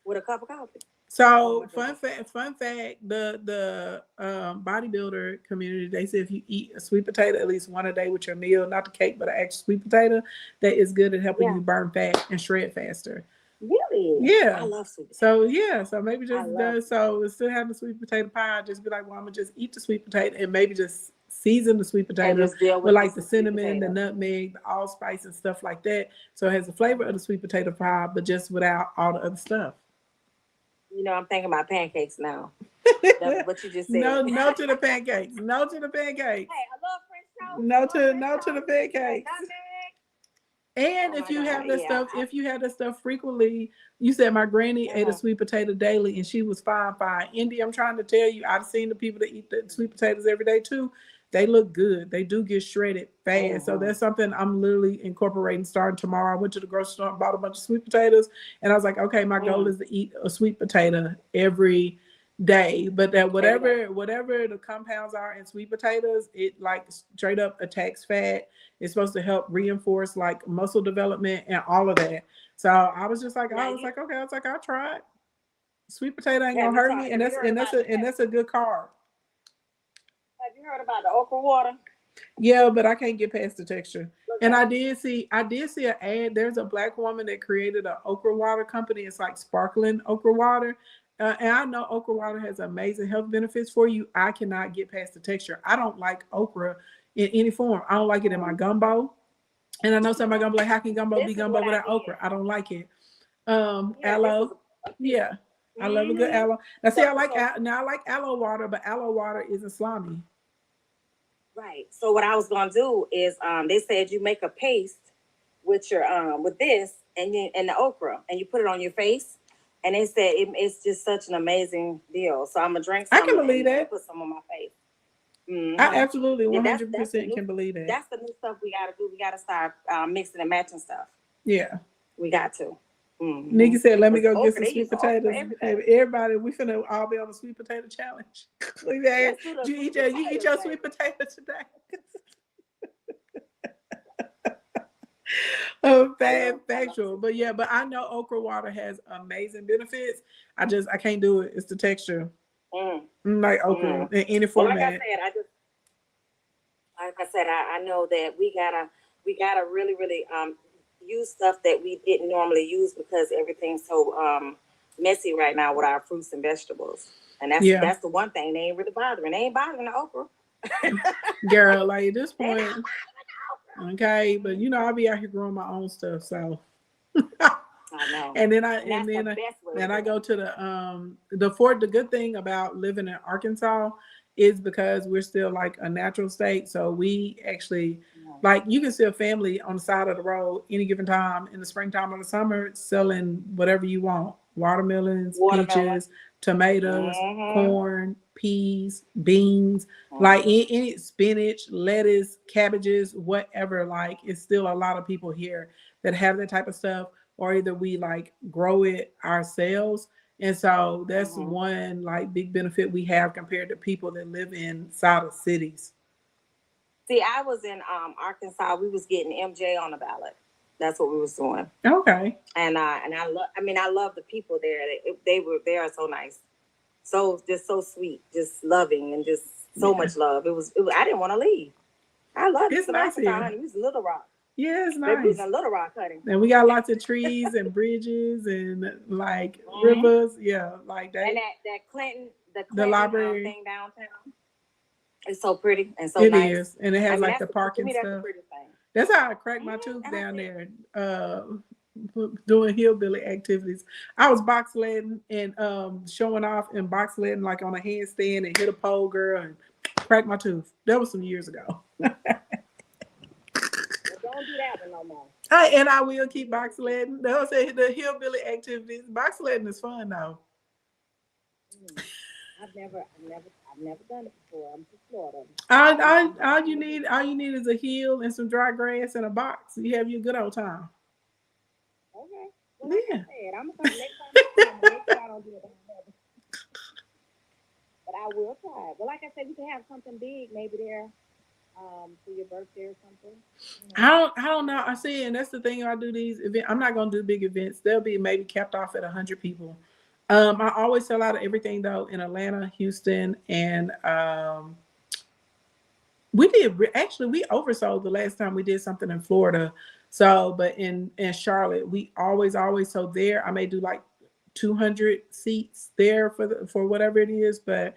With a cup of coffee. So fun fact, the bodybuilder community, they say if you eat a sweet potato at least one a day with your meal, not the cake, but an actual sweet potato, that is good at helping you burn fat and shred faster. Really? Yeah. I love sweet potato. So maybe just still have the sweet potato pie, just be like, well, I'm gonna just eat the sweet potato and maybe just season the sweet potato with like the cinnamon, the nutmeg, the allspice and stuff like that. So it has the flavor of the sweet potato pie, but just without all the other stuff. I'm thinking about pancakes now. That's what you just said. No to the pancakes. No to the pancakes. Hey, I love French toast. No to the pancakes. And if you have that stuff frequently, you said my granny ate a sweet potato daily and she was fine. Indy, I'm trying to tell you, I've seen the people that eat the sweet potatoes every day too. They look good. They do get shredded fast. So that's something I'm literally incorporating starting tomorrow. I went to the grocery store and bought a bunch of sweet potatoes. And I was like, okay, my goal is to eat a sweet potato every day. But that whatever the compounds are in sweet potatoes, it like straight up attacks fat. It's supposed to help reinforce like muscle development and all of that. So I was just like, I'll try it. Sweet potato ain't gonna hurt me. And that's a good carb. heard about the okra water? Yeah, but I can't get past the texture. And I did see an ad. There's a black woman that created an okra water company. It's like sparkling okra water. And I know okra water has amazing health benefits for you. I cannot get past the texture. I don't like okra in any form. I don't like it in my gumbo. And I know somebody gonna be like, how can gumbo be gumbo without okra? I don't like it. Aloe. Yeah. I love a good aloe. Now see, I like aloe water, but aloe water isn't slimy. Right. So what I was gonna do is they said you make a paste with your with this and the okra and you put it on your face. And they said it's just such an amazing deal. So I'm gonna drink some. I can believe that. Put some on my face. Mm-hmm. I absolutely 100% can believe that. That's the new stuff we gotta do. We gotta start mixing and matching stuff. Yeah. We got to. Mm-hmm. Nikki said, let me go get some sweet potatoes. Everybody, we finna all be on the sweet potato challenge. You eat your sweet potato today. Factual. But yeah, but I know okra water has amazing benefits. I can't do it. It's the texture. Like okra in any format. Well, like I said, I know that we gotta really use stuff that we didn't normally use because everything's so messy right now with our fruits and vegetables. And that's the one thing they ain't really bothering. They ain't bothering the okra. Girl, like at this point, okay, but I'll be out here growing my own stuff, so. I know. And then I go to the good thing about living in Arkansas is because we're still like a natural state. So we actually like you can see a family on the side of the road any given time in the springtime or the summer selling whatever you want. Watermelons, peaches, tomatoes, corn, peas, beans, like any spinach, lettuce, cabbages, whatever. Like it's still a lot of people here that have that type of stuff, or either we like grow it ourselves. And so that's one like big benefit we have compared to people that live inside of cities. See, I was in Arkansas. We was getting MJ on the ballot. That's what we was doing. Okay. And I love the people there. They are so nice, so sweet, just loving, and just so much love. It was I didn't want to leave. I love it. It's nice here. Honey. It was Little Rock. Yeah, it's nice. It's a Little Rock, honey. And we got lots of trees and bridges and like rivers. Yeah, like that. And that Clinton library thing downtown. It's so pretty and so nice. It is, and it has like the parking stuff. That's a pretty thing. That's how I cracked my tooth down there, doing hillbilly activities. I was box sledding and showing off and box sledding like on a handstand and hit a pole, girl, and cracked my tooth. That was some years ago. Don't do that one no more. And I will keep box sledding. They'll say the hillbilly activities. Box sledding is fun though. I've never done it before. I'm from Florida. All you need is a hill and some dry grass and a box. You have your good old time. Okay. Well, like I said, I'm gonna come next time. Make sure I don't do it. But I will try it. Well, like I said, we can have something big maybe there. For your birthday or something? I don't know. I see, and that's the thing. I do these events. I'm not gonna do big events. They'll be maybe capped off at 100 people. I always sell out of everything though in Atlanta, Houston, and we oversold the last time we did something in Florida. So, but in Charlotte, we always so there. I may do like 200 seats there for whatever it is, but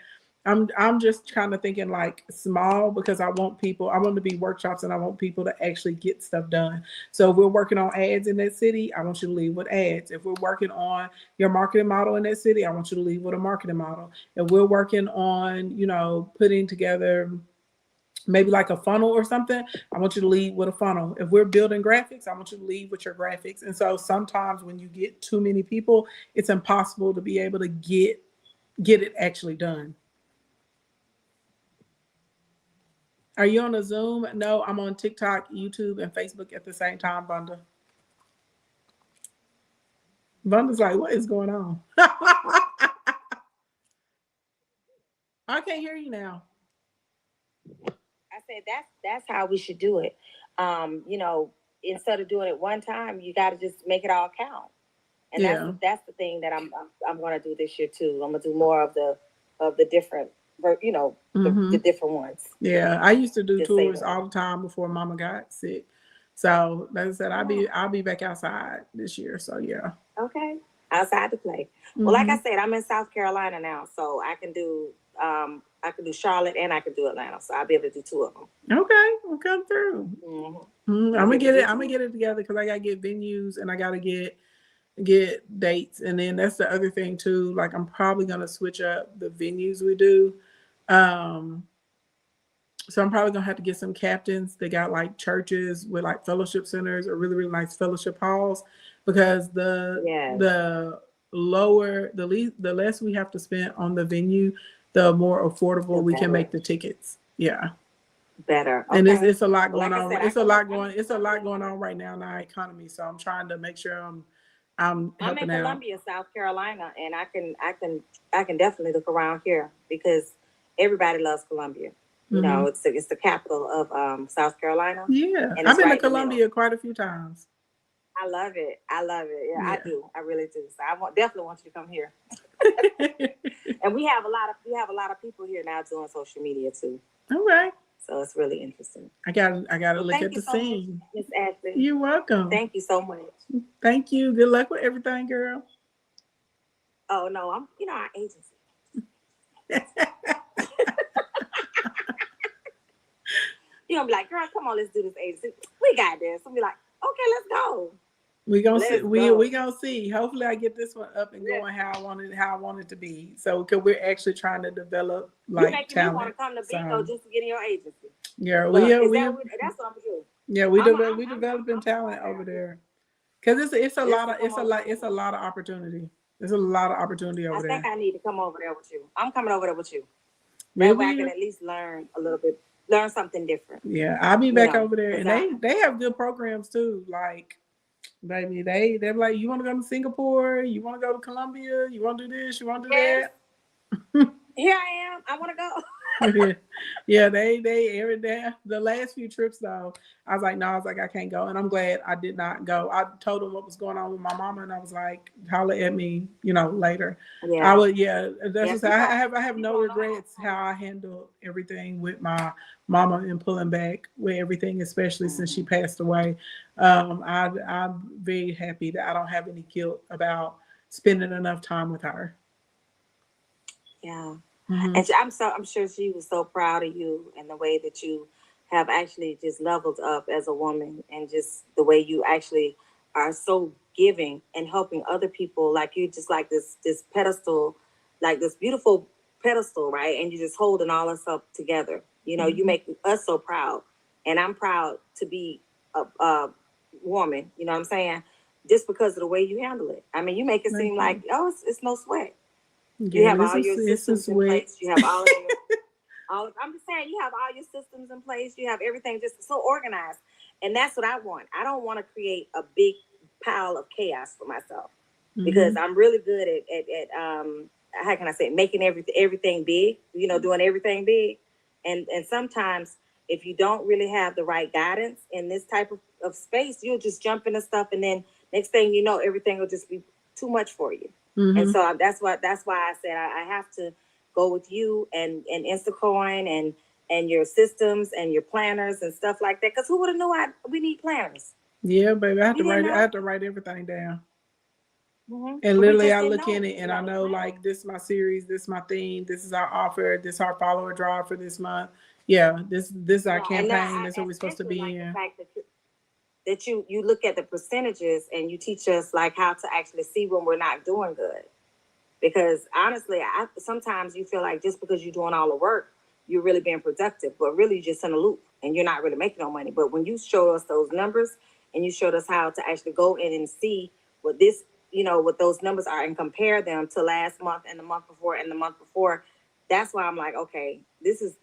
I'm just kind of thinking like small because I want to be workshops and I want people to actually get stuff done. So if we're working on ads in that city, I want you to lead with ads. If we're working on your marketing model in that city, I want you to lead with a marketing model. If we're working on, putting together maybe like a funnel or something, I want you to lead with a funnel. If we're building graphics, I want you to lead with your graphics. And so sometimes when you get too many people, it's impossible to be able to get it actually done. Are you on a Zoom? No, I'm on TikTok, YouTube, and Facebook at the same time, Bunda. Bunda's like, what is going on? I can't hear you now. I said that's how we should do it. Instead of doing it one time, you got to just make it all count. And that's the thing that I'm going to do this year too. I'm going to do more of the different you know, Mhm. the different ones. Yeah, I used to do Just say tours that. all the time before Mama got sick. So, like I said, Oh, I'll be back outside this year. So yeah. okay. Outside to play. Well, like I Mhm. said, I'm in South Carolina now, so I can do Charlotte and I can do Atlanta. So I'll be able to do two of them. Okay, we'll come through. Mm-hmm. I'm I'll be gonna able get to it. do I'm two gonna of get it together because I gotta get venues and I gotta get dates. And then that's the other thing too. Like I'm probably gonna switch up the venues we do. Um, so I'm probably gonna have to get some captains that got like churches with like fellowship centers or really really nice fellowship halls because Yes. the lower the less we have to spend on the venue, the more affordable The we can better. make the tickets. Yeah. Better. And Okay. it's a lot Well, going like I on. said, It's a lot going. It's a lot going on right now in our economy. So I'm trying to make sure I'm I'm helping in out. Columbia, South Carolina, and I can definitely look around here because everybody loves Columbia. You know, it's the capital of South Carolina. Yeah, And I've it's been right to in the middle. Columbia quite a few times. I love it. I love it. Yeah, I Yeah. do. I really do. So definitely want you to come here. And we have a lot of people here now doing social media too. All right. So it's really interesting. I got to look Thank at you the so scene. much, Miss Ashley. You're welcome. Thank you so much. Thank you. Good luck with everything, girl. Oh no, I'm our agency. You're gonna be like, girl, come on, let's do this agency. We got this. We'll be like, okay, let's go. We gonna Let's see. go. We gonna see. Hopefully, I get this one up and going how I want it to be. So, because we're actually trying to develop You're like making talent. me want to come to Bingo So, just to get in your agency. yeah, Look, we that's what I'm gonna do. yeah we developing talent over there. Because it's a lot of it's a lot of opportunity. There's a lot of opportunity over there. I think I need to come over there with you. I'm coming over there with you. We'll That way I be can at least learn a little bit, learn something different. Yeah, I'll be back over there, 'cause and they have good programs too. Like, baby, they're like, you want to go to Singapore? You want to go to Colombia? You want to do this? You want to do Yes. that? Here I am. I want to go. Yeah, they every day. The last few trips though, I was like, no, I was like, I can't go, and I'm glad I did not go. I told them what was going on with my mama, and I was like, holler at me, later. Yeah. I would, yeah. That's Yeah, what I have no regrets how I handled everything with my mama and pulling back with everything, especially since she passed away. I'm very happy that I don't have any guilt about spending enough time with her. Yeah. Mhm. And I'm sure she was so proud of you and the way that you have actually just leveled up as a woman and just the way you actually are so giving and helping other people. Like you just like this pedestal, like this beautiful pedestal, right? And you're just holding all us up together. You make us so proud. And I'm proud to be a woman, you know what I'm saying? Just because of the way you handle it. I mean, you make it seem like, oh, it's no sweat. You have all your systems in place. You have all of your, I'm just saying, you have all your systems in place. You have everything just so organized. And that's what I want. I don't want to create a big pile of chaos for myself because I'm really good at how can I say it? Making everything big, doing everything big. And sometimes if you don't really have the right guidance in this type of space, you'll just jump into stuff. And then next thing you know, everything will just be too much for you. And so that's why I said I have to go with you and Instacoin and your systems and your planners and stuff like that. Because who would have known we need planners? Yeah, baby, I have to write everything down. Mm-hmm. And literally, I look in it and I know like this is my series, this is my theme, this is our offer, this is our follower drive for this month. Yeah, this is our campaign. That's what we're supposed to be in. The fact that you look at the percentages and you teach us like how to actually see when we're not doing good. Because honestly, sometimes you feel like just because you're doing all the work, you're really being productive, but really you're just in a loop and you're not really making no money. But when you show us those numbers and you showed us how to actually go in and see what what those numbers are and compare them to last month and the month before and the month before, that's why I'm like, okay, this is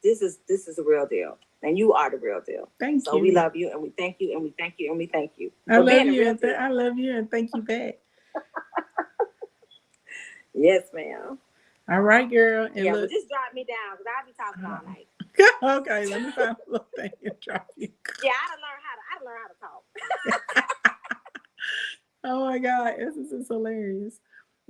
a real deal. And you are the real deal. Thank you. So we love you and we thank you and we thank you and we thank you. I love you I love you and thank you back. Yes, ma'am. All right, girl. And but just drop me down because I'll be talking all night. Okay, let me find a little thing and drop you. Yeah, I done learn how to talk. Oh my God, this is hilarious.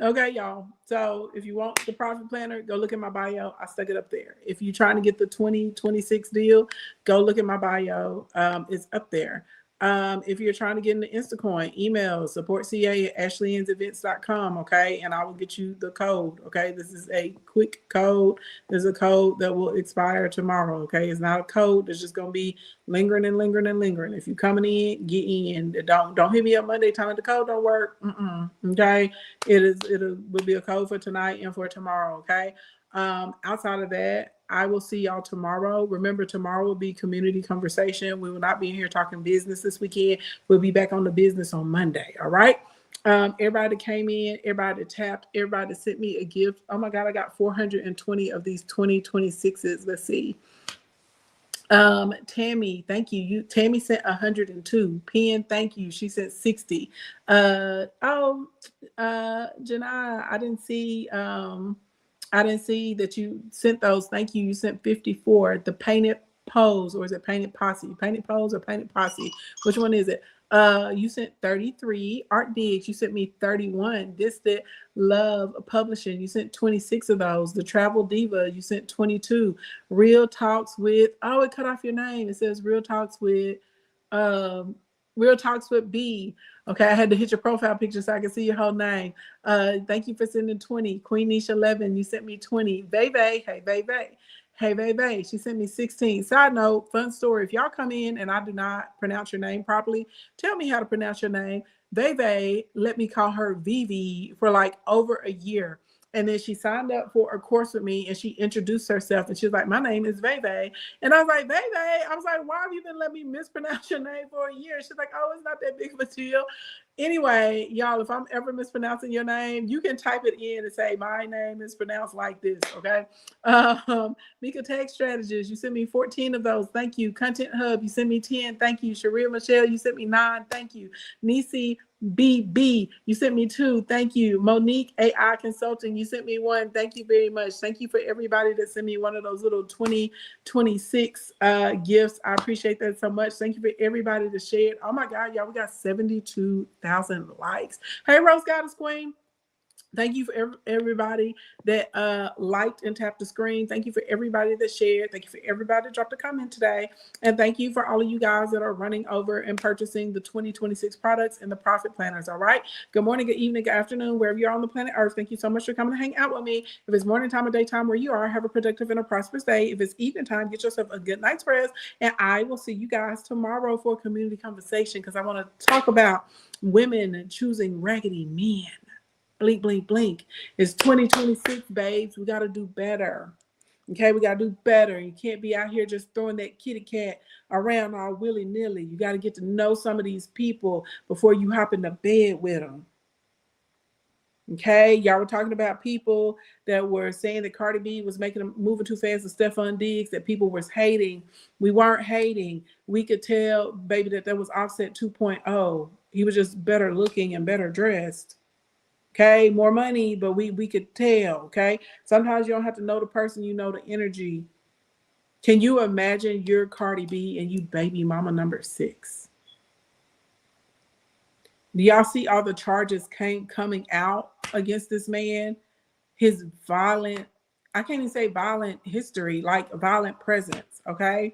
Okay, y'all. So if you want the profit planner, go look at my bio. I stuck it up there. If you're trying to get the 2026 deal, go look at my bio. It's up there. If you're trying to get into Instacoin, email supportca@ashleyansevents.com. Okay, and I will get you the code. Okay, this is a quick code. There's a code that will expire tomorrow. Okay, it's not a code that's just gonna be lingering and lingering and lingering. If you coming in, get in. Don't hit me up Monday telling me the code don't work. Okay, it will be a code for tonight and for tomorrow. Okay. Outside of that, I will see y'all tomorrow. Remember, tomorrow will be community conversation. We will not be in here talking business this weekend. We'll be back on the business on Monday. All right. Everybody that came in, everybody that tapped, everybody that sent me a gift. Oh my God, I got 420 of these 2026s. Let's see. Tammy, thank you. Tammy sent 102. Pen, thank you. She sent 60. Janai, I didn't see that you sent those. Thank you. You sent 54. The painted pose, or is it painted posse? Painted pose or painted posse? Which one is it? You sent 33. Art Digs, you sent me 31. Distant Love Publishing, you sent 26 of those. The Travel Diva, you sent 22. Real Talks with, oh, it cut off your name. It says Real Talks with B. Okay, I had to hit your profile picture so I can see your whole name. Thank you for sending 20. Queen Nisha 11, you sent me 20. Veve, hey Veve. Hey Veve, she sent me 16. Side note, fun story. If y'all come in and I do not pronounce your name properly, tell me how to pronounce your name. Veve let me call her Vivi for like over a year. And then she signed up for a course with me and she introduced herself and she was like, my name is Veve. And I was like, Veve, I was like, why have you been letting me mispronounce your name for a year? She's like, oh, it's not that big of a deal. Anyway, y'all, if I'm ever mispronouncing your name, you can type it in and say, my name is pronounced like this, okay? Mika Tech Strategist, you sent me 14 of those. Thank you. Content Hub, you sent me 10. Thank you. Sharia Michelle, you sent me 9. Thank you. Nisi BB, you sent me 2. Thank you. Monique AI Consulting, you sent me 1. Thank you very much. Thank you for everybody that sent me one of those little 2026 gifts. I appreciate that so much. Thank you for everybody that shared. Oh my God, y'all, we got 72,000 likes. Hey, Rose Goddess Queen. Thank you for everybody that liked and tapped the screen. Thank you for everybody that shared. Thank you for everybody that dropped a comment today. And thank you for all of you guys that are running over and purchasing the 2026 products and the profit planners. All right. Good morning, good evening, good afternoon, wherever you are on the planet Earth. Thank you so much for coming to hang out with me. If it's morning time or daytime where you are, have a productive and a prosperous day. If it's evening time, get yourself a good night's rest. And I will see you guys tomorrow for a community conversation because I want to talk about women choosing raggedy men. Blink, blink, blink. It's 2026, babes. We got to do better. Okay, we got to do better. You can't be out here just throwing that kitty cat around all willy-nilly. You got to get to know some of these people before you hop into bed with them. Okay, y'all were talking about people that were saying that Cardi B was making them moving too fast to Stephon Diggs, that people was hating. We weren't hating. We could tell, baby, that was Offset 2.0. He was just better looking and better dressed. Okay, more money, but we could tell. Okay, sometimes you don't have to know the person, you know the energy. Can you imagine you're Cardi B and you baby mama number 6? Do y'all see all the charges coming out against this man? His violent, I can't even say violent history, like violent presence. Okay,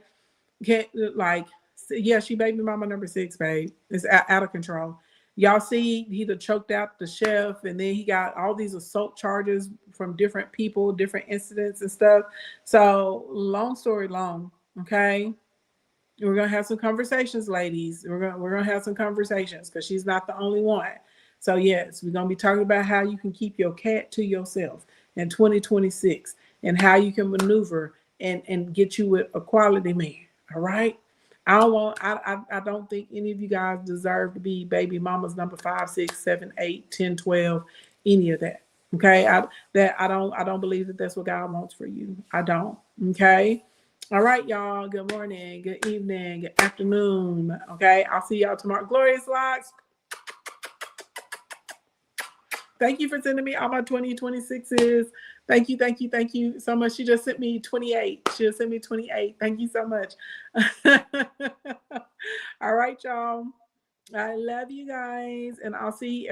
yeah, she baby mama number 6, babe. It's out of control. Y'all see he choked out the chef, and then he got all these assault charges from different people, different incidents and stuff. So long story long, okay? We're gonna have some conversations, ladies. We're gonna have some conversations because she's not the only one. So yes, we're gonna be talking about how you can keep your cat to yourself in 2026 and how you can maneuver and get you with a quality man. All right. I don't think any of you guys deserve to be baby mamas number 5, 6, 7, 8, 10, 12, any of that. Okay. I don't believe that that's what God wants for you. I don't. Okay. All right, y'all. Good morning, good evening, good afternoon. Okay. I'll see y'all tomorrow. Glorious Locks. Thank you for sending me all my 2026s. Thank you so much. She just sent me 28. She just sent me 28. Thank you so much. All right, y'all. I love you guys, and I'll see